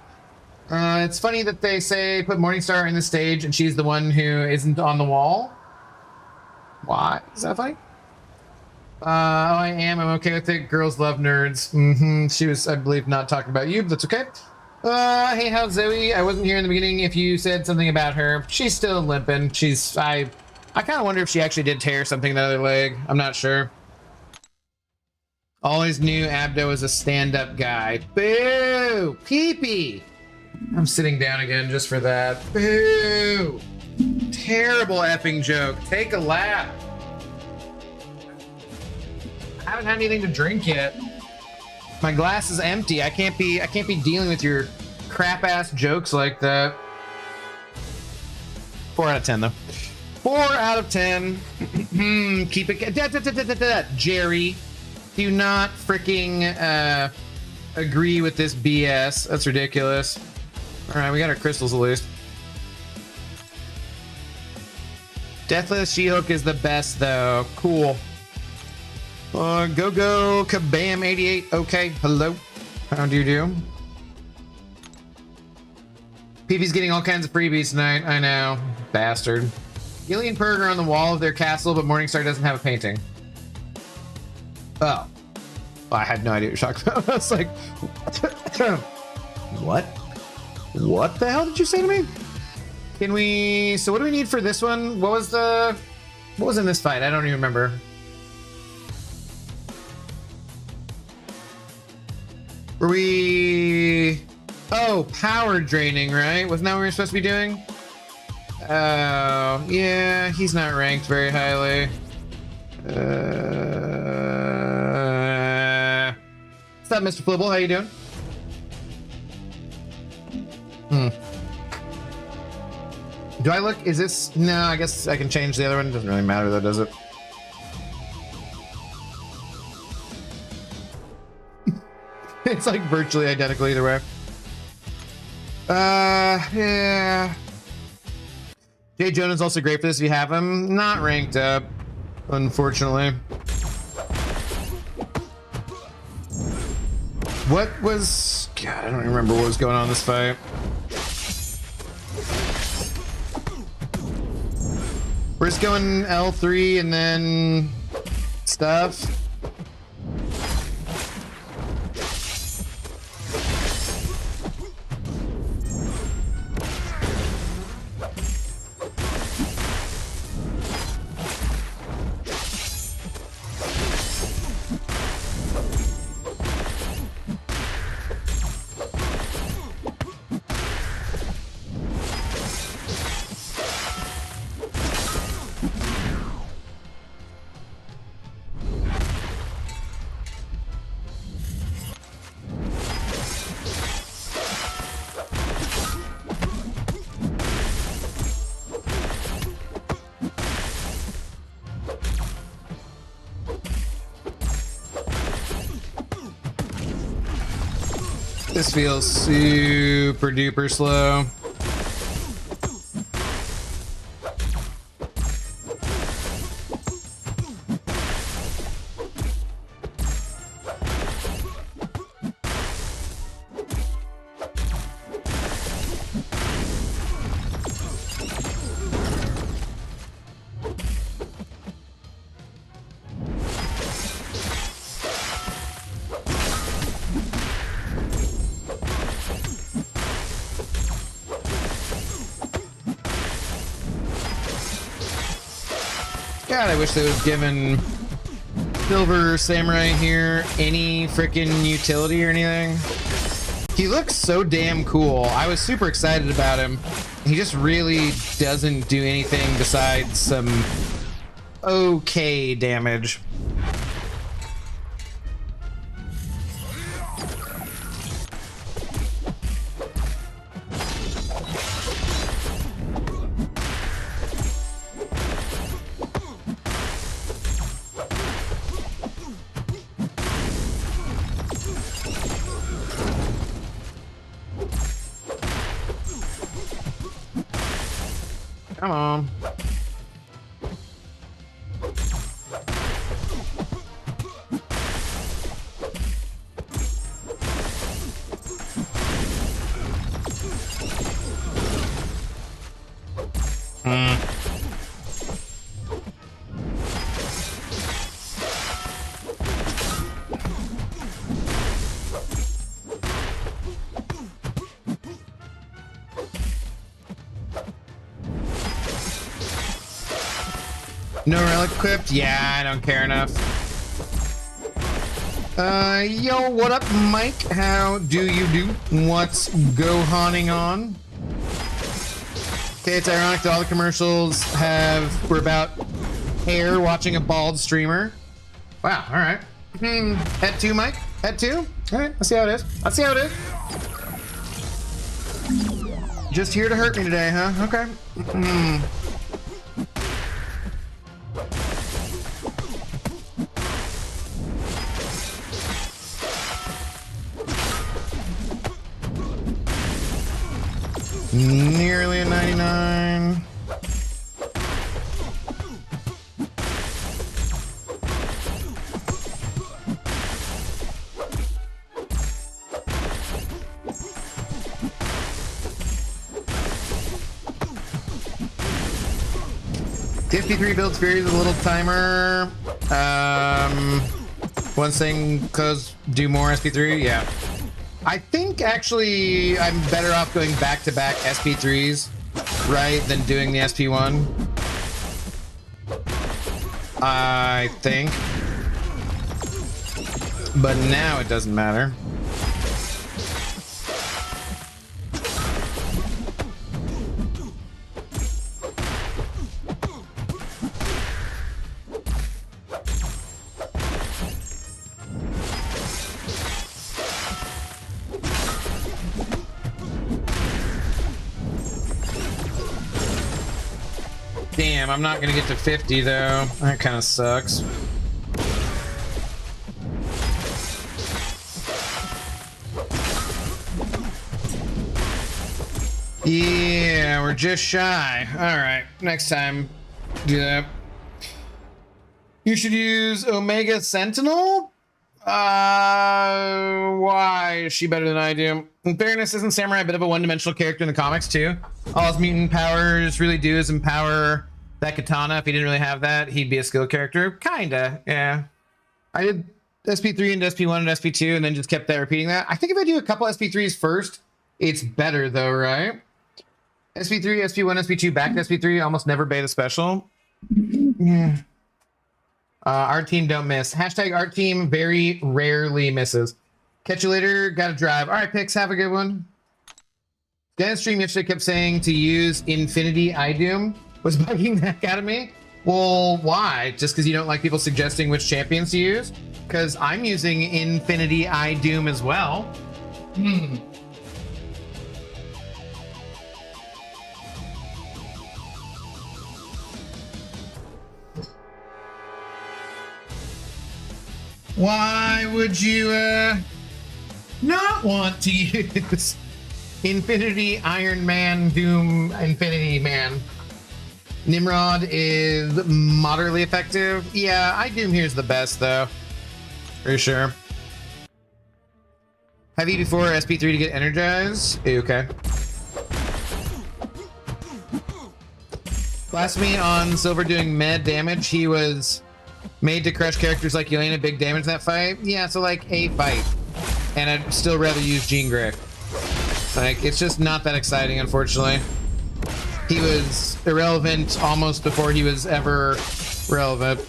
It's funny that they say put Morningstar in the stage and she's the one who isn't on the wall. Why? Is that funny? Oh, I am. I'm okay with it. Girls love nerds. She was, I believe, not talking about you, but that's okay. Hey, how's Zoe? I wasn't here in the beginning if you said something about her. She's still limping. I kind of wonder if she actually did tear something in the other leg. I'm not sure. Always knew Abdo was a stand-up guy. Boo! Pee-pee! I'm sitting down again just for that. Boo! Terrible effing joke. Take a lap. I haven't had anything to drink yet. My glass is empty. I can't be dealing with your crap ass jokes like that. 4 out of 10 though. 4 out of 10. Keep it. Jerry, do not freaking agree with this BS. That's ridiculous. All right, we got our crystals at least. Deathless She-Hulk is the best though. Cool. Go Kabam 88. Okay, hello. How do you do? PV's getting all kinds of freebies tonight. I know, bastard. Gilly and Purg are on the wall of their castle, but Morningstar doesn't have a painting. Oh, well, I had no idea what you're talking about. I was like, what? What the hell did you say to me? Can we? So what do we need for this one? What was in this fight? I don't even remember. Were we? Oh, power draining, right? Wasn't that what we were supposed to be doing? Oh, yeah. He's not ranked very highly. What's up, Mr. Flibble? How you doing? Do I look? Is this? No, I guess I can change the other one. Doesn't really matter though, does it? It's like virtually identical either way. Yeah. Jay Jonah is also great for this if you have him. Not ranked up, unfortunately. What was... God, I don't remember what was going on in this fight. We're just going L3 and then stuff. This feels super duper slow. God, I wish they would have given Silver Samurai here any freaking utility or anything. He looks so damn cool. I was super excited about him. He just really doesn't do anything besides some okay damage. Come on. No relic equipped? Yeah, I don't care enough. Yo, what up, Mike? How do you do? What's Gohaning on? Okay, it's ironic that all the commercials were about hair watching a bald streamer. Wow, alright. Head 2, Mike? Head 2? Alright, let's see how it is. Let's see how it is. Just here to hurt me today, huh? Okay. Nearly a 99. The SP3 builds Fury with a little timer. Once thing goes, do more SP3, yeah. I think actually I'm better off going back-to-back SP3s, right, than doing the SP1. I think. But now it doesn't matter. Damn, I'm not gonna get to 50 though. That kind of sucks. Yeah, we're just shy. Alright, next time, do that. You should use Omega Sentinel? Why is she better than I do? In fairness, isn't Samurai a bit of a one-dimensional character in the comics too? All his mutant powers really do is empower that katana. If he didn't really have that, he'd be a skill character. Kinda, yeah. I did SP3 and SP1 and SP2 and then just kept repeating that. I think if I do a couple SP3s first, it's better though, right? SP3, SP1, SP2, back to SP3, almost never beta special. Yeah. Our team don't miss. Hashtag our team very rarely misses. Catch you later. Gotta drive. All right, Pix, have a good one. Guy in stream yesterday kept saying to use Infinity iDoom. Was bugging the heck out of me. Well, why? Just because you don't like people suggesting which champions to use? Because I'm using Infinity iDoom as well. Why would you not want to use Infinity Iron Man Doom Infinity Man? Nimrod is moderately effective. Yeah, iDoom here's the best though, for sure. Have you before SP3 to get energized? Okay. Blasphemy on Silver doing med damage. He was made to crush characters like Yelena, big damage in that fight. Yeah, so like a fight. And I'd still rather use Jean Grey. Like, it's just not that exciting, unfortunately. He was irrelevant almost before he was ever relevant.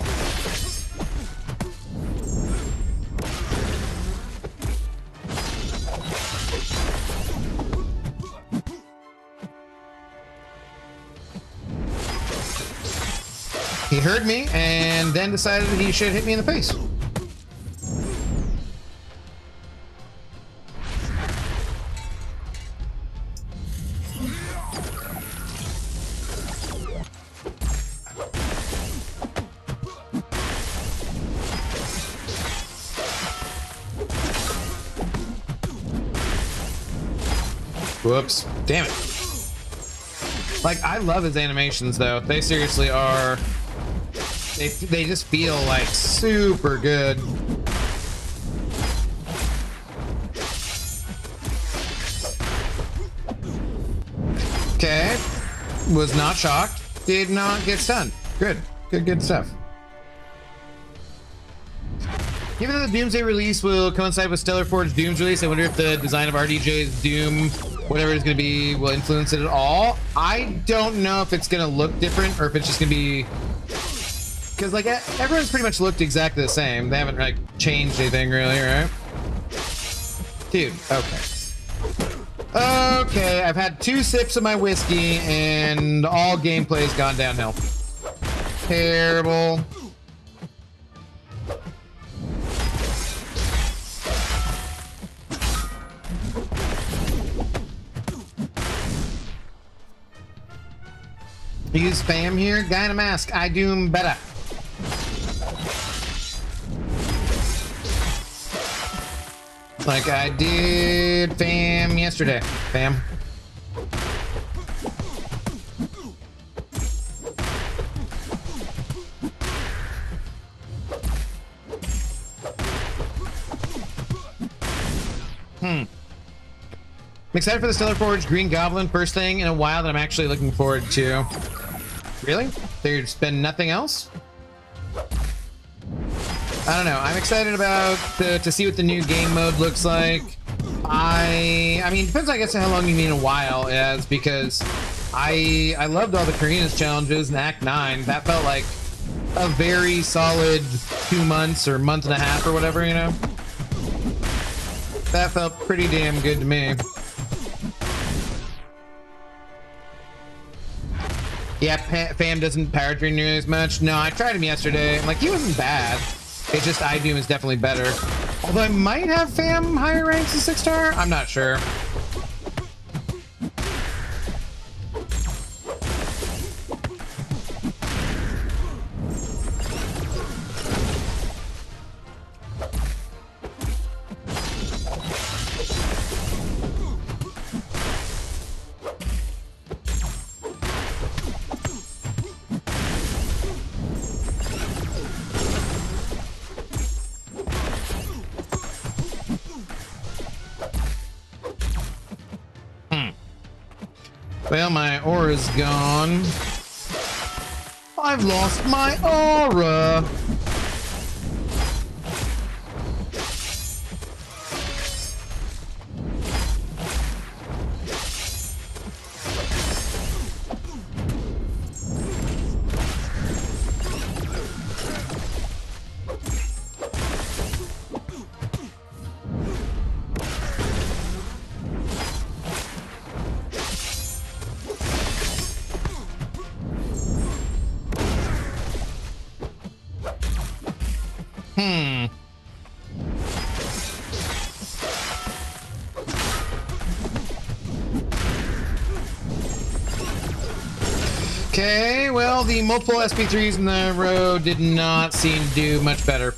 He heard me and then decided he should hit me in the face. Whoops. Damn it. Like, I love his animations though. They seriously are. They just feel like super good. Okay. Was not shocked. Did not get stunned. Good. Good stuff. Given that the Doomsday release will coincide with Stellar Forge Doom's release, I wonder if the design of RDJ's Doom, whatever it's going to be, will influence it at all. I don't know if it's going to look different or if it's just going to be... Because, like, everyone's pretty much looked exactly the same. They haven't, like, changed anything, really, right? Dude, okay. Okay, I've had 2 sips of my whiskey, and all gameplay's gone downhill. Terrible. Use spam here. Guy in a mask. I do better. Like I did fam yesterday. Fam. I'm excited for the Stellar Forge Green Goblin, first thing in a while that I'm actually looking forward to. Really? There's been nothing else? I don't know. I'm excited about to see what the new game mode looks like. I mean, depends, I guess, on how long you mean a while is, because I loved all the Karina's challenges in Act 9. That felt like a very solid 2 months or month and a half or whatever, you know? That felt pretty damn good to me. Yeah, Fam doesn't power drain nearly as much. No, I tried him yesterday. Like, he wasn't bad. It's just iDoom is definitely better. Although I might have Fam higher ranks than 6-star. I'm not sure. Well, my aura's gone. I've lost my aura. Okay, well, the multiple SP3s in the row did not seem to do much better.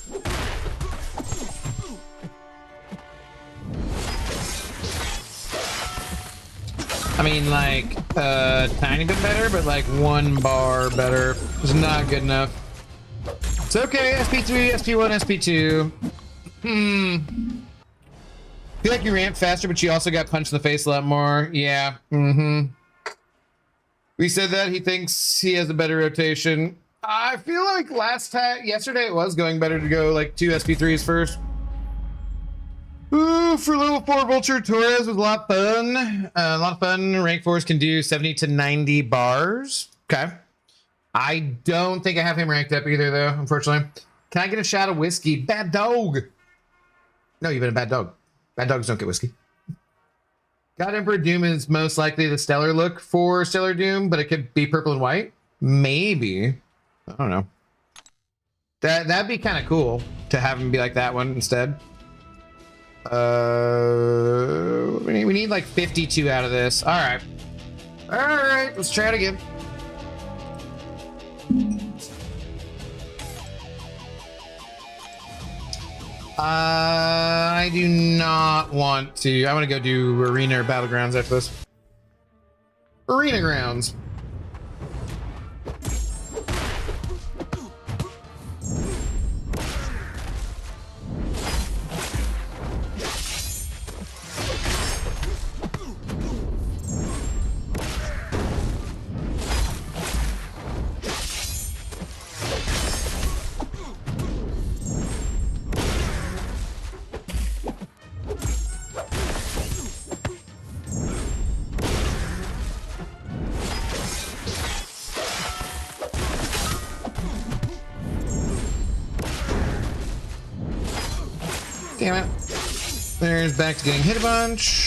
I mean, like, a tiny bit better, but like 1 bar better. It's not good enough. It's okay, SP3, SP1, SP2. I feel like you ramped faster, but you also got punched in the face a lot more. Yeah, We said that he thinks he has a better rotation. I feel like yesterday it was going better to go like 2 SP3s first. Ooh, for level 4 Vulture Torres was a lot of fun. Rank 4s can do 70 to 90 bars. Okay. I don't think I have him ranked up either though, unfortunately. Can I get a shot of whiskey? Bad dog. No, you've been a bad dog. Bad dogs don't get whiskey. God Emperor Doom is most likely the stellar look for Stellar Doom, but it could be purple and white. Maybe. I don't know. That'd be kind of cool to have him be like that one instead. We need like 52 out of this. All right. All right, let's try it again. I do not want to. I want to go do Arena or Battlegrounds after this. Arena Grounds. Damn it. There's back to getting hit a bunch.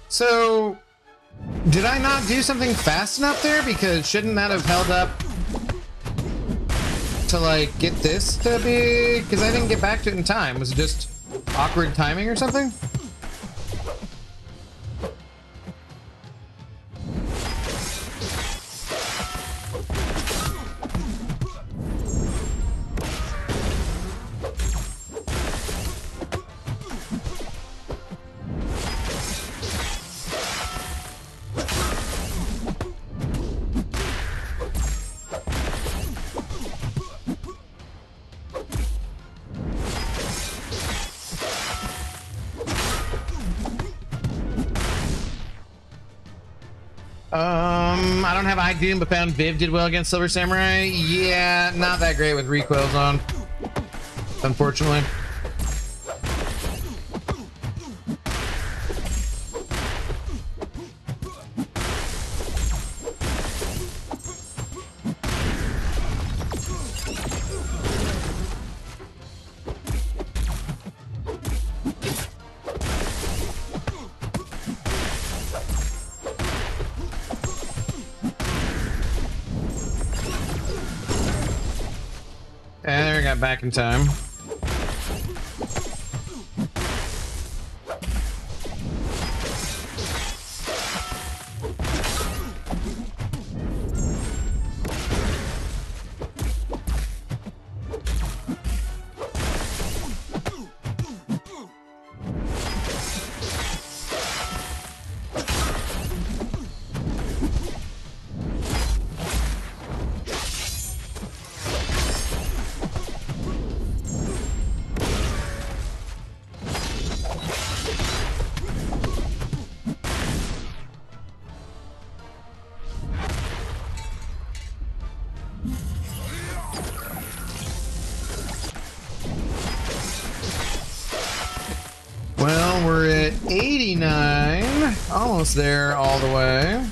So, did I not do something fast enough there? Because shouldn't that have held up to, like, get this to be... Because I didn't get back to it in time. Was it just awkward timing or something? I don't have iDoom, but found Viv did well against Silver Samurai. Yeah, not that great with recoils on, unfortunately. And there we got back in time. Well, we're at 89, almost there all the way.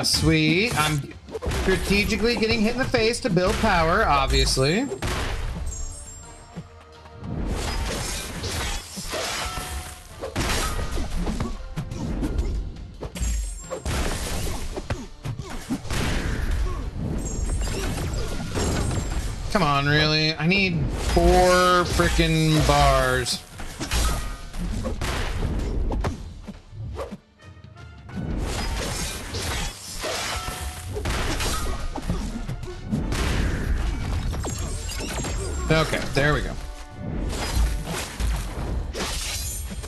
Sweet. I'm strategically getting hit in the face to build power, obviously. Come on, really? I need 4 frickin' bars. Okay, there we go.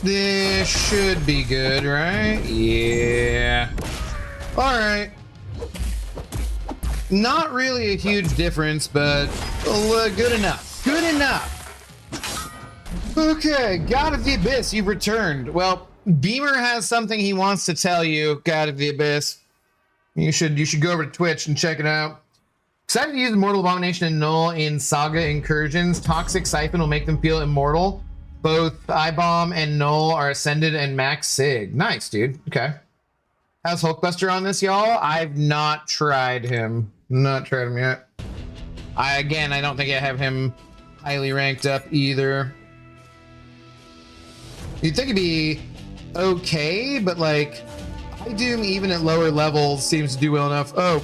This should be good, right? Yeah. All right. Not really a huge difference, but good enough. Good enough. Okay, God of the Abyss, you've returned. Well, Beamer has something he wants to tell you, God of the Abyss. You should go over to Twitch and check it out. Decided to use Mortal Abomination and Null in Saga Incursions. Toxic Siphon will make them feel immortal. Both I-Bomb and Null are Ascended and Max Sig. Nice, dude. Okay. How's Hulkbuster on this, y'all? I've not tried him. Not tried him yet. I don't think I have him highly ranked up either. You'd think it'd be okay, but like, Doom even at lower levels seems to do well enough. Oh,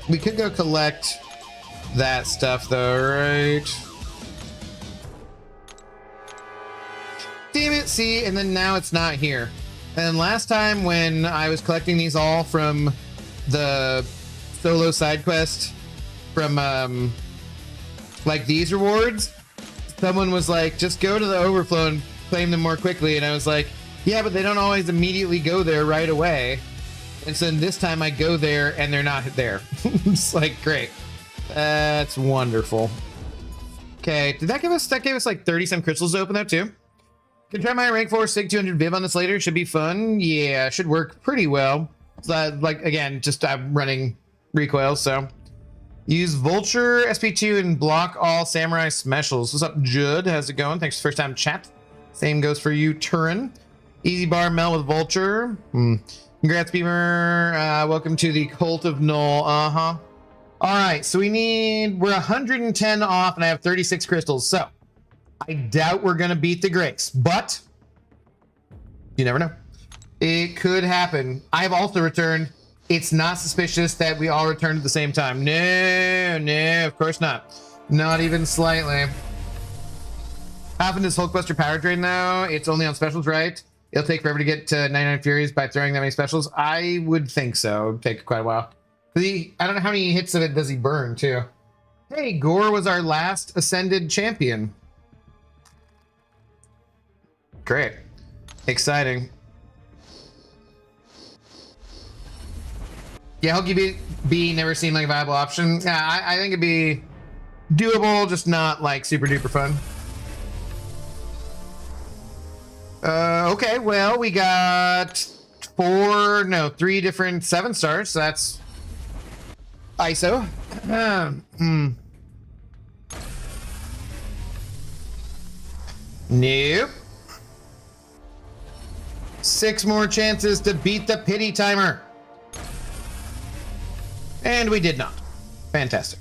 we could go collect that stuff though, right? Damn it, see, and then now it's not here. And last time when I was collecting these all from the solo side quest from like these rewards, someone was like, just go to the overflow and claim them more quickly. And I was like, yeah, but they don't always immediately go there right away. And so this time I go there and they're not there. It's like, great. That's wonderful. Okay, did that give us, like 30 some crystals to open that too? Can try my rank 4 Sig 200 Viv on this later. Should be fun. Yeah, should work pretty well. So, like, again, just I'm running recoil, so. Use Vulture SP2 and block all Samurai Specials. What's up, Judd? How's it going? Thanks for first time chat. Same goes for you, Turin. Easy bar Mel with Vulture. Congrats, Beamer. Welcome to the Cult of Null. All right, so we're 110 off and I have 36 crystals. So I doubt we're gonna beat the Grace, but you never know. It could happen. I've also returned. It's not suspicious that we all returned at the same time. No, of course not. Not even slightly. How often does Hulkbuster power drain now? It's only on specials, right? It'll take forever to get to 99 Furies by throwing that many specials. I would think so. It'd take quite a while. I don't know how many hits of it does he burn, too. Hey, Gore was our last Ascended champion. Great. Exciting. Yeah, Hulky B never seemed like a viable option. Yeah, I think it'd be doable, just not like super duper fun. Okay, well, we got 3 different 7 stars, so that's ISO. Nope. 6 more chances to beat the pity timer. And we did not. Fantastic.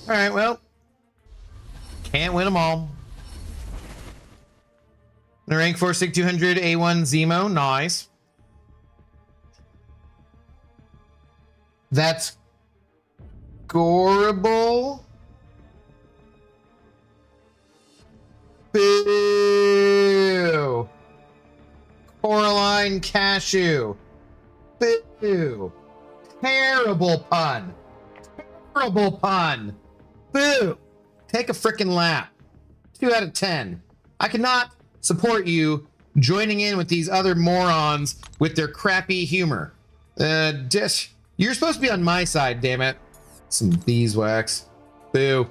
All right, well, can't win them all. The rank 4 Sig 200 A1 Zemo, nice. That's Goreable. Boo. Coraline Cashew. Boo. Terrible pun. Terrible pun. Boo. Take a frickin' lap. 2 out of 10. I cannot support you joining in with these other morons with their crappy humor. You're supposed to be on my side, damn it. Some beeswax. Boo.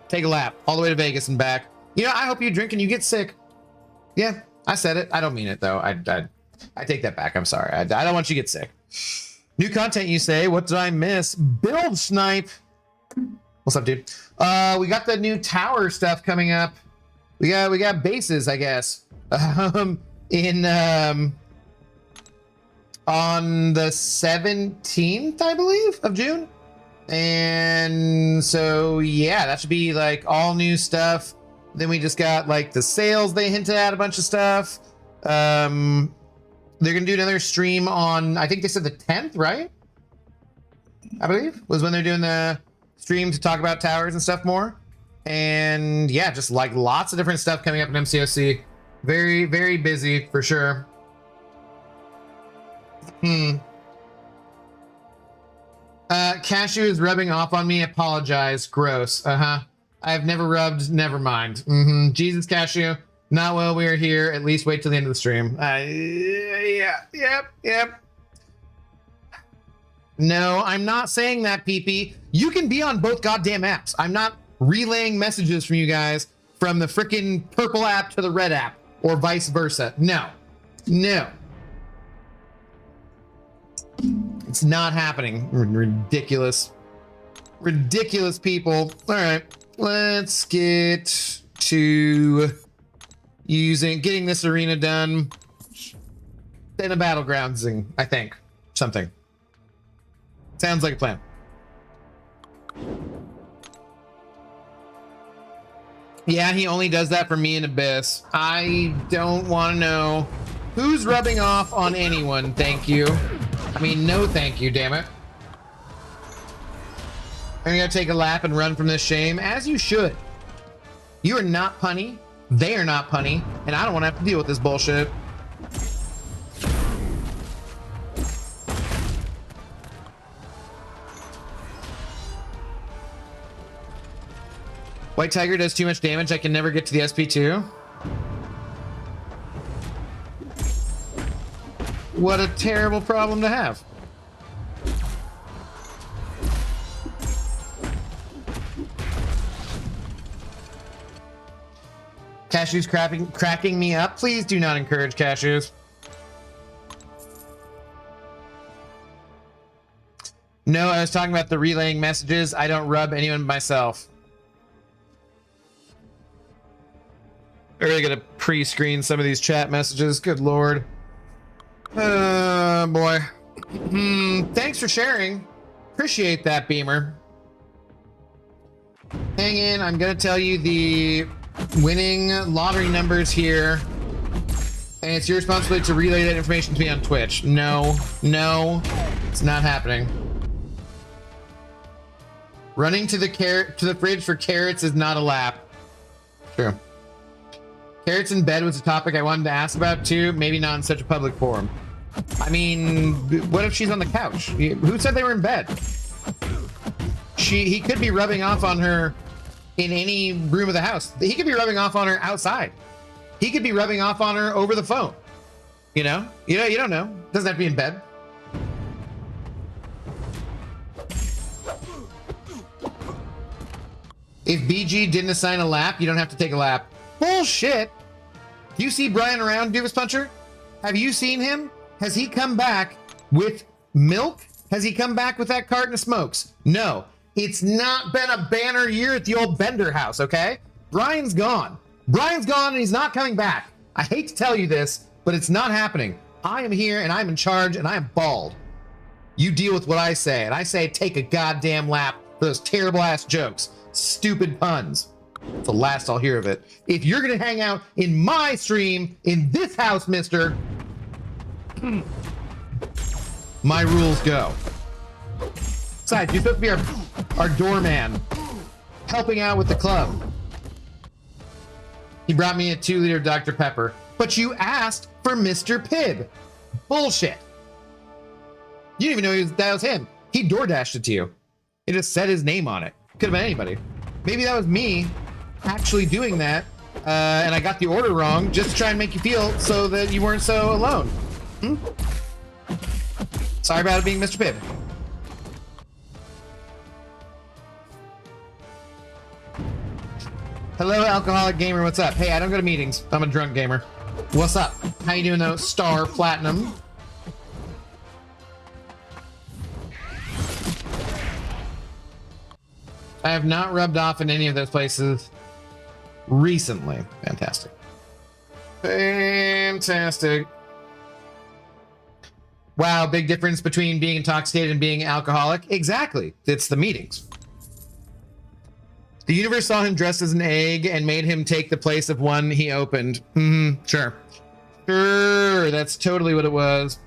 Take a lap all the way to Vegas and back. You know, I hope you drink and you get sick. Yeah, I said it. I don't mean it though. I take that back. I'm sorry. I don't want you to get sick. New content, you say? What did I miss? Build Snipe. What's up, dude? We got the new tower stuff coming up. We got bases, I guess. On the 17th, I believe, of June. And so yeah, that should be like all new stuff. Then we just got like the sales, they hinted at a bunch of stuff. They're gonna do another stream on, I think they said the 10th, right? I believe was when they're doing the stream to talk about towers and stuff more. And yeah, just like lots of different stuff coming up in MCOC. Very, very busy for sure. Cashew is rubbing off on me. Apologize. Gross. I've never rubbed. Never mind. Jesus, Cashew. Not while we are here. At least wait till the end of the stream. Yep. No, I'm not saying that, PP. You can be on both goddamn apps. I'm not relaying messages from you guys from the frickin' purple app to the red app or vice versa. No. It's not happening. Ridiculous. Ridiculous people. All right, let's get to getting this arena done. Then a battlegroundsing, I think. Something. Sounds like a plan. Yeah, he only does that for me and Abyss. I don't want to know who's rubbing off on anyone. Thank you. I mean, no thank you, damn it. I'm gonna take a lap and run from this shame, as you should. You are not punny. They are not punny. And I don't want to have to deal with this bullshit. White Tiger does too much damage. I can never get to the SP2. What a terrible problem to have. Cashews cracking me up. Please do not encourage cashews. No, I was talking about the relaying messages. I don't rub anyone myself. Are really gonna pre-screen some of these chat messages. Good lord. Boy. Thanks for sharing. Appreciate that, Beamer. Hang in. I'm gonna tell you the winning lottery numbers here, and it's your responsibility to relay that information to me on Twitch. No, it's not happening. Running to the fridge for carrots is not a lap. True. Carrots in bed was a topic I wanted to ask about too. Maybe not in such a public forum. I mean, what if she's on the couch? Who said they were in bed? He could be rubbing off on her in any room of the house. He could be rubbing off on her outside. He could be rubbing off on her over the phone. You know, you don't know. Doesn't have to be in bed. If BG didn't assign a lap, you don't have to take a lap. Bullshit. Do you see Brian around, Doofus Puncher? Have you seen him? Has he come back with milk? Has he come back with that carton of smokes? No. It's not been a banner year at the old Bender house, okay? Brian's gone. Brian's gone and he's not coming back. I hate to tell you this, but it's not happening. I am here and I'm in charge and I am bald. You deal with what I say, and I say take a goddamn lap for those terrible ass jokes. Stupid puns. It's the last I'll hear of it. If you're gonna hang out in my stream, in this house, mister, my rules go. Besides, you're supposed to be our doorman, helping out with the club. He brought me a 2-liter Dr. Pepper, but you asked for Mr. Pibb. Bullshit. You didn't even know that was him. He door dashed it to you. It just said his name on it. Could have been anybody. Maybe that was me actually doing that, and I got the order wrong just to try and make you feel so that you weren't so alone. Sorry about it being Mr. Pibb. Hello, alcoholic gamer. What's up? Hey, I don't go to meetings. I'm a drunk gamer. What's up? How you doing, though? Star Platinum. I have not rubbed off in any of those places recently. Fantastic. Fantastic. Wow, big difference between being intoxicated and being alcoholic. Exactly. It's the meetings. The universe saw him dressed as an egg and made him take the place of one he opened. Sure. Sure, that's totally what it was.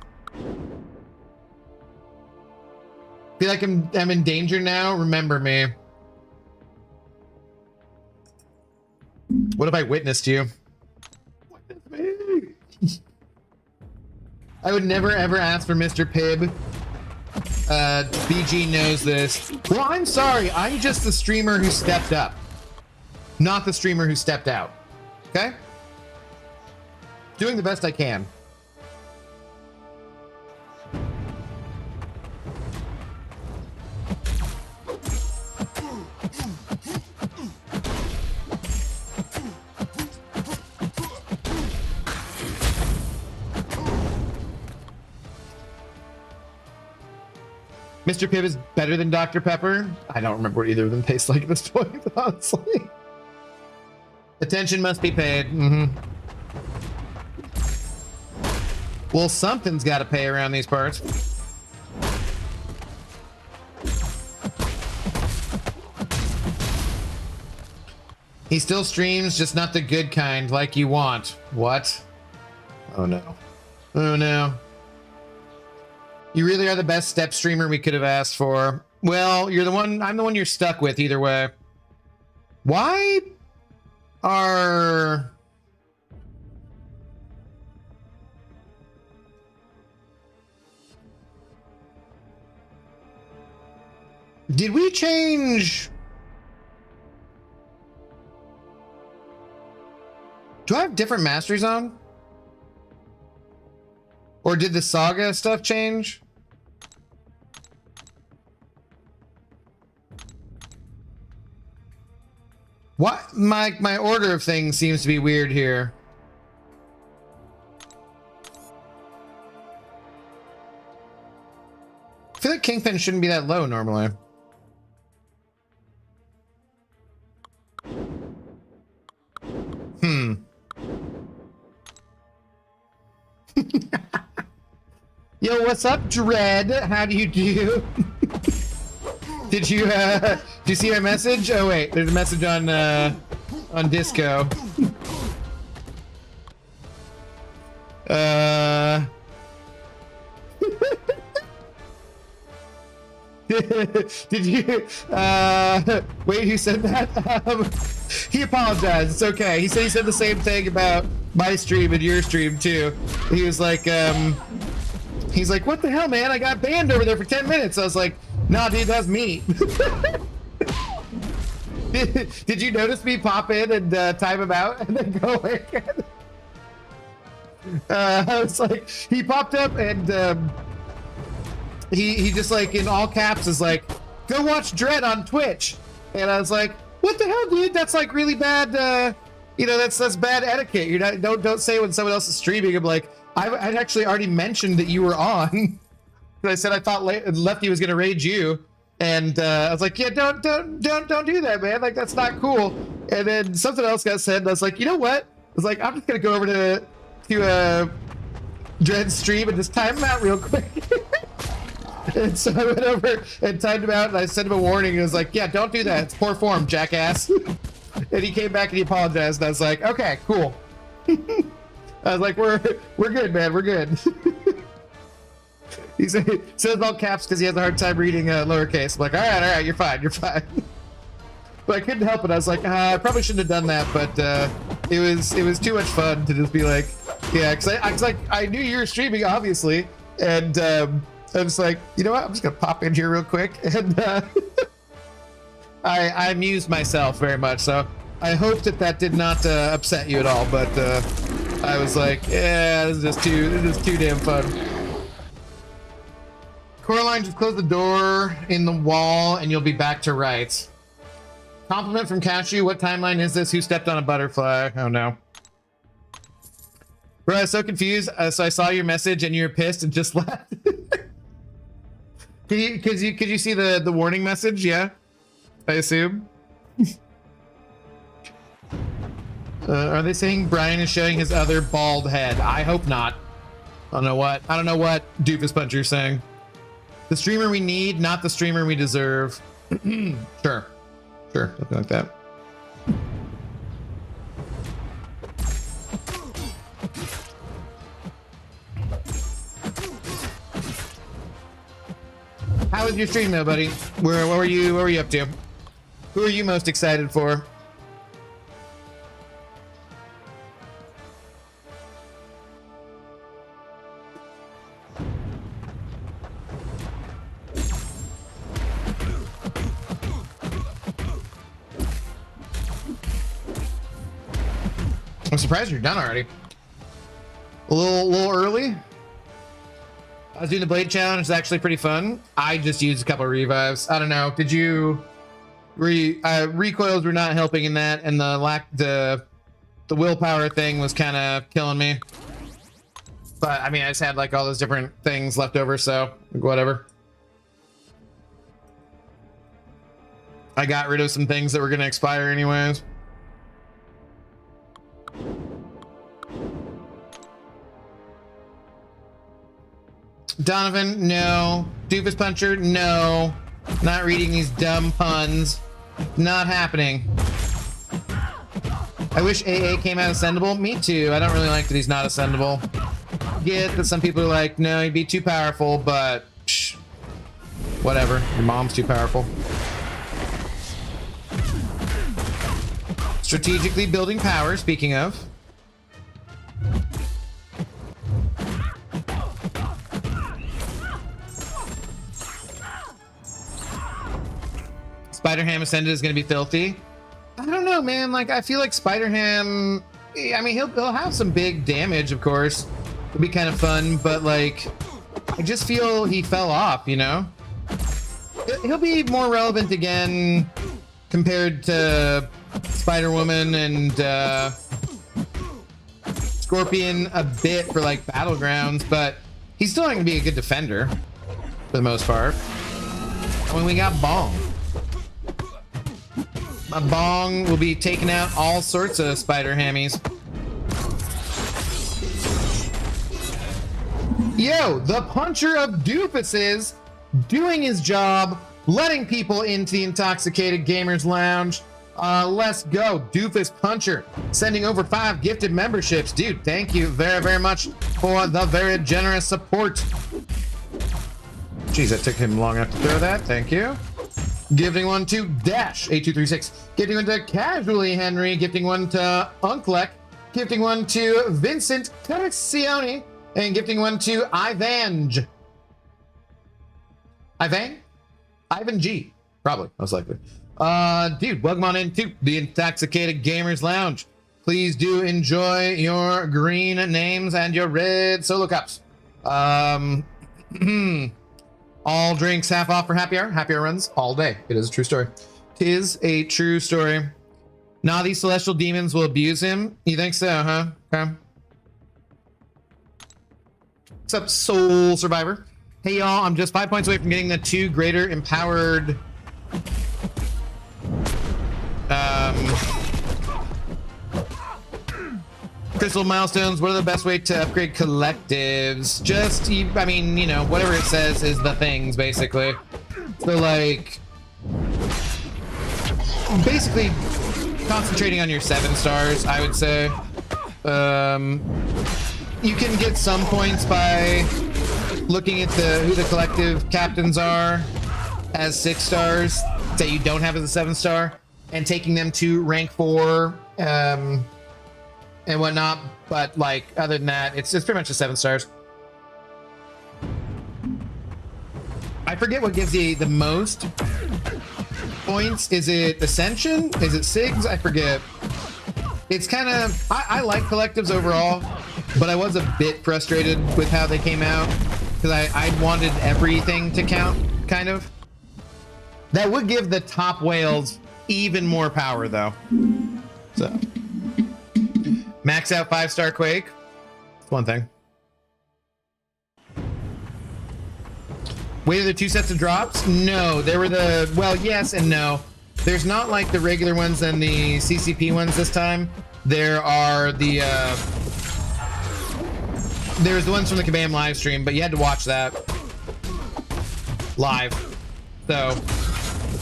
Feel like I'm in danger now? Remember me. What if I witnessed you? Witness me. I would never ever ask for Mr. Pibb. BG knows this. Well, I'm sorry. I'm just the streamer who stepped up, not the streamer who stepped out. Okay? Doing the best I can. Mr. Pibb is better than Dr. Pepper. I don't remember what either of them taste like at this point, honestly. Attention must be paid. Well, something's got to pay around these parts. He still streams, just not the good kind, like you want. What? Oh no. Oh no. You really are the best step streamer we could have asked for. Well, you're the one, I'm the one you're stuck with either way. Why are... Did we change... Do I have different masteries on? Or did the Saga stuff change? What? My order of things seems to be weird here. I feel like Kingpin shouldn't be that low normally. Yo, what's up, Dread? How do you do? Did you see my message? Oh wait, there's a message on Disco. Did you wait, who said that? He apologized. It's okay. He said the same thing about my stream and your stream too. He was like he's like, what the hell, man? I got banned over there for 10 minutes. I was like, nah, dude, that's me. Did you notice me pop in and time him out and then go away again? I was like, he popped up and he just like in all caps is like, go watch Dread on Twitch. And I was like, what the hell, dude? That's like really bad. You know, that's bad etiquette. You're not, don't say when someone else is streaming. I'm like, I'd actually already mentioned that you were on. I said I thought Lefty was gonna raid you, and I was like, yeah, don't do that, man. Like that's not cool. And then something else got said, and I was like, you know what? I was like, I'm just gonna go over to Dread's stream and just time him out real quick. And so I went over and timed him out, and I sent him a warning. And I was like, yeah, don't do that. It's poor form, jackass. And he came back and he apologized, and I was like, okay, cool. I was like, we're good, man. We're good. He says all caps because he has a hard time reading lowercase. I'm like, all right, you're fine. But I couldn't help it. I was like, I probably shouldn't have done that, but it was too much fun to just be like, yeah, because I knew you were streaming, obviously, and I was like, you know what? I'm just gonna pop in here real quick, and I amused myself very much. So I hope that did not upset you at all, but I was like, yeah, this is too damn fun. Coraline, just close the door in the wall and you'll be back to rights. Compliment from Cashew. What timeline is this? Who stepped on a butterfly? Oh no. Bro, I was so confused. So I saw your message and you were pissed and just left. Could you see the warning message? Yeah, I assume. Are they saying Brian is showing his other bald head? I hope not. I don't know what Doofus Puncher is saying. The streamer we need, not the streamer we deserve. Sure, something like that. How was your stream though, buddy? What were you up to? Who are you most excited for? I'm surprised you're done already. A little early. I was doing the blade challenge. It's actually pretty fun. I just used a couple of revives. I don't know. Did you? Recoils were not helping in that, and the willpower thing was kind of killing me. But I mean, I just had like all those different things left over, so whatever. I got rid of some things that were going to expire anyways. Donovan, no. Doofus Puncher, no. Not reading these dumb puns. Not happening. I wish AA came out ascendable. Me too. I don't really like that he's not ascendable. Get that some people are like, no, he'd be too powerful, but psh, whatever. Your mom's too powerful. Strategically building power, speaking of. Spider-Ham Ascended is going to be filthy. I don't know, man. Like, I feel like Spider-Ham, I mean, he'll have some big damage, of course. It'll be kind of fun, but like, I just feel he fell off, you know? He'll be more relevant again compared to Spider-Woman and Scorpion a bit for like Battlegrounds, but he's still not going to be a good defender for the most part. I mean, we got Bong. A Bong will be taking out all sorts of Spider-Hammies. Yo, the puncher of doofuses doing his job, letting people into the Intoxicated Gamers Lounge. Let's go, Doofus Puncher, sending over 5 gifted memberships. Dude, thank you very, very much for the very generous support. Jeez, that took him long enough to throw that. Thank you. Gifting one to Dash 8236. Gifting one to Casually Henry. Gifting one to Unklek. Gifting one to Vincent Tercioni. And gifting one to Ivange. Ivan G. Probably, most likely. Dude, welcome on into the Intoxicated Gamers Lounge. Please do enjoy your green names and your red solo cups. All drinks half off for happy hour. Happy hour runs all day. It is a true story. Tis a true story. Nah, these celestial demons will abuse him. You think so, huh? Okay. What's up, Soul Survivor? Hey, y'all. I'm just 5 points away from getting the 2 greater empowered crystal milestones. What are the best way to upgrade collectives? Just, I mean, you know, whatever it says is the things, basically. So, like, basically concentrating on your 7 stars, I would say. You can get some points by looking at who the collective captains are as 6 stars that you don't have as a 7 star, and taking them to rank 4 and whatnot. But like, other than that, it's pretty much just 7 stars. I forget what gives you the most points. Is it Ascension? Is it SIGs? I forget. It's kind of, I like collectives overall, but I was a bit frustrated with how they came out because I wanted everything to count, kind of. That would give the top whales even more power, though. So, max out 5-star Quake. That's one thing. Wait, are there 2 sets of drops? No, there were the, well, yes and no. There's not like the regular ones and the CCP ones this time. There are the, there's the ones from the Kabam live stream, but you had to watch that live. So,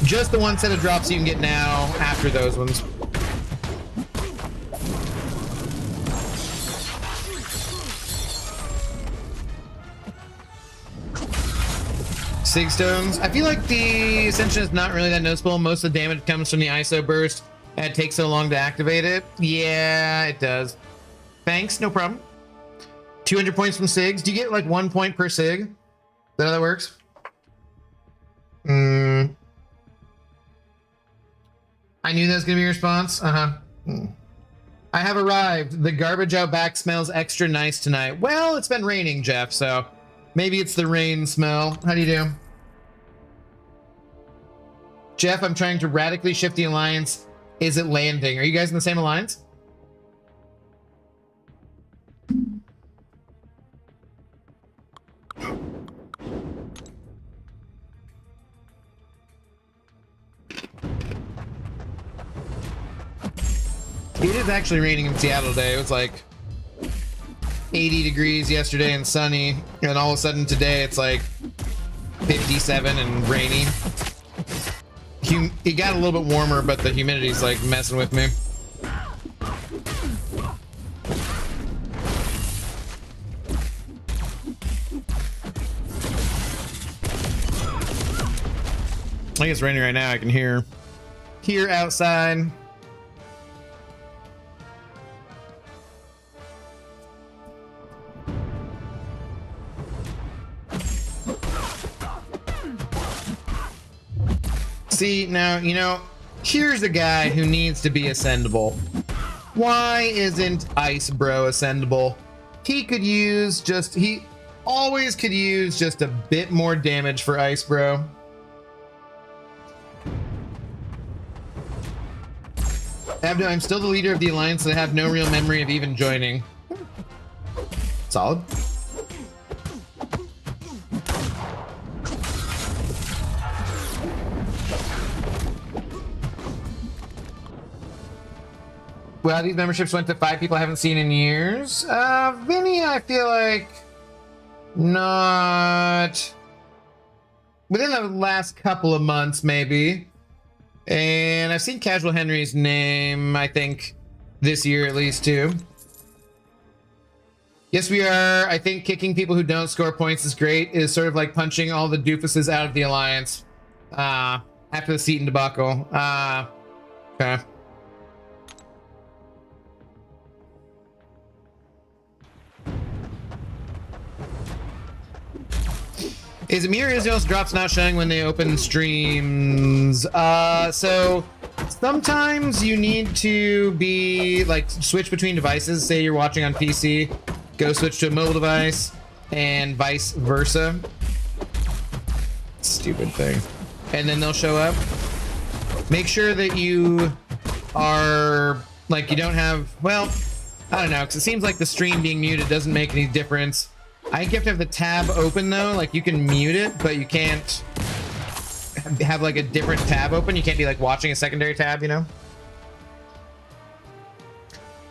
just the 1 set of drops you can get now after those ones. Sig stones. I feel like the Ascension is not really that noticeable. Most of the damage comes from the ISO burst, and it takes so long to activate it. Yeah, it does. Thanks, no problem. 200 points from SIGs. Do you get like 1 point per SIG? Is that how that works? I knew that was gonna be your response. I have arrived. The garbage out back smells extra nice tonight. Well, it's been raining, Jeff, so maybe it's the rain smell. How do you do? Jeff, I'm trying to radically shift the alliance. Is it landing? Are you guys in the same alliance? It is actually raining in Seattle today. It was like 80 degrees yesterday and sunny, and all of a sudden today it's like 57 and rainy. It got a little bit warmer, but the humidity's like messing with me. I think it's raining right now. I can hear outside. See, now, you know, here's a guy who needs to be ascendable. Why isn't Ice Bro ascendable? He always could use just a bit more damage for Ice Bro. Abdo, I'm still the leader of the Alliance and I have no real memory of even joining. Solid. Well, these memberships went to 5 people I haven't seen in years. Vinny, I feel like not within the last couple of months, maybe. And I've seen Casual Henry's name, I think, this year at least, too. Yes, we are. I think kicking people who don't score points is great. It is sort of like punching all the doofuses out of the Alliance. After the Seaton debacle. Okay. Is Amir Israel's drops not showing when they open streams? So sometimes you need to be like switch between devices. Say you're watching on PC, go switch to a mobile device, and vice versa. Stupid thing. And then they'll show up. Make sure that you are like you don't have. Well, I don't know, because it seems like the stream being muted doesn't make any difference. I think you have to have the tab open though, like you can mute it, but you can't have like a different tab open. You can't be like watching a secondary tab, you know?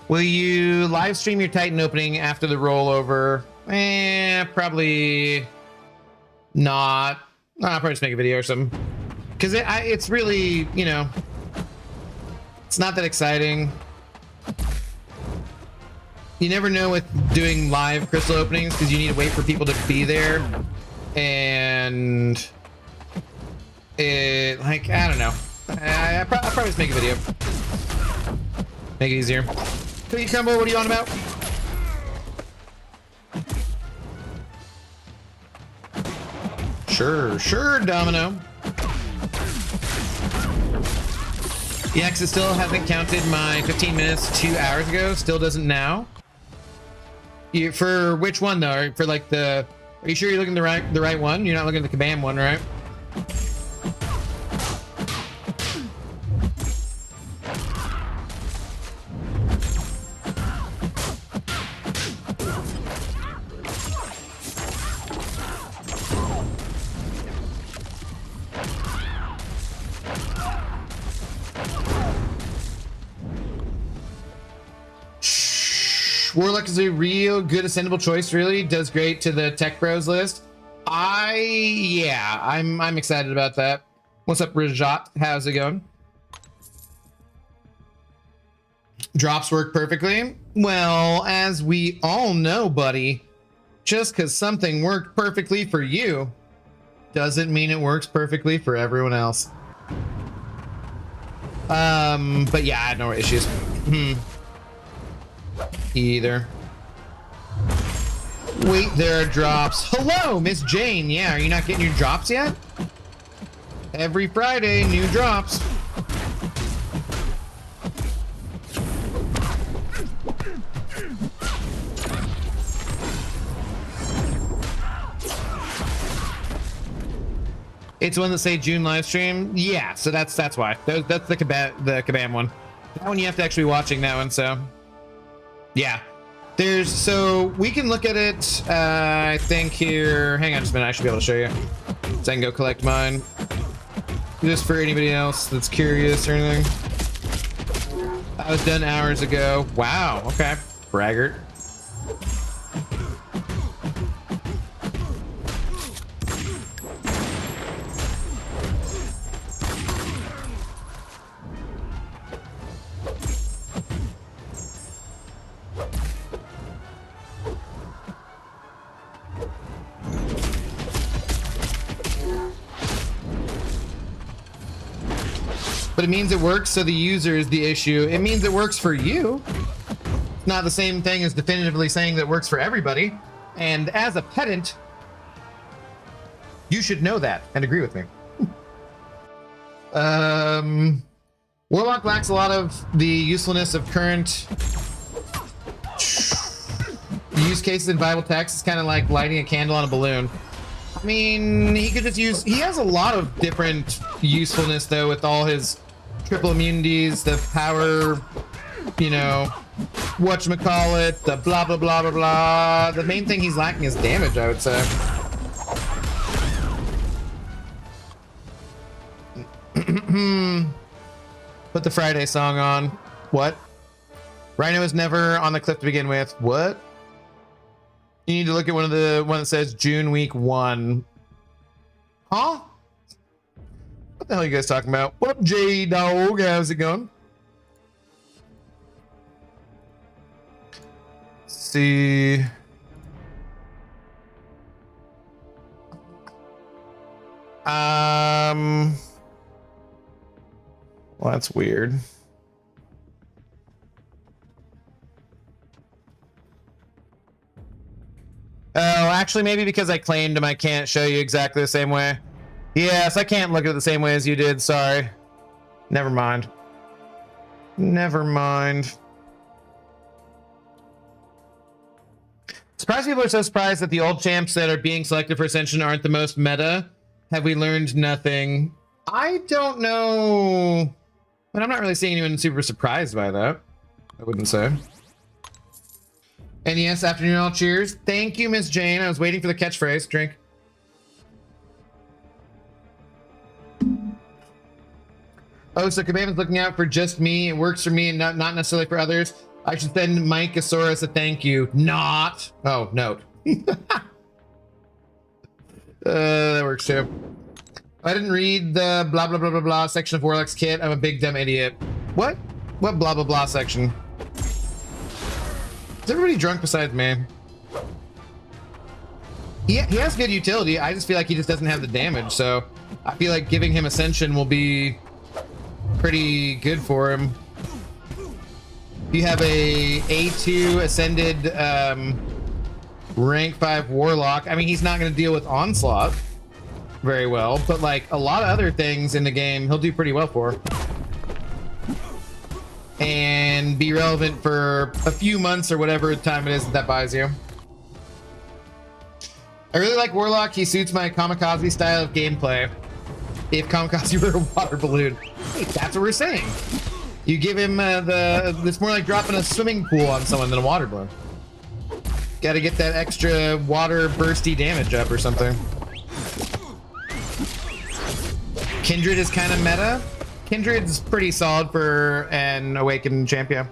Will you live stream your Titan opening after the rollover? Probably not. I'll probably just make a video or something. Because it's really, you know, it's not that exciting. You never know with doing live crystal openings because you need to wait for people to be there, and it like I don't know. I'll probably just make a video, make it easier. Cookie Crumble, what are you on about? Sure, Domino. Yeah, because it still hasn't counted my 15 minutes 2 hours ago. Still doesn't now. For which one though? For like the, are you sure you're looking at the right one? You're not looking at the Kabam one, right? Warlock is a real good ascendable choice, really. Does great to the Tech Bros list. Yeah, I'm excited about that. What's up, Rajat? How's it going? Drops work perfectly. Well, as we all know, buddy, just because something worked perfectly for you doesn't mean it works perfectly for everyone else. But yeah, I had no issues. Either. Wait, there are drops. Hello, Miss Jane. Yeah, are you not getting your drops yet? Every Friday, new drops. It's one that say June live stream. Yeah, so that's why. That's the Kabam one. That one you have to actually be watching that one. So yeah, so we can look at it. I think here. Hang on just a minute. I should be able to show you. So I can go collect mine. Just for anybody else that's curious or anything. I was done hours ago. Wow. Okay. Braggart. But it means it works, so the user is the issue. It means it works for you. It's not the same thing as definitively saying that it works for everybody. And as a pedant, you should know that and agree with me. Warlock lacks a lot of the usefulness of current use cases in Bible text. It's kind of like lighting a candle on a balloon. I mean, he could just use... He has a lot of different usefulness, though, with all his triple immunities, the power, you know, whatchamacallit, the blah, blah, blah, blah, blah. The main thing he's lacking is damage, I would say. Put the Friday song on. What? Rhino is never on the cliff to begin with. What? You need to look at one that says June week 1. Huh? What the hell are you guys talking about? What up, J-Dog? How's it going? Let's see. Well, that's weird. Oh, actually, maybe because I claimed him, I can't show you exactly the same way. Yes, I can't look at it the same way as you did. Sorry. Never mind. Never mind. Surprised people are so surprised that the old champs that are being selected for Ascension aren't the most meta. Have we learned nothing? I don't know. But I'm not really seeing anyone super surprised by that. I wouldn't say. And yes, afternoon all, cheers. Thank you, Miss Jane. I was waiting for the catchphrase. Drink. Oh, so Kabaman's looking out for just me. It works for me and not necessarily for others. I should send Mike Asaurus a thank you. Not. Oh, note. That works too. I didn't read the blah, blah, blah, blah, blah section of Warlock's kit. I'm a big dumb idiot. What? What blah, blah, blah section? Is everybody drunk besides me? He has good utility. I just feel like he just doesn't have the damage. So I feel like giving him Ascension will be pretty good for him. You have a A2 ascended rank 5 Warlock. I mean, he's not going to deal with Onslaught very well, but like a lot of other things in the game, he'll do pretty well for. And be relevant for a few months or whatever time it is that buys you. I really like Warlock. He suits my Kamikaze style of gameplay. If Kamikaze were a water balloon. Hey, that's what we're saying. You give him it's more like dropping a swimming pool on someone than a water balloon. Got to get that extra water bursty damage up or something. Kindred is kind of meta. Kindred's pretty solid for an awakened champion.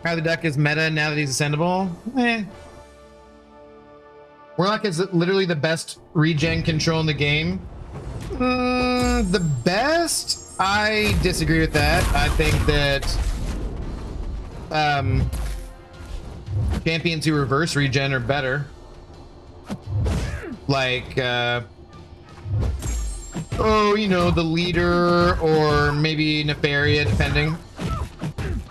How the Duck is meta now that he's ascendable. Eh. Warlock is literally the best regen control in the game. The best? I disagree with that. I think that champions who reverse regen are better. Like oh, you know, the leader or maybe Nefaria, depending.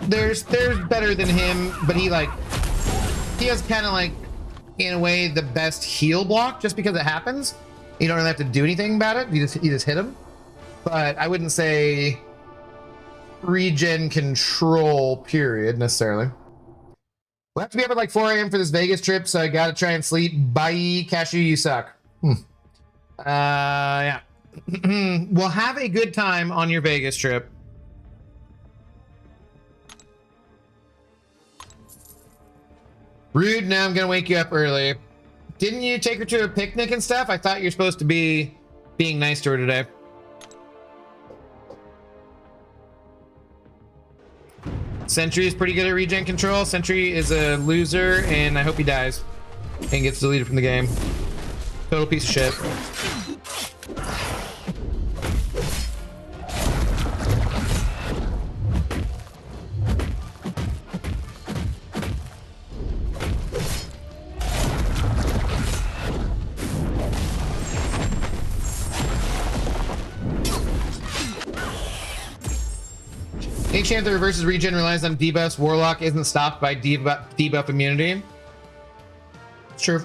There's better than him, but he has kind of like, in a way, the best heal block just because it happens. You don't really have to do anything about it. You just hit him. But I wouldn't say regen control, period, necessarily. We'll have to be up at like 4 a.m. for this Vegas trip, so I gotta try and sleep. Bye, Cashew, you suck. Yeah. Well, have a good time on your Vegas trip. Rude, now I'm gonna wake you up early. Didn't you take her to a picnic and stuff? I thought you're supposed to be being nice to her today. Sentry is pretty good at regen control. Sentry is a loser, and I hope he dies and gets deleted from the game. Total piece of shit. Any chance that reverses regen relies on debuffs. Warlock isn't stopped by debuff immunity. Sure.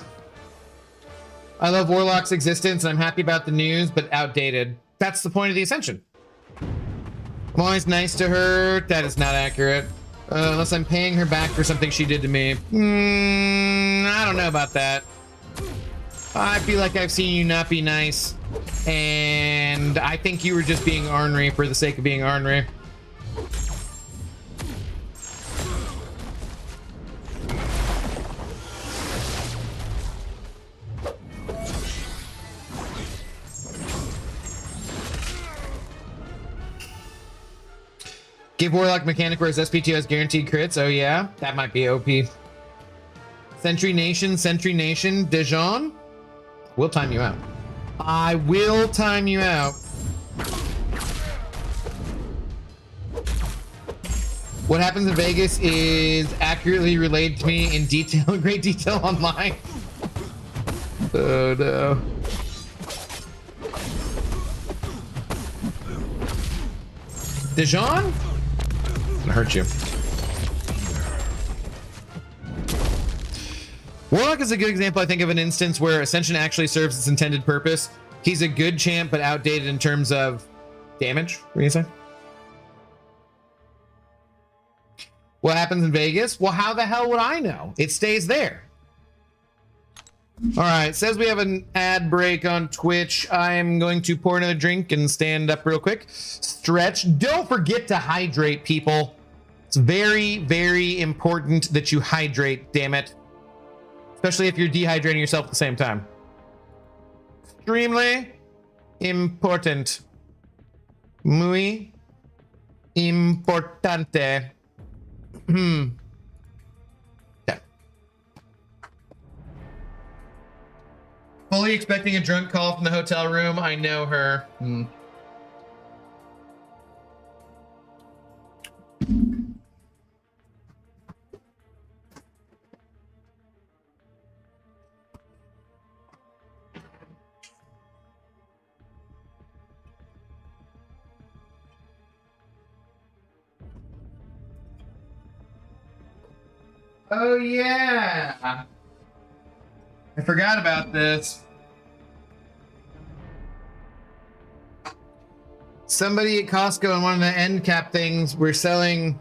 I love Warlock's existence and I'm happy about the news, but outdated. That's the point of the Ascension. I'm always nice to her. That is not accurate. Unless I'm paying her back for something she did to me. I don't know about that. I feel like I've seen you not be nice. And I think you were just being ornery for the sake of being ornery. Give Warlock mechanic where his SP2 has guaranteed crits. Oh yeah, that might be OP. Sentry Nation, Dijon. We'll time you out. I will time you out. What happens in Vegas is accurately relayed to me in detail, great detail online. Oh no. Dijon? Hurt you. Warlock is a good example, I think, of an instance where Ascension actually serves its intended purpose. He's a good champ, but outdated in terms of damage. What do you say? What happens in Vegas? Well, how the hell would I know? It stays there. All right, says we have an ad break on Twitch. I am going to pour another drink and stand up real quick. Stretch. Don't forget to hydrate, people. It's very, very important that you hydrate, damn it. Especially if you're dehydrating yourself at the same time. Extremely important. Muy importante. Yeah. Fully expecting a drunk call from the hotel room. I know her. Oh yeah, I forgot about this. Somebody at Costco on one of the end cap things were selling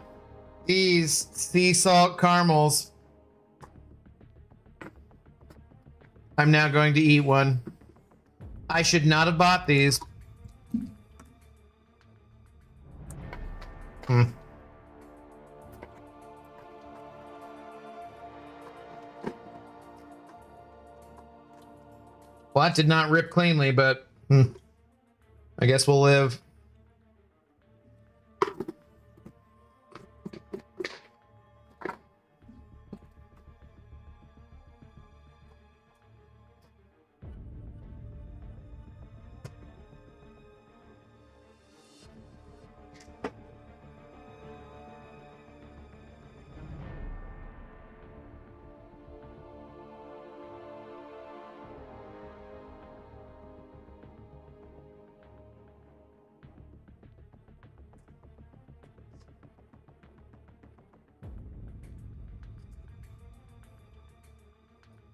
these sea salt caramels. I'm now going to eat one. I should not have bought these. Well, that did not rip cleanly, but I guess we'll live.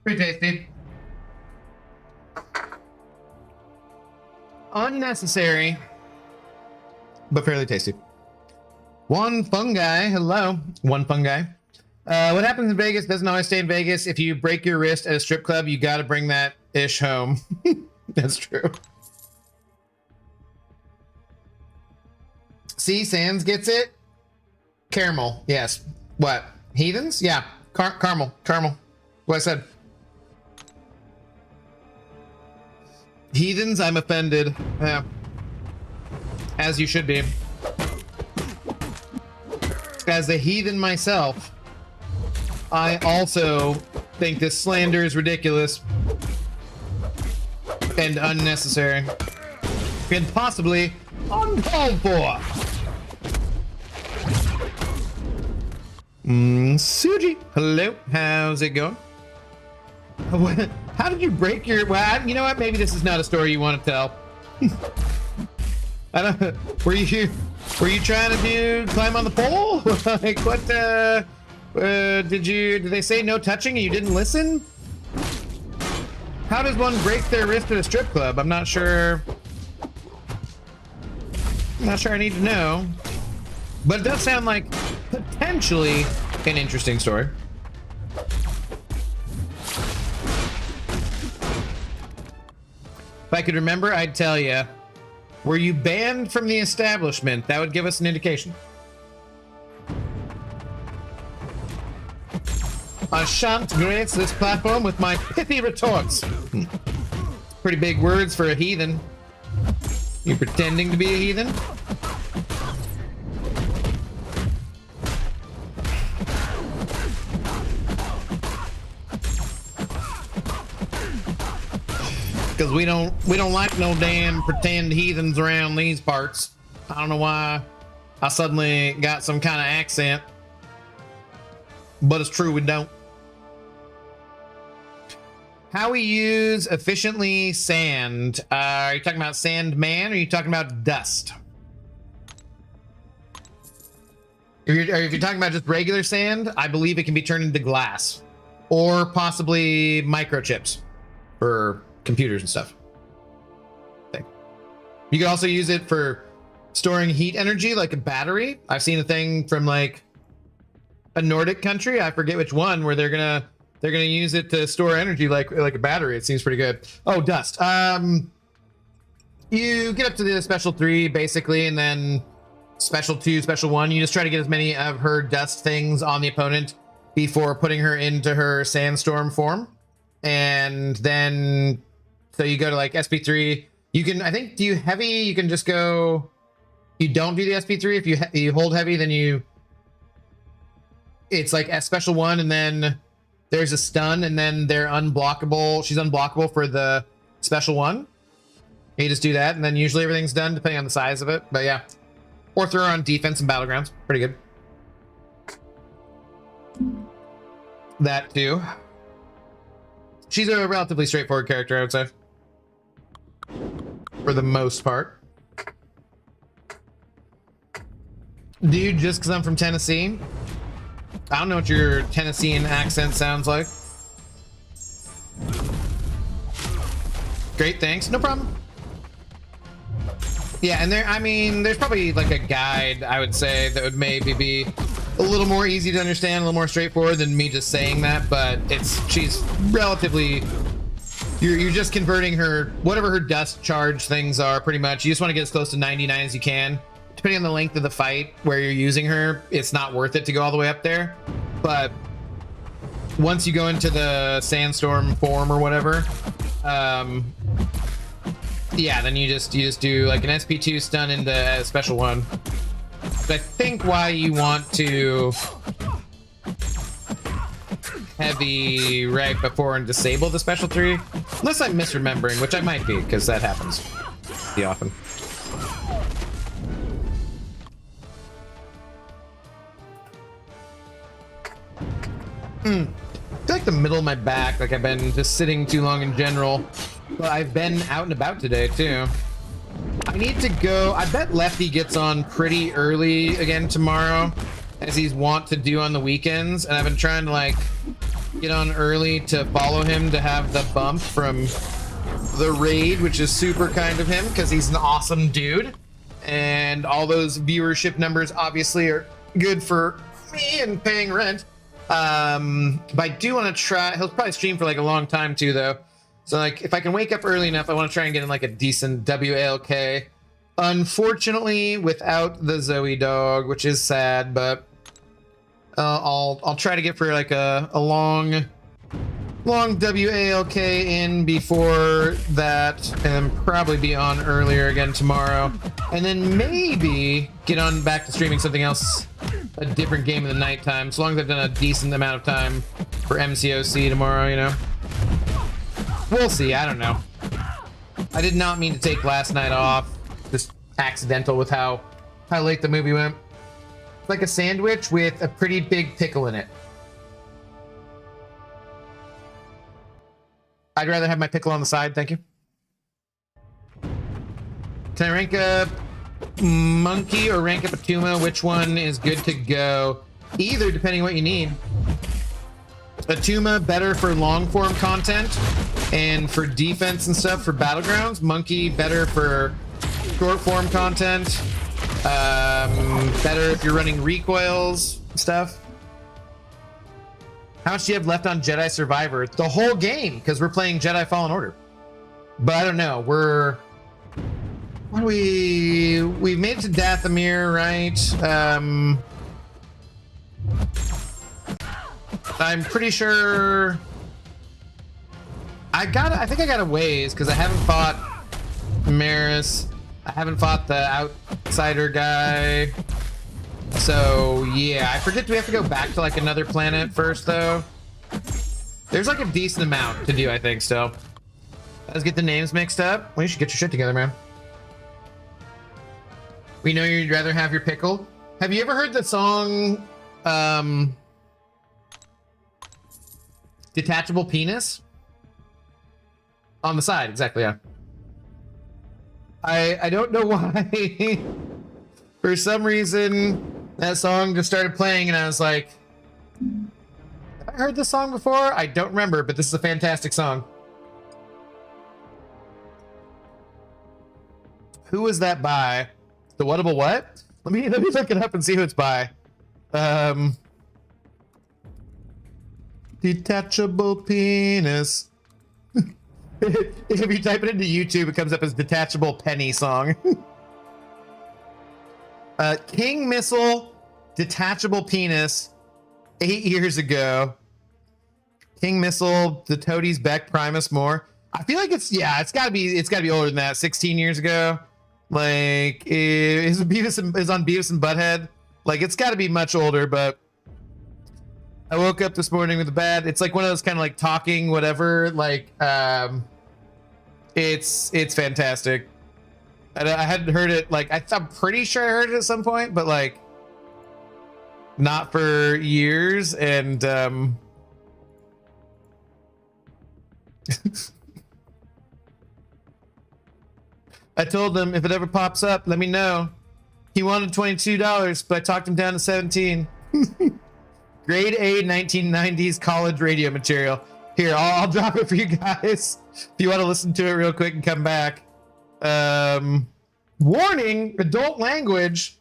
Pretty tasty. Unnecessary, but fairly tasty. One fungi, hello. One fungi. What happens in Vegas doesn't always stay in Vegas. If you break your wrist at a strip club, you got to bring that ish home. That's true. See, Sans gets it. Caramel, yes. What? Heathens? Yeah. Caramel. What I said. Heathens, I'm offended. Yeah. As you should be. as a heathen myself, I also think this slander is ridiculous and unnecessary and possibly uncalled for. Suji, hello, how's it going? How did you break your... Well, you know what? Maybe this is not a story you want to tell. I don't... Were you trying to climb on the pole? Like, what, did they say no touching and you didn't listen? How does one break their wrist at a strip club? I'm not sure I need to know. But it does sound like potentially an interesting story. If I could remember, I'd tell you. Were you banned from the establishment? That would give us an indication. I shan't grace this platform with my pithy retorts. Pretty big words for a heathen. You pretending to be a heathen? Because we don't like no damn pretend heathens around these parts. I don't know why I suddenly got some kind of accent, but it's true, we don't. How we use efficiently sand. Are you talking about sand man, or are you talking about dust? If you're talking about just regular sand, I believe it can be turned into glass or possibly microchips for computers and stuff. You can also use it for storing heat energy, like a battery. I've seen a thing from like a Nordic country, I forget which one, where they're gonna use it to store energy like a battery. It seems pretty good. Oh, dust. You get up to the special 3 basically, and then special 2, special 1. You just try to get as many of her dust things on the opponent before putting her into her sandstorm form, and then so you go to like SP3. You can, I think, do you heavy? You can just go. You don't do the SP3 if you hold heavy, then it's like a special 1, and then there's a stun, and then they're unblockable. She's unblockable for the special 1. You just do that, and then usually everything's done depending on the size of it. But yeah, or throw her on defense and battlegrounds. Pretty good. That too. She's a relatively straightforward character, I would say, for the most part. Dude, just because I'm from Tennessee, I don't know what your Tennessean accent sounds like. Great, thanks. No problem. Yeah, and I mean, there's probably like a guide, I would say, that would maybe be a little more easy to understand, a little more straightforward than me just saying that, but she's relatively, you're just converting her, whatever her dust charge things are, pretty much. You just want to get as close to 99 as you can. Depending on the length of the fight where you're using her, it's not worth it to go all the way up there. But once you go into the sandstorm form or whatever, yeah, then you just do like an SP2 stun into a special 1. But I think why you want to heavy right before and disable the special 3, unless I'm misremembering, which I might be, because that happens pretty often. I feel like the middle of my back, like I've been just sitting too long in general. But I've been out and about today too. I need to go. I bet Lefty gets on pretty early again tomorrow, as he's wont to do on the weekends. And I've been trying to like get on early to follow him to have the bump from the raid, which is super kind of him because he's an awesome dude. And all those viewership numbers obviously are good for me and paying rent. But I do want to try. He'll probably stream for like a long time too, though. So like, if I can wake up early enough, I want to try and get in like a decent WALK. Unfortunately, without the Zoe dog, which is sad, but I'll try to get for like a long WALK in before that, and probably be on earlier again tomorrow, and then maybe get on back to streaming something else a different game in the nighttime, as long as I've done a decent amount of time for MCOC tomorrow, you know. We'll see. I don't know. I did not mean to take last night off. Just accidental with how late the movie went. It's like a sandwich with a pretty big pickle in it. I'd rather have my pickle on the side, thank you. Can I rank up Monkey or rank up Attuma? Which one is good to go? Either, depending what you need. Attuma, better for long form content and for defense and stuff for Battlegrounds. Monkey, better for short form content. Better if you're running recoils stuff. How much do you have left on Jedi Survivor? The whole game, because we're playing Jedi Fallen Order. But I don't know. We've made it to Dathomir, right? I'm pretty sure I think I got a ways because I haven't fought Maris. I haven't fought the outsider guy. So yeah, I forget, do we have to go back to like another planet first though? There's like a decent amount to do, I think, still. Let's get the names mixed up. Well, you should get your shit together, man. We know you'd rather have your pickle. Have you ever heard the song Detachable Penis? On the side, exactly, yeah. I don't know why. For some reason, that song just started playing and I was like, have I heard this song before? I don't remember, but this is a fantastic song. Who was that by? The Whatable What? Let me look it up and see who it's by. Detachable Penis. If you type it into YouTube, it comes up as Detachable Penny Song. King Missile, Detachable Penis, 8 years ago. King Missile, the Toadies, Beck, Primus, more. I feel like it's gotta be older than that. 16 years ago. Like, is on Beavis and Butthead. Like, it's gotta be much older, but I woke up this morning with a bad, it's like one of those kind of like talking whatever, like, it's fantastic. I hadn't heard it, like, I'm pretty sure I heard it at some point, but like, not for years, and I told him if it ever pops up, let me know. He wanted $22, but I talked him down to 17. Grade A 1990s college radio material. Here, I'll drop it for you guys if you want to listen to it real quick and come back. Warning, adult language.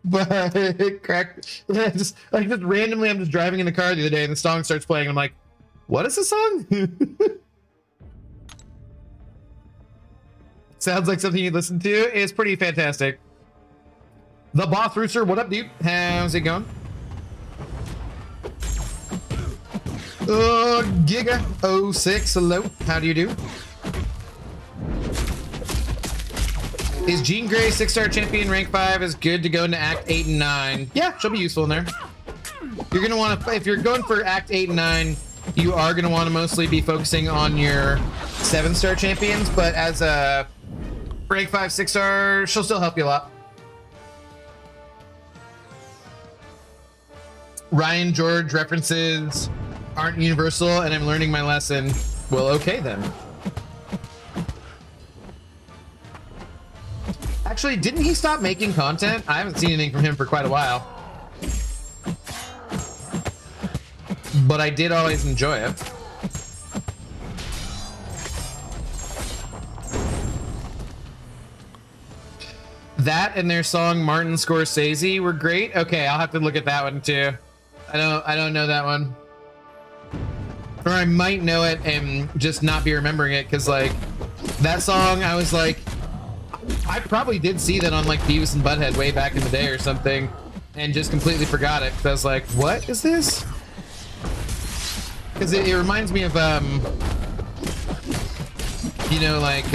But it cracked. Just randomly, I'm just driving in the car the other day and the song starts playing. And I'm like, what is this song? Sounds like something you listen to. It's pretty fantastic. The Boss Rooster, what up, dude? How's it going? Giga06, hello. How do you do? Is Jean Grey 6-star champion rank 5 is good to go into Act 8 and 9? Yeah, she'll be useful in there. You're gonna want to, if you're going for Act 8 and 9, you are gonna want to mostly be focusing on your 7-star champions, but as a rank 5 6-star, she'll still help you a lot. Ryan George references aren't universal, and I'm learning my lesson. Well, okay then. Actually, didn't he stop making content? I haven't seen anything from him for quite a while. But I did always enjoy it. That and their song Martin Scorsese were great. Okay, I'll have to look at that one too. I don't know that one. Or I might know it and just not be remembering it, because like that song, I was like, I probably did see that on like Beavis and Butthead way back in the day or something, and just completely forgot it. Because I was like, what is this? Because it reminds me of you know, like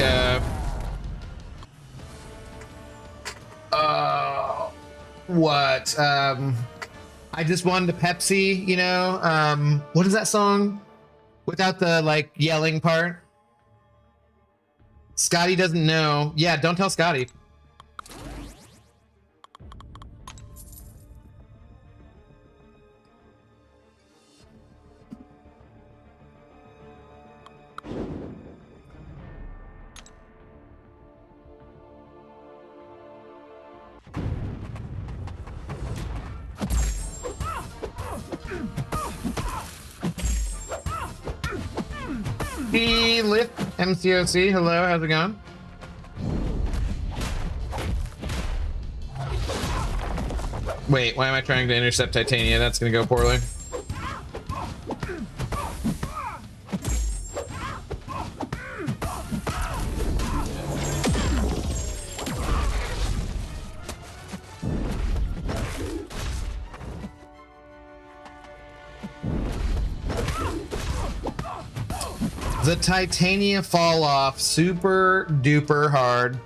What? I just wanted a Pepsi, you know? What is that song? Without the, like, yelling part? Scotty doesn't know. Yeah, don't tell Scotty. Hey, Lift MCOC, hello, how's it going? Wait, why am I trying to intercept Titania? That's gonna go poorly. The Titania fall off super duper hard.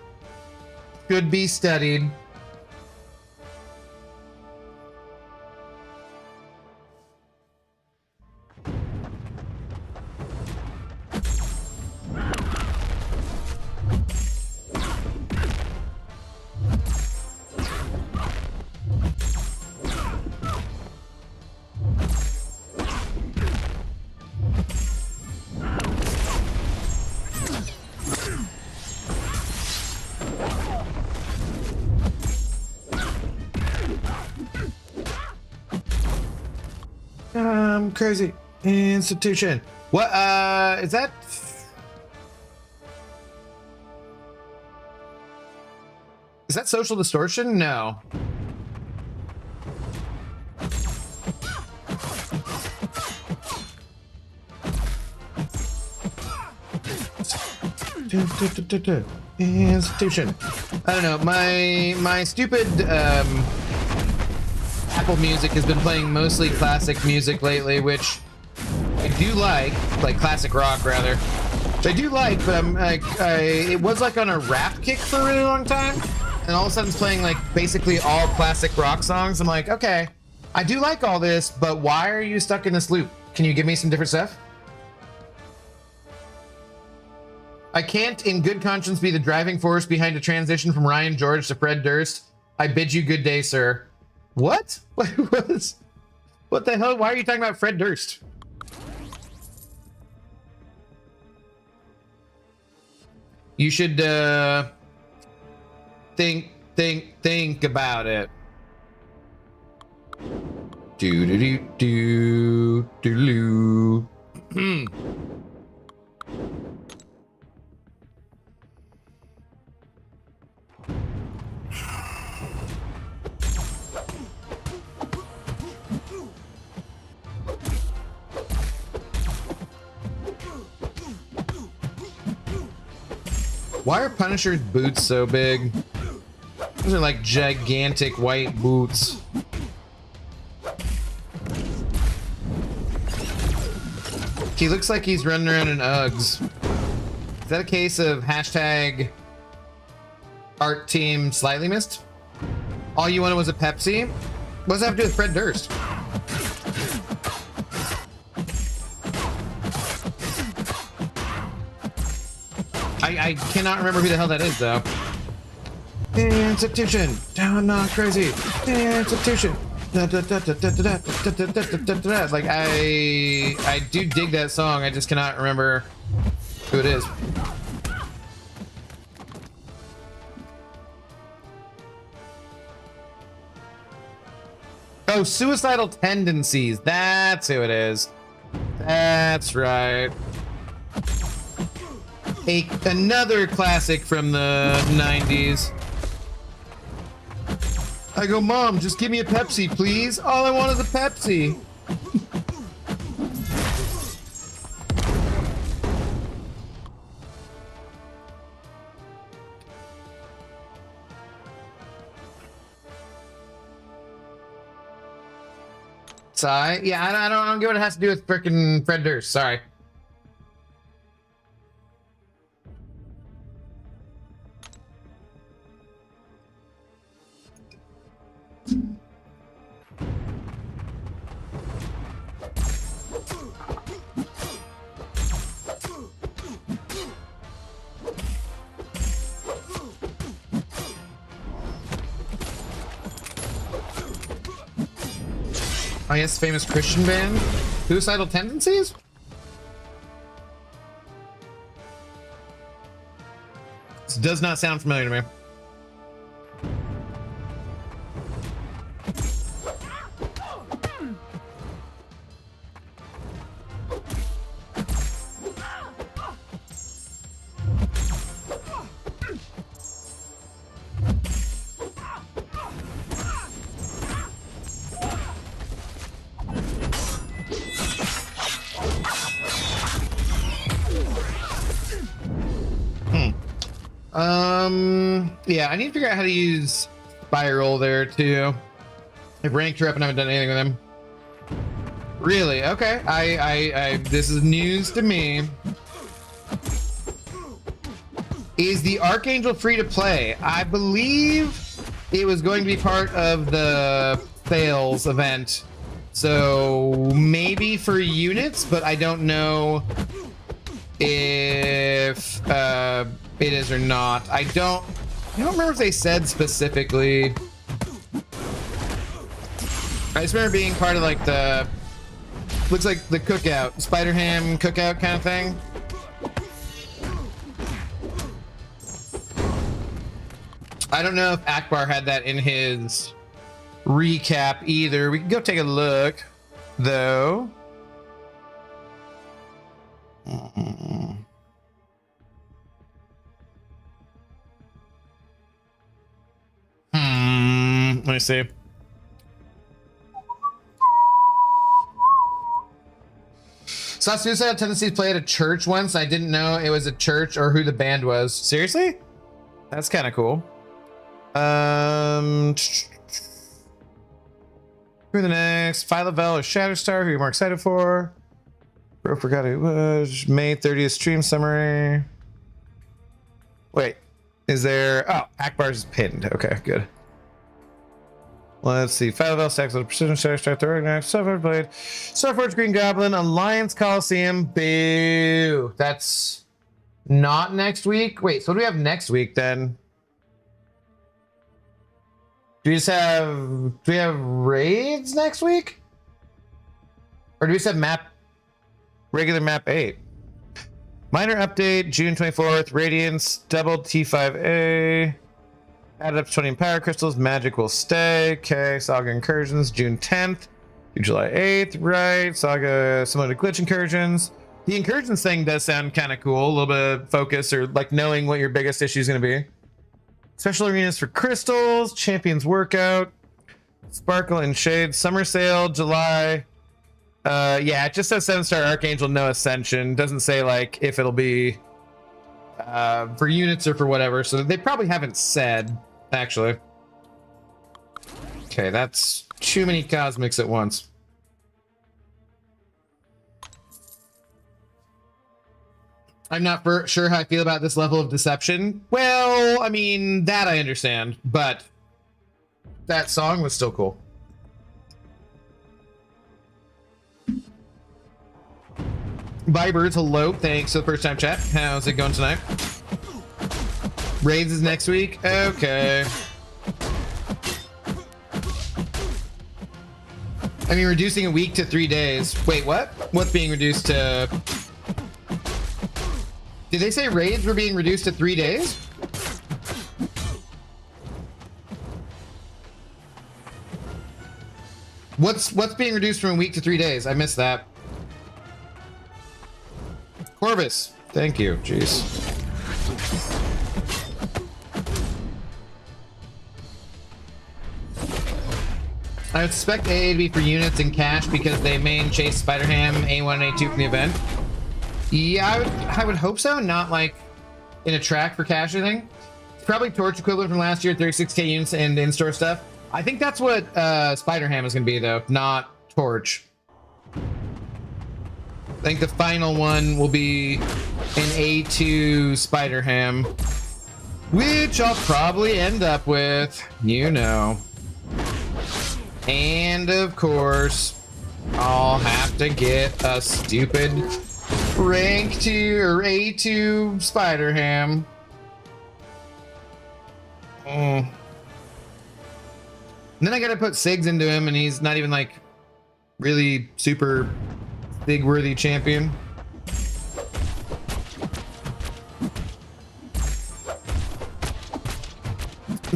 Should be studied. Crazy institution. What is that? Is that social distortion? No. Institution. I don't know. My stupid Apple Music has been playing mostly classic music lately, which I do like classic rock rather. Which I do like, but I'm like, it was like on a rap kick for a really long time, and all of a sudden it's playing like basically all classic rock songs. I'm like, okay, I do like all this, but why are you stuck in this loop? Can you give me some different stuff? I can't in good conscience be the driving force behind a transition from Ryan George to Fred Durst. I bid you good day, sir. What? What the hell? Why are you talking about Fred Durst? You should think about it. Do do do do do do. Why are Punisher's boots so big? Those are like gigantic white boots. He looks like he's running around in Uggs. Is that a case of hashtag art team slightly missed? All you wanted was a Pepsi? What does that have to do with Fred Durst? I cannot remember who the hell that is, though. Institution, down not crazy. Institution. Like I do dig that song. I just cannot remember who it is. Oh, Suicidal Tendencies. That's who it is. That's right. Another classic from the 90s. I go, Mom, just give me a Pepsi, please. All I want is a Pepsi. Sorry. Yeah, I don't get what it has to do with frickin' Fred Durst. Sorry. I guess famous Christian band. Suicidal Tendencies? This does not sound familiar to me. Yeah, I need to figure out how to use Spiral there too. I've ranked her up and haven't done anything with him. Really? Okay. I this is news to me. Is the Archangel free to play? I believe it was going to be part of the sales event. So maybe for units, but I don't know if it is or not. I don't remember if they said specifically. I just remember being part of like the, looks like the cookout, Spider-Ham cookout kind of thing. I don't know if Akbar had that in his recap either. We can go take a look though. Let me see. Saw Suicidal Tendencies play at a church once. I didn't know it was a church or who the band was. Seriously? That's kind of cool. Who the next? Phyla-Vell or Shatterstar? Who are you more excited for? Bro, forgot who it was. May 30th stream summary. Wait, is there? Oh, Akbar's is pinned. Okay, good. Let's see. Phyla-Vell stacks with Precision Shatterstar, the Organized, Starforge Blade, Starforge Green Goblin, Alliance Coliseum. Boo. That's not next week. Wait, so what do we have next week then? Do we have raids next week? Or do we just have regular map 8? Minor update, June 24th, Radiance, double T5A. Added up to 20 power crystals, magic will stay. Okay, Saga incursions, June 10th through July 8th, right? Saga similar to glitch incursions. The incursions thing does sound kind of cool, a little bit of focus or like knowing what your biggest issue is going to be. Special arenas for crystals, champions workout, sparkle and shade, summer sale, July. Yeah, it just says 7-star Archangel, no ascension. Doesn't say like if it'll be for units or for whatever, so they probably haven't said actually. Okay, that's too many cosmics at once. I'm not sure how I feel about this level of deception. Well, I mean, that I understand, but that song was still cool. Bye, birds. Hello. Thanks for the first time chat. How's it going tonight? Raids is next week. Okay. I mean, reducing a week to 3 days. Wait, what? What's being reduced to? Did they say raids were being reduced to 3 days? What's being reduced from a week to 3 days? I missed that. Corvus, thank you. Jeez. I would expect AA to be for units and cash because they main chase Spider-Ham A1 and A2 from the event. Yeah, I would hope so. Not like in a track for cash or anything. It's probably Torch equivalent from last year, 36k units and in-store stuff. I think that's what Spider-Ham is going to be though, not Torch. I think the final one will be an A2 Spider-Ham, which I'll probably end up with, you know. And of course, I'll have to get a stupid rank 2 or A2 Spider-Ham. And then I gotta put Sigs into him, and he's not even like really super big worthy champion.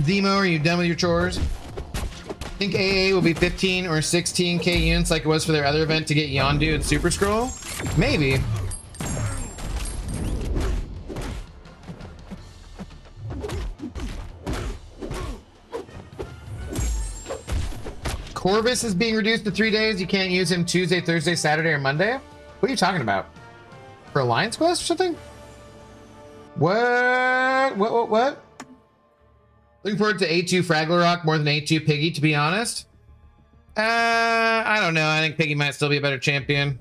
Zemo, are you done with your chores? Think AA will be 15 or 16k units like it was for their other event to get Yondu and Super Scroll? Maybe. Corvus is being reduced to 3 days. You can't use him Tuesday, Thursday, Saturday, or Monday? What are you talking about? For Alliance Quest or something? What? Looking forward to A2 Fraggle more than A2 Piggy, to be honest. I don't know. I think Piggy might still be a better champion.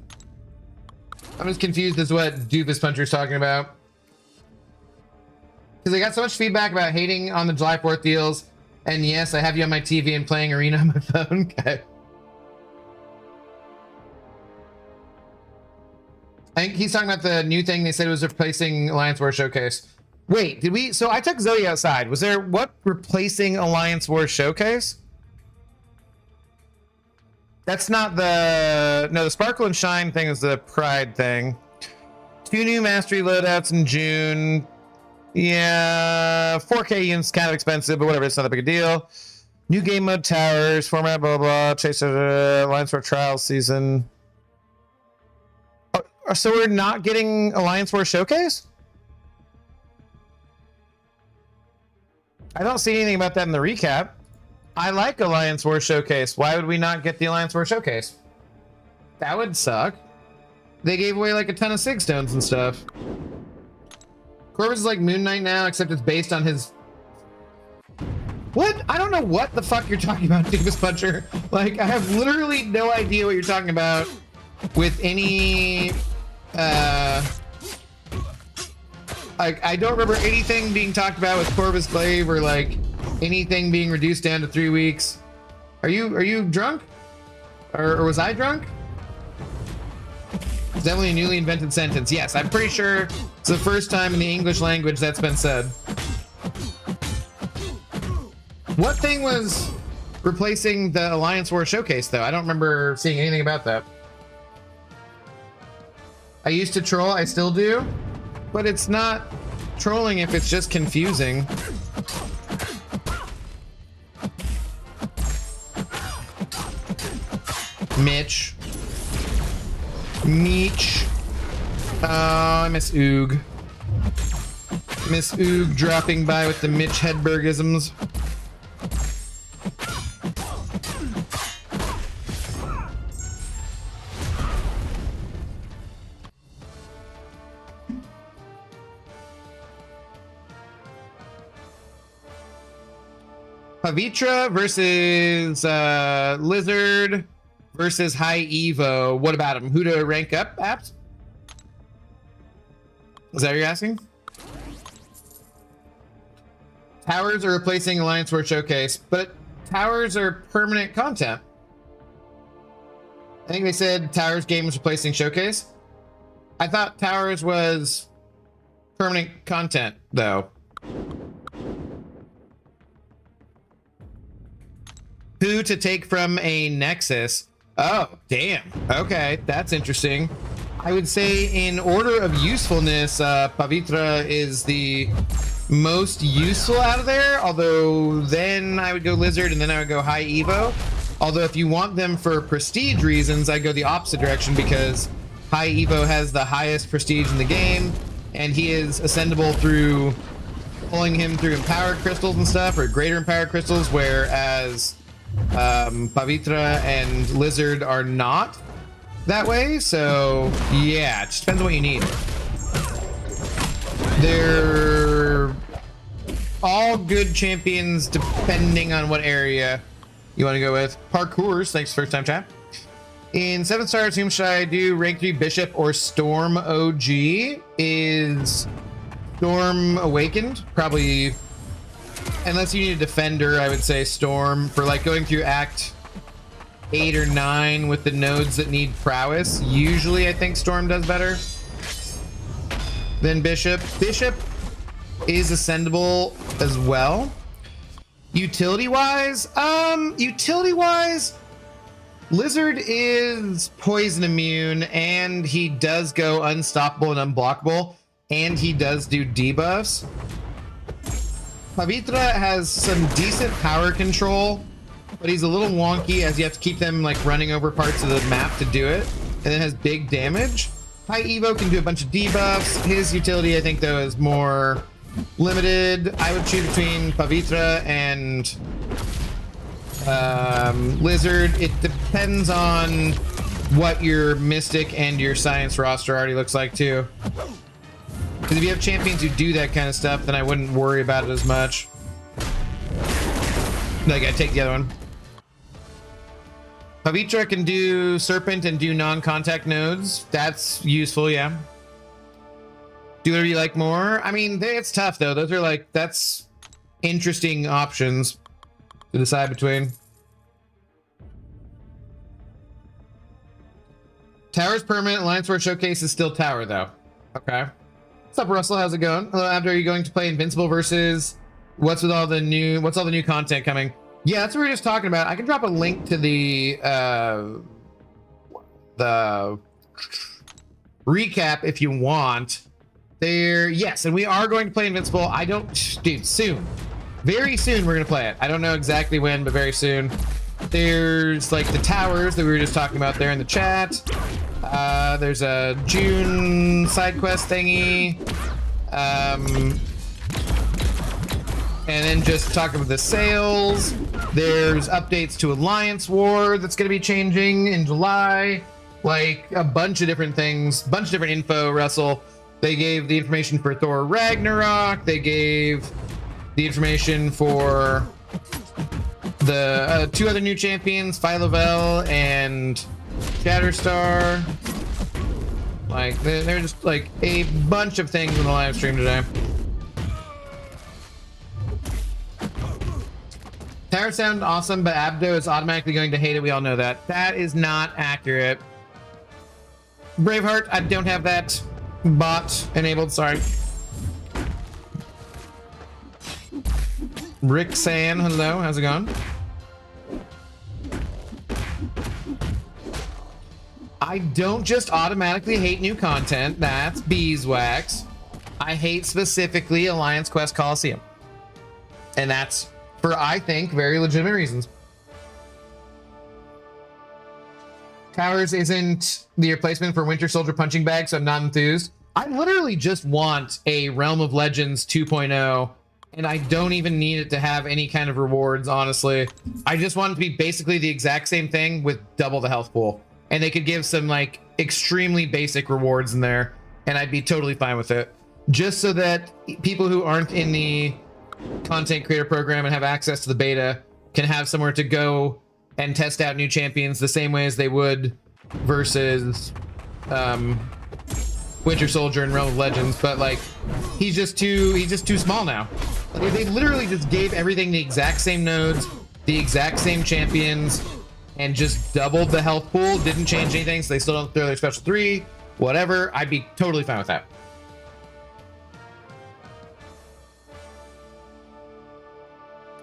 I'm just confused as to what Doofus Puncher is talking about. Because I got so much feedback about hating on the July 4th deals. And yes, I have you on my TV and playing Arena on my phone. Okay. I think he's talking about the new thing they said was replacing Alliance War Showcase. Wait, did we? So I took Zoe outside. Was there what replacing Alliance War Showcase? That's not the... No, the Sparkle and Shine thing is the Pride thing. 2 new Mastery loadouts in June. Yeah, 4K units kind of expensive, but whatever, it's not a big a deal. New game mode towers, format, blah, blah, chase Alliance War Trials season. Oh, so we're not getting Alliance War Showcase? I don't see anything about that in the recap. I like Alliance War Showcase. Why would we not get the Alliance War Showcase? That would suck. They gave away like a ton of Sig Stones and stuff. Corvus is like Moon Knight now, except it's based on his... What? I don't know what the fuck you're talking about, Doofus Puncher. Like, I have literally no idea what you're talking about with any... I don't remember anything being talked about with Corvus Glaive or like anything being reduced down to 3 weeks. Are you drunk? Or was I drunk? It's definitely a newly invented sentence. Yes, I'm pretty sure it's the first time in the English language that's been said. What thing was replacing the Alliance War Showcase, though? I don't remember seeing anything about that. I used to troll, I still do, but it's not trolling if it's just confusing. Mitch. Meech. Oh, I miss Oog. Miss Oog dropping by with the Mitch Hedbergisms. Pavitra versus Lizard versus High Evo. What about him? Who to rank up, Apps? Is that what you're asking? Towers are replacing Alliance War Showcase, but Towers are permanent content. I think they said Towers game was replacing Showcase. I thought Towers was permanent content, though. Who to take from a Nexus? Oh, damn. Okay, that's interesting. I would say in order of usefulness, Pavitra is the most useful out of there, although then I would go Lizard and then I would go High Evo. Although if you want them for prestige reasons, I go the opposite direction because High Evo has the highest prestige in the game and he is ascendable through pulling him through empowered crystals and stuff, or greater empowered crystals, whereas Pavitra and Lizard are not that way. So yeah, it just depends on what you need. They're all good champions depending on what area you want to go with. Parkours, thanks, first time chat. In 7 stars, whom should I do? Rank 3 Bishop or Storm OG? Is Storm Awakened? Probably, unless you need a defender, I would say Storm. For like going through Act 8 or 9 with the nodes that need prowess, usually I think Storm does better than Bishop. Bishop is ascendable as well. Utility-wise, Lizard is poison immune, and he does go unstoppable and unblockable, and he does do debuffs. Pavitra has some decent power control, but he's a little wonky as you have to keep them like running over parts of the map to do it, and then has big damage. High Evo can do a bunch of debuffs. His utility, I think, though, is more limited. I would choose between Pavitra and Lizard. It depends on what your Mystic and your Science roster already looks like, too. Because if you have champions who do that kind of stuff, then I wouldn't worry about it as much. Like, I take the other one. Pavitra can do Serpent and do non-contact nodes. That's useful, yeah. Do whatever you like more. I mean, it's tough, though. Those are like, that's interesting options to decide between. Tower's permanent. Alliance War Showcase is still Tower, though. Okay. What's up, Russell? How's it going? Hello, Abdo. Are you going to play Invincible versus what's all the new content coming? Yeah, that's what we were just talking about. I can drop a link to the recap if you want. Yes, and we are going to play Invincible. Dude, soon. Very soon we're going to play it. I don't know exactly when, but very soon. There's like the towers that we were just talking about there in the chat. There's a June side quest thingy. And then just talking about the sales. There's updates to Alliance War that's going to be changing in July. Like a bunch of different things, bunch of different info, Russell. They gave the information for Thor Ragnarok. They gave the information for the 2 other new champions, Phyla-Vell and Shatterstar. Like, they're just like a bunch of things in the live stream today. Tower sound awesome, but Abdo is automatically going to hate it. We all know that. That is not accurate. Braveheart, I don't have that bot enabled, sorry. Rick San, hello, how's it going? I don't just automatically hate new content. That's beeswax. I hate specifically Alliance Quest Coliseum. And that's for, I think, very legitimate reasons. Towers isn't the replacement for Winter Soldier punching bag, so I'm not enthused. I literally just want a Realm of Legends 2.0, and I don't even need it to have any kind of rewards, honestly. I just want it to be basically the exact same thing with double the health pool. And they could give some like extremely basic rewards in there, and I'd be totally fine with it. Just so that people who aren't in the content creator program and have access to the beta can have somewhere to go and test out new champions the same way as they would versus Winter Soldier and Realm of Legends. But like, he's just too small now. Like, they literally just gave everything the exact same nodes, the exact same champions, and just doubled the health pool. Didn't change anything, so they still don't throw their special 3, whatever. I'd be totally fine with that.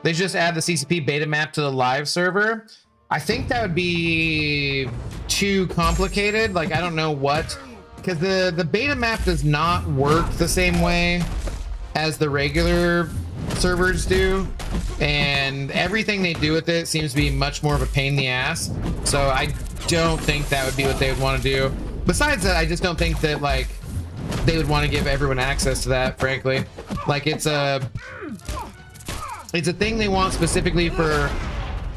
They just add the CCP beta map to the live server. I think that would be too complicated. Like, I don't know what, because the beta map does not work the same way as the regular servers do, and everything they do with it seems to be much more of a pain in the ass. So I don't think that would be what they would want to do. Besides that, I just don't think that like they would want to give everyone access to that, frankly. Like, it's a thing they want specifically for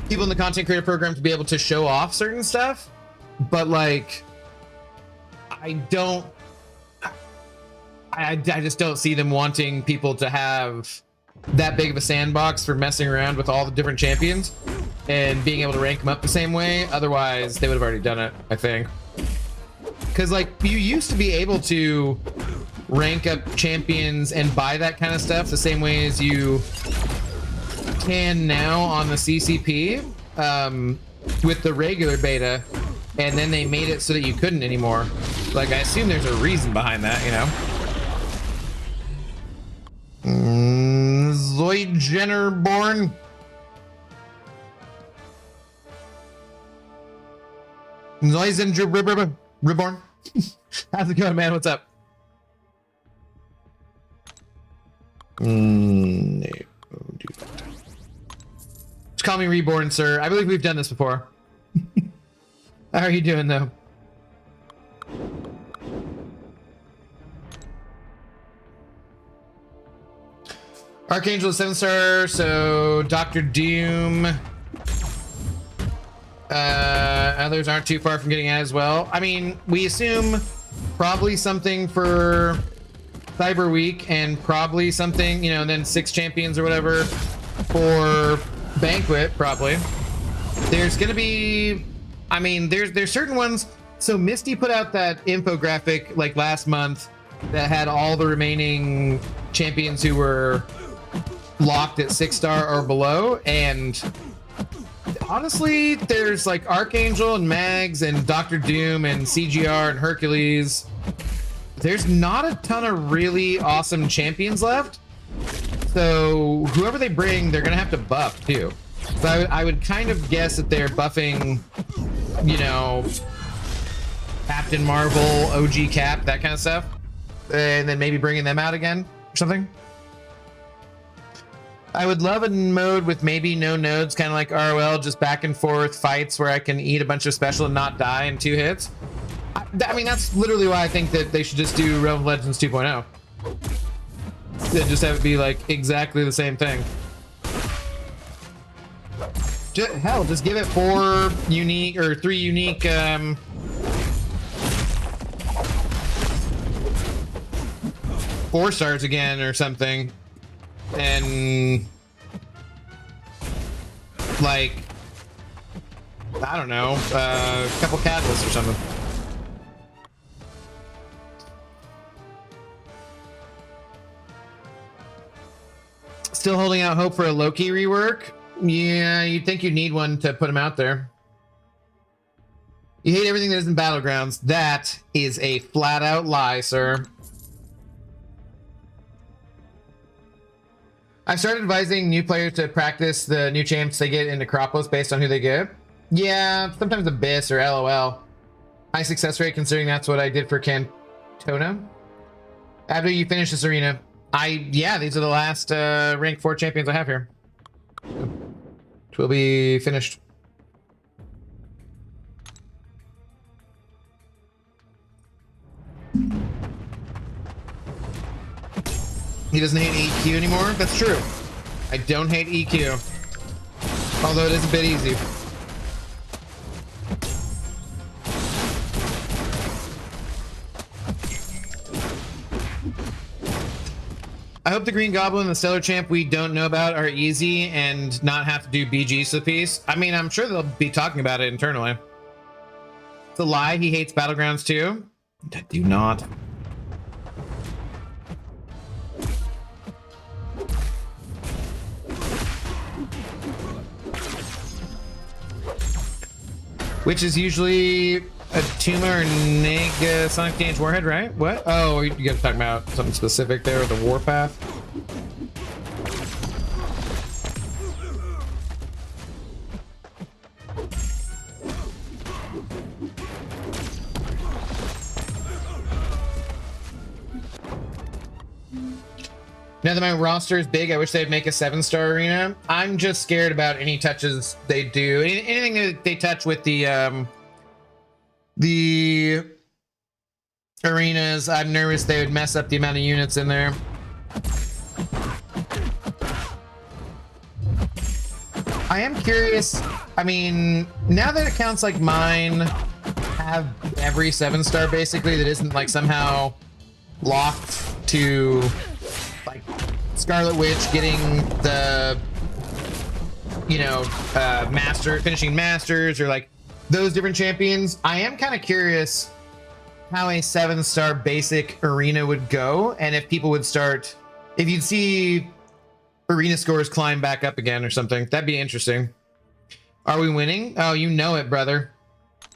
people in the content creator program to be able to show off certain stuff, but like I just don't see them wanting people to have that big of a sandbox for messing around with all the different champions and being able to rank them up the same way. Otherwise, they would have already done it, I think. Because like, you used to be able to rank up champions and buy that kind of stuff the same way as you can now on the CCP with the regular beta, and then they made it so that you couldn't anymore. Like, I assume there's a reason behind that, you know? Zoid Jenner. 'Cause Noise and Reborn. How's it going, man? What's up? No. Just call me Reborn, sir. I believe we've done this before. How are you doing, though? Archangel is 7-star, so Dr. Doom. Others aren't too far from getting at as well. I mean, we assume probably something for Cyber Week and probably something, you know, and then 6 champions or whatever for Banquet, probably. There's gonna be, I mean, there's certain ones. So Misty put out that infographic like last month that had all the remaining champions who were locked at 6-star or below, and honestly, there's like Archangel and Mags and Dr. Doom and CGR and Hercules. There's not a ton of really awesome champions left. So whoever they bring, they're gonna have to buff too. So I would kind of guess that they're buffing, you know, Captain Marvel, OG Cap, that kind of stuff, and then maybe bringing them out again or something. I would love a mode with maybe no nodes, kind of like ROL, just back and forth fights where I can eat a bunch of special and not die in 2 hits. I mean, that's literally why I think that they should just do Realm of Legends 2.0. Then just have it be like exactly the same thing. Hell, just give it 4 unique or 3 unique 4-stars again or something. And like, I don't know, a couple catalysts or something. Still holding out hope for a Loki rework. Yeah, you'd think you'd need one to put him out there. You hate everything that isn't Battlegrounds. That is a flat out lie, sir. I've started advising new players to practice the new champs they get in Necropolis based on who they get. Yeah, sometimes Abyss or LOL. High success rate considering that's what I did for Cantona. After you finish this arena, yeah, these are the last rank 4 champions I have here. Which will be finished. He doesn't hate EQ anymore? That's true. I don't hate EQ. Although it is a bit easy. I hope the Green Goblin and the Stellar Champ we don't know about are easy and not have to do BGs to the piece. I mean, I'm sure they'll be talking about it internally. It's a lie, he hates Battlegrounds too. I do not. Which is usually a Tuma or Neg Sonic Dance Warhead, right? What? Oh, you gotta talk about something specific there with the Warpath. Now that my roster is big, I wish they'd make a 7-star arena. I'm just scared about any touches they do. Anything that they touch with the arenas, I'm nervous they would mess up the amount of units in there. I am curious. I mean, now that accounts like mine have every 7-star basically that isn't like somehow locked to like Scarlet Witch getting the, you know, finishing masters or like those different champions. I am kind of curious how a 7-star basic arena would go, and if people would start, if you'd see arena scores climb back up again or something. That'd be interesting. Are we winning? Oh, you know it, brother.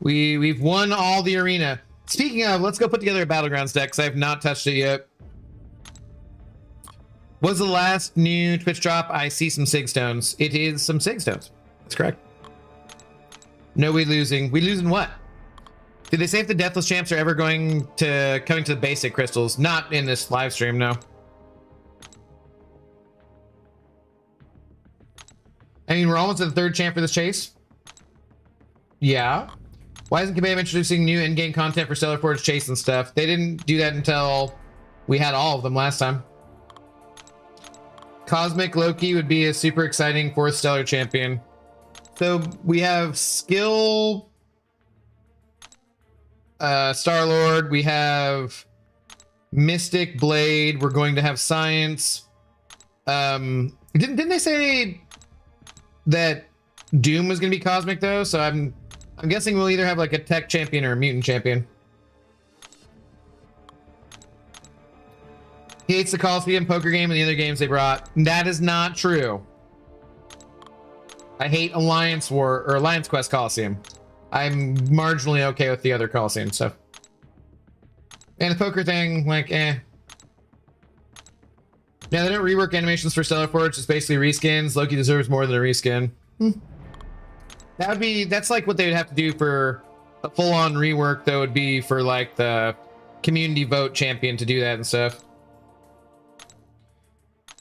We've won all the arena. Speaking of, let's go put together a Battlegrounds deck, because I have not touched it yet. Was the last new Twitch drop? I see some Sig Stones. It is some Sig Stones. That's correct. No, we losing. We losing what? Did they say if the Deathless Champs are ever coming to the basic crystals? Not in this live stream, no. I mean, we're almost at the third champ for this chase. Yeah. Why isn't Kabam introducing new in-game content for Stellar Forge chase and stuff? They didn't do that until we had all of them last time. Cosmic Loki would be a super exciting 4th Stellar champion. So we have Skill, Star-Lord, we have Mystic Blade, we're going to have Science. Didn't they say that Doom was going to be Cosmic though? So I'm guessing we'll either have like a Tech champion or a Mutant champion. He hates the Coliseum poker game and the other games they brought. That is not true. I hate Alliance Quest Coliseum. I'm marginally okay with the other Coliseum stuff. And the poker thing, like, eh. Yeah, they don't rework animations for Stellar Forge. It's basically reskins. Loki deserves more than a reskin. That's like what they would have to do for a full-on rework, though, would be for like the community vote champion to do that and stuff.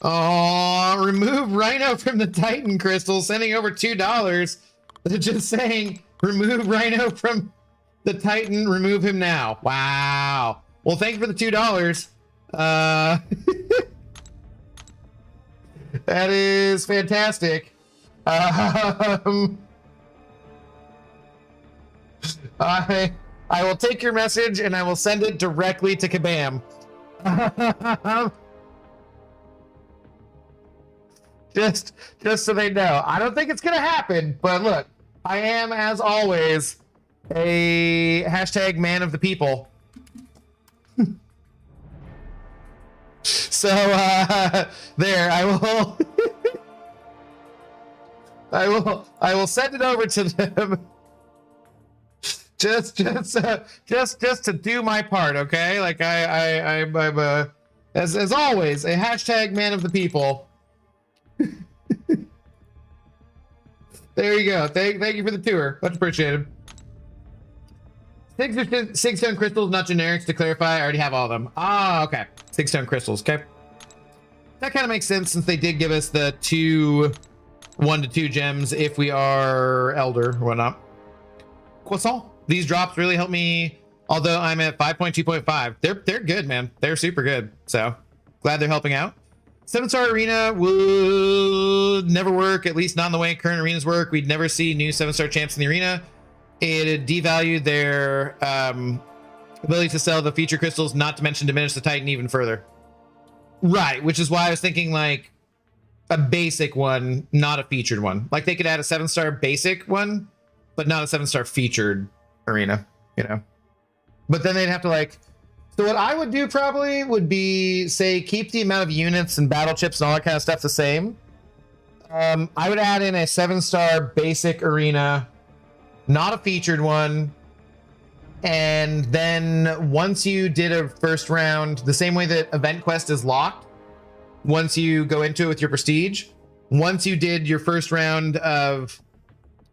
Oh, remove Rhino from the Titan crystal, sending over $2. Just saying, remove Rhino from the Titan, remove him now. Wow. Well, thank you for the $2. That is fantastic. I will take your message and I will send it directly to Kabam. Just so they know. I don't think it's gonna happen, but look, I am, as always, a hashtag man of the people. So there, I will send it over to them. Just to do my part, okay? Like I'm as always a hashtag man of the people. There you go. Thank you for the tour. Much appreciated. 6 stone crystals, not generics, to clarify. I already have all of them. Ah, okay. 6 stone crystals. Okay. That kind of makes sense since they did give us the 1 to 2 gems if we are elder or whatnot. Croissant. These drops really help me, although I'm at 5.2.5. They're good, man. They're super good. So glad they're helping out. 7-star arena would never work, at least not in the way current arenas work. We'd never see new 7-star champs in the arena. It devalued their ability to sell the feature crystals, not to mention diminish the Titan even further. Right, which is why I was thinking like a basic one, not a featured one. Like they could add a 7-star basic one, but not a 7-star featured arena, you know? But then they'd have to like... So what I would do probably would be, say, keep the amount of units and battle chips and all that kind of stuff the same. I would add in a 7-star basic arena, not a featured one. And then once you did a first round, the same way that Event Quest is locked, once you go into it with your prestige, once you did your first round of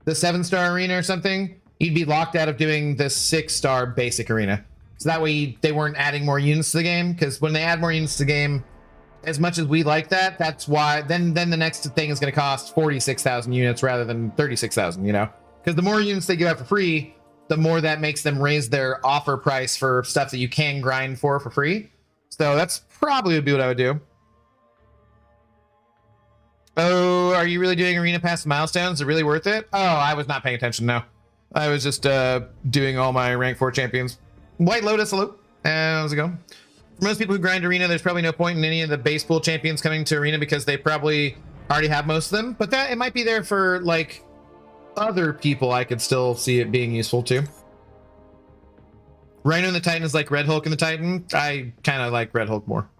the 7-star arena or something, you'd be locked out of doing the 6-star basic arena. So that way they weren't adding more units to the game, because when they add more units to the game, as much as we like that, that's why then the next thing is going to cost 46,000 units rather than 36,000, you know? Because the more units they give out for free, the more that makes them raise their offer price for stuff that you can grind for free. So that's probably would be what I would do. Oh, are you really doing arena pass milestones? Is it really worth it? Oh, I was not paying attention, no. I was just doing all my rank 4 champions. White Lotus, hello. How's it going? For most people who grind arena, there's probably no point in any of the base pool champions coming to arena because they probably already have most of them. But that it might be there for like other people. I could still see it being useful too. Rhino in the Titan is like Red Hulk in the Titan. I kind of like Red Hulk more.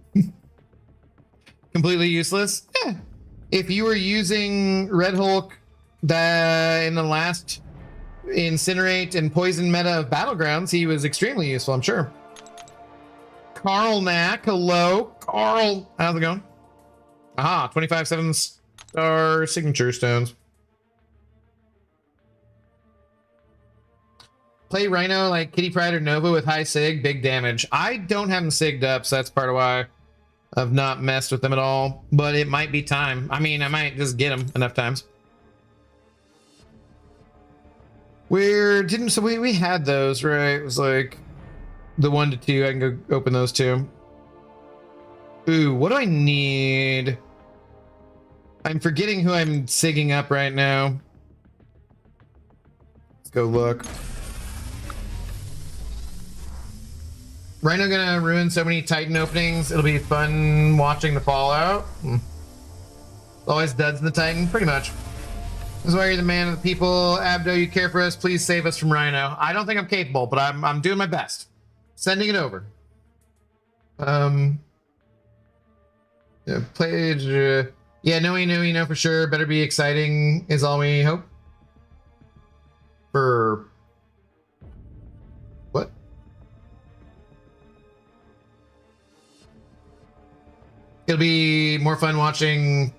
Completely useless. Eh. If you were using Red Hulk in the last Incinerate and Poison meta of Battlegrounds, he was extremely useful, I'm sure. Carl Knack, hello. Carl, how's it going? Aha, 25 7-star signature stones. Play Rhino like Kitty Pryde or Nova with high sig, big damage. I don't have them sigged up, so that's part of why I've not messed with them at all. But it might be time. I mean, I might just get them enough times. So we had those, right? It was like the 1 to 2. I can go open those two. Ooh, what do I need? I'm forgetting who I'm sigging up right now. Let's go look. Rhino gonna ruin so many Titan openings. It'll be fun watching the fallout. Always duds in the Titan, pretty much. This is why you're the man of the people. Abdo, you care for us. Please save us from Rhino. I don't think I'm capable, but I'm doing my best. Sending it over. Yeah, played. Yeah, no, we know for sure. Better be exciting is all we hope. For what? It'll be more fun watching.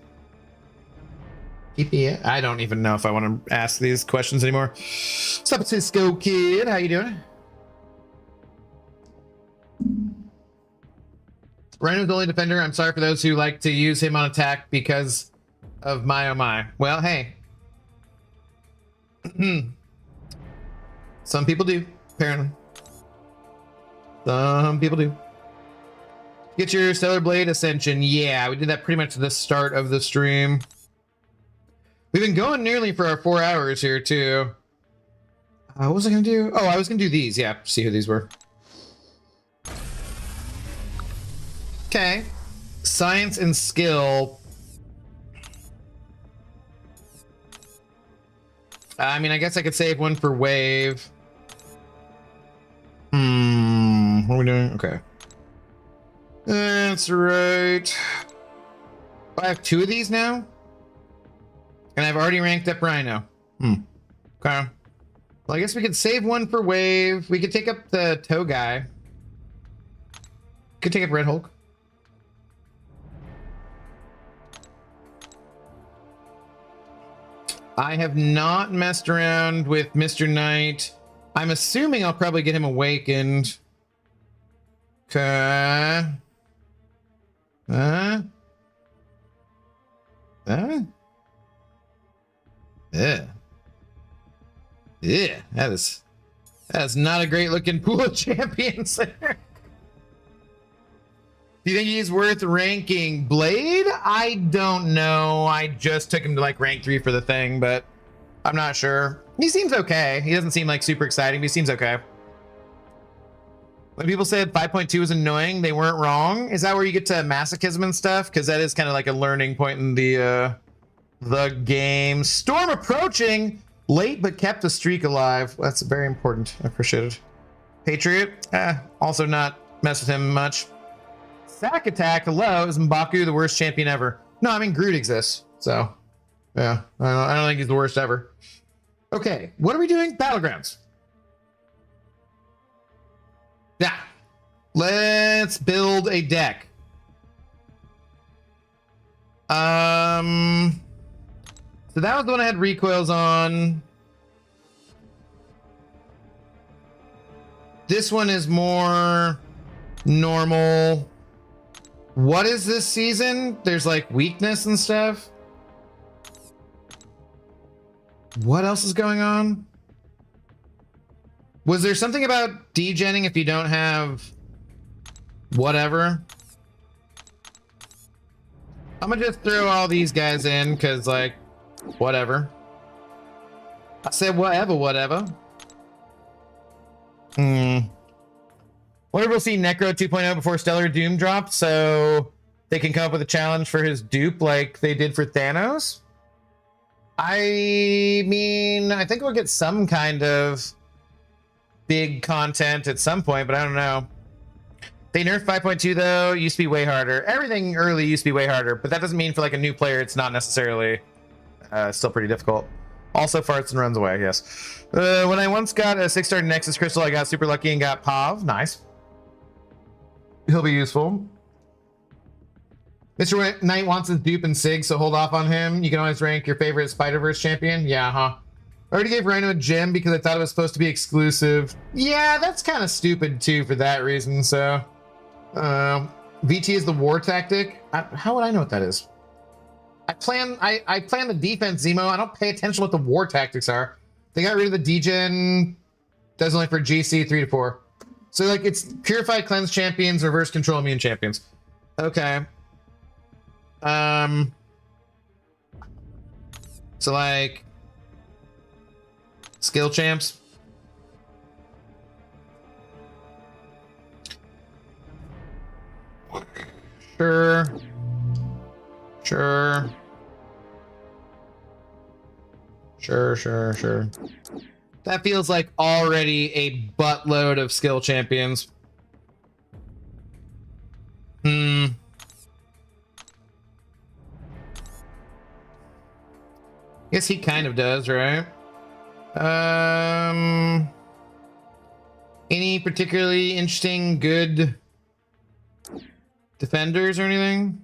I don't even know if I want to ask these questions anymore. What's up, Cisco Kid? How you doing? Rhino's the only defender. I'm sorry for those who like to use him on attack because of my oh my. Well, hey. Some people do, apparently. Some people do. Get your Stellar Blade Ascension. Yeah, we did that pretty much at the start of the stream. We've been going nearly for our 4 hours here, too. What was I going to do? Oh, I was going to do these. Yeah, see who these were. Okay. Science and skill. I mean, I guess I could save one for wave. What are we doing? Okay. That's right. I have 2 of these now? And I've already ranked up Rhino. Okay. Well, I guess we could save one for wave. We could take up the toe guy. Could take up Red Hulk. I have not messed around with Mr. Knight. I'm assuming I'll probably get him awakened. Okay. Yeah. Yeah, that is not a great looking pool of champions there. Do you think he's worth ranking? Blade? I don't know. I just took him to like rank 3 for the thing, but I'm not sure. He seems okay. He doesn't seem like super exciting, but he seems okay. When people said 5.2 was annoying, they weren't wrong. Is that where you get to masochism and stuff? Because that is kind of like a learning point in the game. Storm approaching. Late, but kept the streak alive. That's very important. I appreciate it. Patriot. Also not mess with him much. Sack attack. Hello. Is M'Baku the worst champion ever? No, I mean Groot exists. So, yeah. I don't think he's the worst ever. Okay. What are we doing? Battlegrounds. Yeah. Let's build a deck. So that was the one I had recoils on. This one is more normal. What is this season? There's like weakness and stuff. What else is going on? Was there something about degenning if you don't have whatever? I'm gonna just throw all these guys in because like whatever. I said whatever. Wonder if we'll see Necro 2.0 before Stellar Doom drops, so they can come up with a challenge for his dupe like they did for Thanos. I mean, I think we'll get some kind of big content at some point, but I don't know. They nerfed 5.2 though. Used to be way harder. Everything early used to be way harder, but that doesn't mean for like a new player it's not necessarily still pretty difficult. Also farts and runs away, yes. When I once got a 6-star Nexus Crystal, I got super lucky and got Pav. Nice. He'll be useful. Mr. Knight wants his dupe and Sig, so hold off on him. You can always rank your favorite Spider-Verse champion. Yeah, huh? I already gave Rhino a gem because I thought it was supposed to be exclusive. Yeah, that's kind of stupid too for that reason. So, VT is the war tactic. How would I know what that is? I plan the defense, Zemo. I don't pay attention to what the war tactics are. They got rid of the degen. That's only for GC 3 to 4. So like it's purified cleanse champions, reverse control immune champions. Okay. So like skill champs. Sure. Sure. Sure, sure, sure. That feels like already a buttload of skill champions. Guess he kind of does, right? Any particularly interesting, good defenders or anything?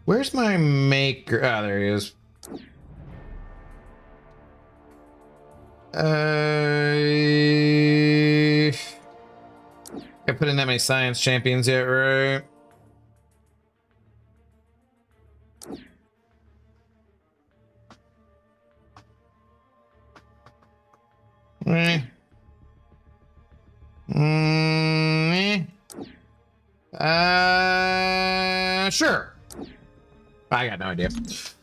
Where's my maker? Ah, there he is. I put in that many science champions yet, right? Sure. I got no idea.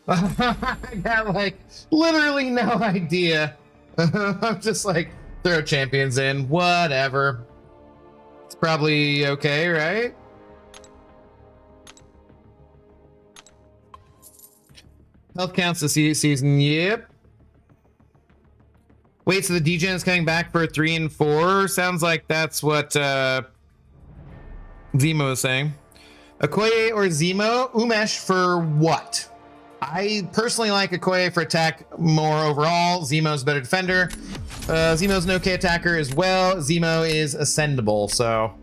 I got like literally no idea. I'm just like throw champions in, whatever. It's probably okay, right? Health counts this season, yep. Wait, so the degen is coming back for 3 and 4? Sounds like that's what Zemo is saying. Okoye or Zemo? Umesh for what? I personally like Okoye for attack more overall. Zemo's a better defender. Zemo's an okay attacker as well. Zemo is ascendable, so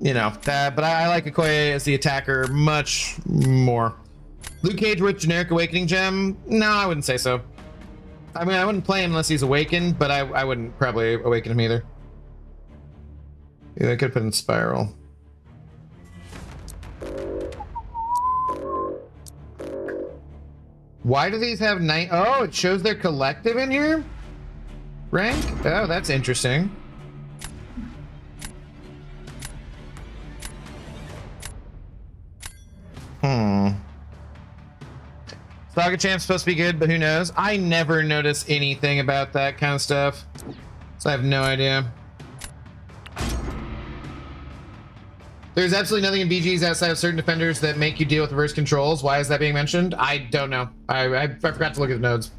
you know that. But I like Okoye as the attacker much more. Luke Cage with generic awakening gem? No, I wouldn't say so. I mean, I wouldn't play him unless he's awakened, but I wouldn't probably awaken him either. Yeah, I could put in Spiral. Why do these have night? Oh, it shows their collective in here? Rank? Oh, that's interesting. Saga Champ's supposed to be good, but who knows? I never notice anything about that kind of stuff, so I have no idea. There's absolutely nothing in BGs outside of certain defenders that make you deal with reverse controls. Why is that being mentioned? I don't know. I forgot to look at the nodes.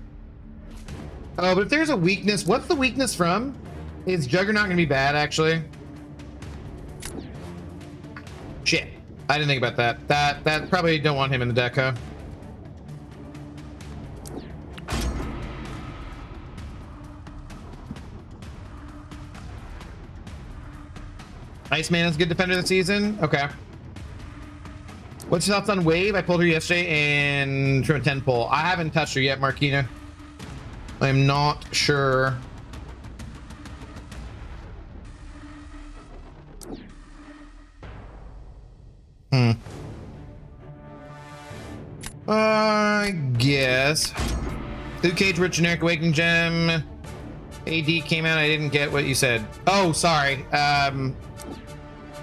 Oh, but if there's a weakness, what's the weakness from? Is Juggernaut gonna be bad, actually? Shit. I didn't think about that. That probably don't want him in the deck, huh? Iceman is a good defender this season. Okay. What's your thoughts on Wave? I pulled her yesterday and from a 10 pull. I haven't touched her yet, Marquina. I'm not sure. I guess. Luke Cage with generic awakening gem. AD came out. I didn't get what you said. Oh, sorry.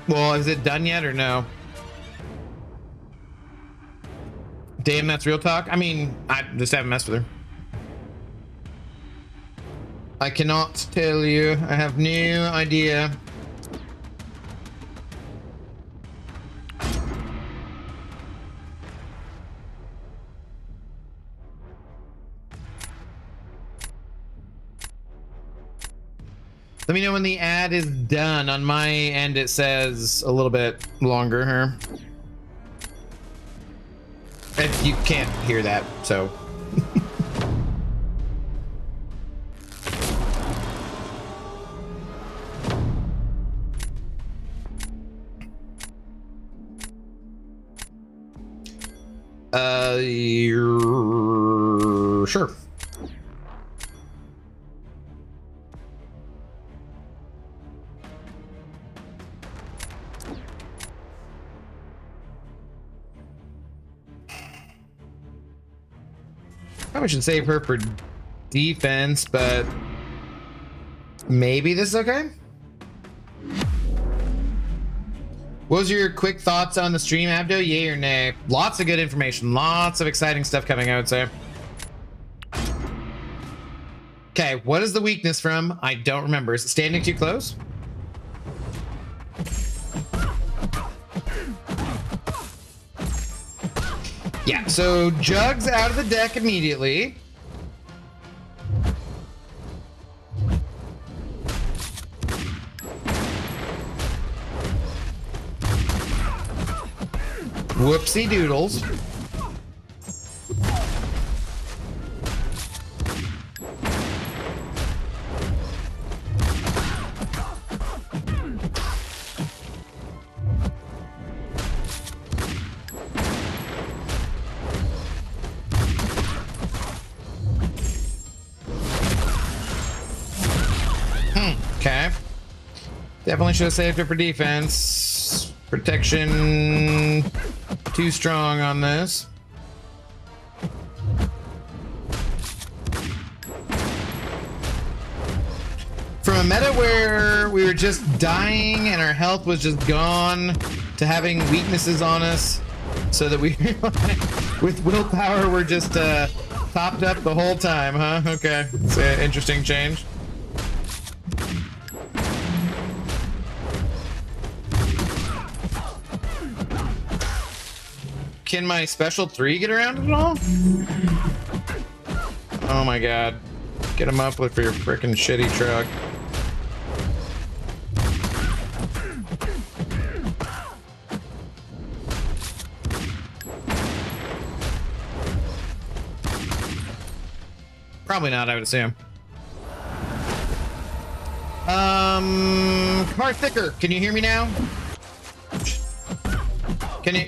Well, is it done yet or no? Damn, that's real talk. I mean, I just haven't messed with her. I cannot tell you. I have no idea. Let me know when the ad is done. On my end, it says a little bit longer here. And you can't hear that, so. Sure. Probably should save her for defense, but maybe this is okay. What was your quick thoughts on the stream, Abdo? Yay or nay? Lots of good information, lots of exciting stuff coming, I would say. Okay, what is the weakness from? I don't remember. Is it standing too close? Yeah, so Jug's out of the deck immediately. Whoopsie doodles. Okay. Definitely should have saved it for defense. Protection too strong on this. From a meta where we were just dying and our health was just gone to having weaknesses on us so that we with willpower we're just topped up the whole time, huh? Okay, it's an interesting change. Can my special 3 get around at all? Oh my god. Get him up with your frickin' shitty truck. Probably not, I would assume. Kamar Thicker, can you hear me now? Can you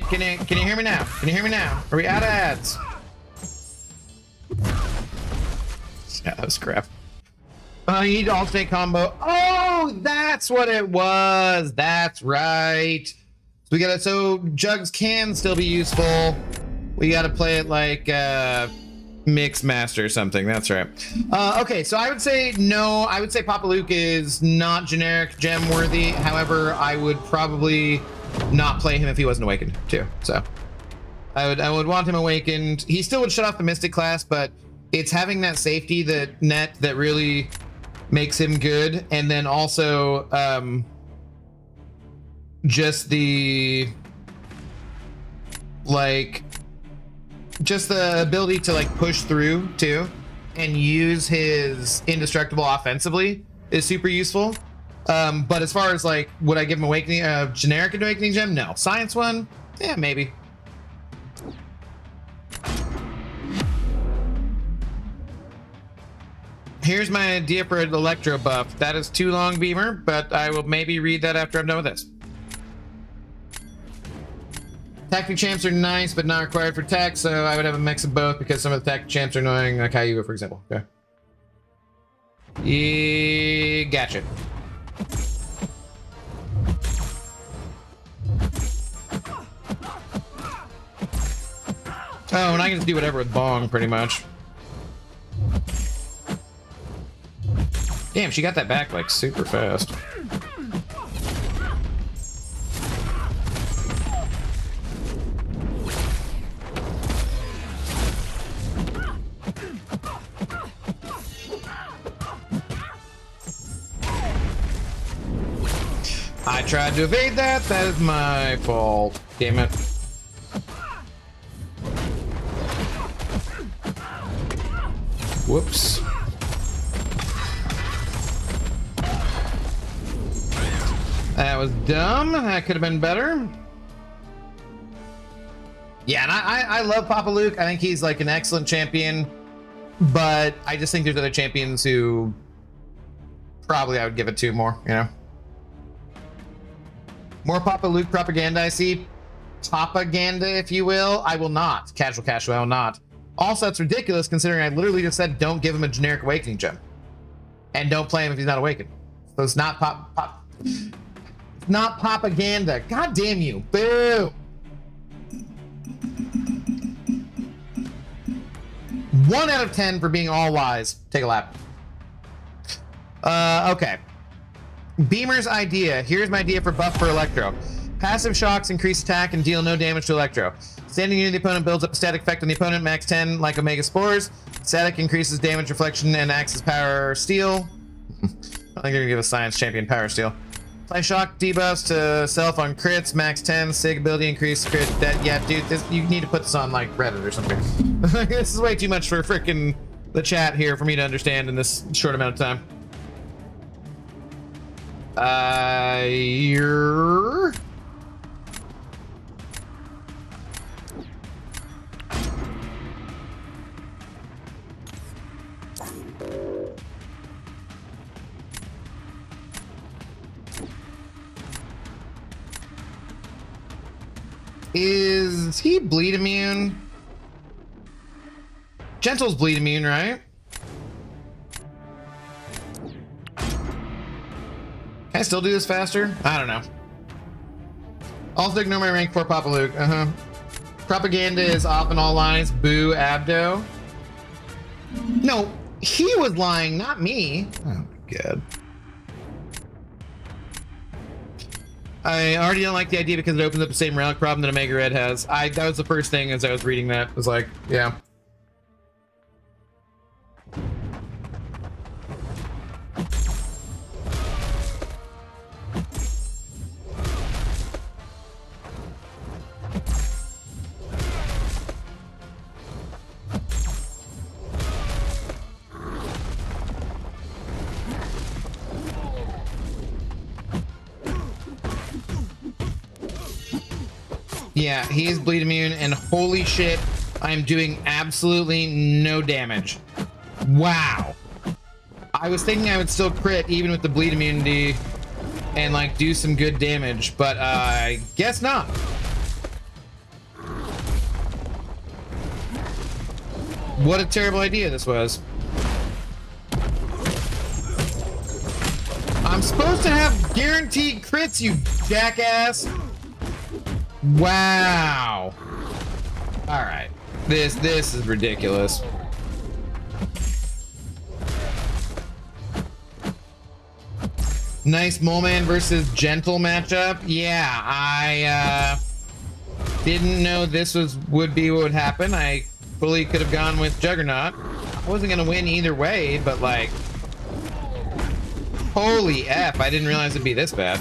hear me now? Can you hear me now? Are we out of ads? Yeah, that was crap. You need to alternate combo. Oh, that's what it was. That's right. We gotta, so Jugs can still be useful. We gotta play it like Mix Master or something. That's right. Okay, so I would say no. I would say Papa Luke is not generic gem worthy. However, I would probably not play him if he wasn't awakened too. So I would want him awakened. He still would shut off the Mystic class, but it's having that safety that net that really makes him good. And then also just the just the ability to like push through too and use his indestructible offensively is super useful. But as far as like, would I give him awakening, generic awakening gem? No. Science one? Yeah, maybe. Here's my idea for an electro buff. That is too long, Beamer, but I will maybe read that after I'm done with this. Tactic champs are nice, but not required for tech, so I would have a mix of both because some of the tactic champs are annoying, like Hyuga, for example. Okay. Yeah, gotcha. Oh, and I can just do whatever with Bong, pretty much. Damn, she got that back, like, super fast. I tried to evade that. That is my fault. Damn it. Whoops. That was dumb. That could have been better. Yeah, and I love Papa Luke. I think he's like an excellent champion, but I just think there's other champions who probably I would give it to more, you know? More Papa Luke propaganda, I see. Propaganda, if you will. I will not. Casual, I will not. Also, that's ridiculous considering I literally just said don't give him a generic awakening gem. And don't play him if he's not awakened. So it's not not propaganda. God damn you. Boo. 1 out of 10 for being all lies. Take a lap. Okay. Beamer's idea. Here's my idea for buff for Electro. Passive shocks increase attack and deal no damage to Electro. Standing near the opponent builds up a static effect on the opponent, max 10 like Omega Spores. Static increases damage reflection and acts as power steal. I think they're gonna give a Science Champion power steal. Apply shock debuffs to self on crits, max 10, sig ability increase crit. That, yeah, dude, you need to put this on like Reddit or something. This is way too much for frickin' the chat here for me to understand in this short amount of time. Is he bleed immune? Gentle's bleed immune, right? Can I still do this faster? I don't know. Also ignore my rank 4 Papa Luke. Propaganda is off in all lines. Boo, Abdo. No, he was lying, not me. Oh my god. I already don't like the idea because it opens up the same relic problem that Omega Red has. That was the first thing as I was reading that. It was like, yeah. Yeah, he is bleed immune, and holy shit, I'm doing absolutely no damage. Wow. I was thinking I would still crit even with the bleed immunity and like do some good damage, but I guess not. What a terrible idea this was. I'm supposed to have guaranteed crits, you jackass. Wow. All right. This is ridiculous. Nice Mole Man versus Gentle matchup. Yeah, I didn't know this would be what would happen. I fully could have gone with Juggernaut. I wasn't gonna win either way, but like, holy F, I didn't realize it'd be this bad.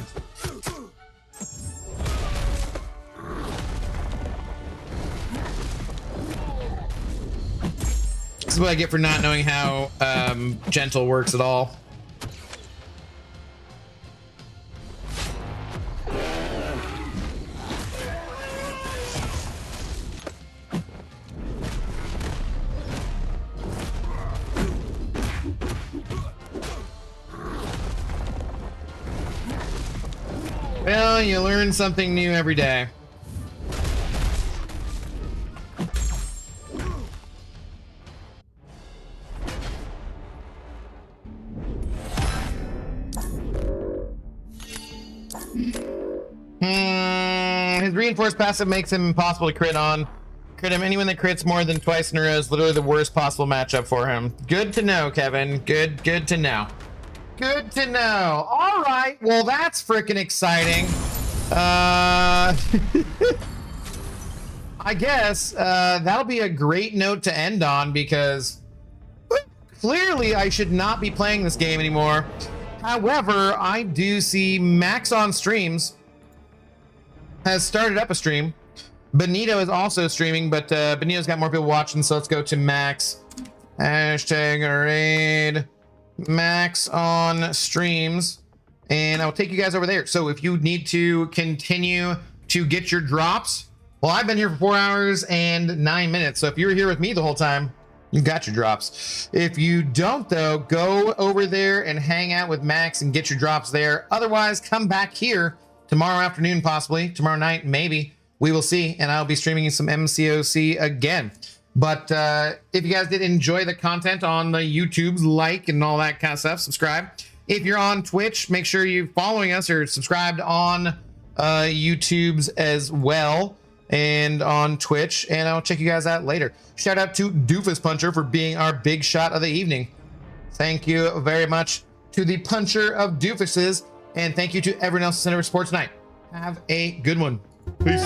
This is what I get for not knowing how Gentle works at all. Well, you learn something new every day. His reinforced passive makes him impossible to crit on. Crit him. Anyone that crits more than twice in a row is literally the worst possible matchup for him. Good to know, Kevin. Good to know. Good to know. All right. Well, that's freaking exciting. I guess that'll be a great note to end on because clearly I should not be playing this game anymore. However, I do see Max on streams has started up a stream. Benito is also streaming, but Benito's got more people watching, so let's go to Max. Hashtag raid Max on streams. and I'll take you guys over there. So if you need to continue to get your drops, well, I've been here for 4 hours and 9 minutes. So if you were here with me the whole time, you got your drops. If you don't, though, go over there and hang out with Max and get your drops there. Otherwise, come back here tomorrow afternoon, possibly tomorrow night, maybe. We will see, and I'll be streaming some MCOC again. But if you guys did enjoy the content on the YouTubes, like and all that kind of stuff, subscribe. If you're on Twitch, make sure you're following us or subscribed on YouTubes as well and on Twitch, and I'll check you guys out later. Shout out to Doofus Puncher for being our big shot of the evening. Thank you very much to the Puncher of Doofuses, and thank you to everyone else at Center for Sports Night. Have a good one. Peace.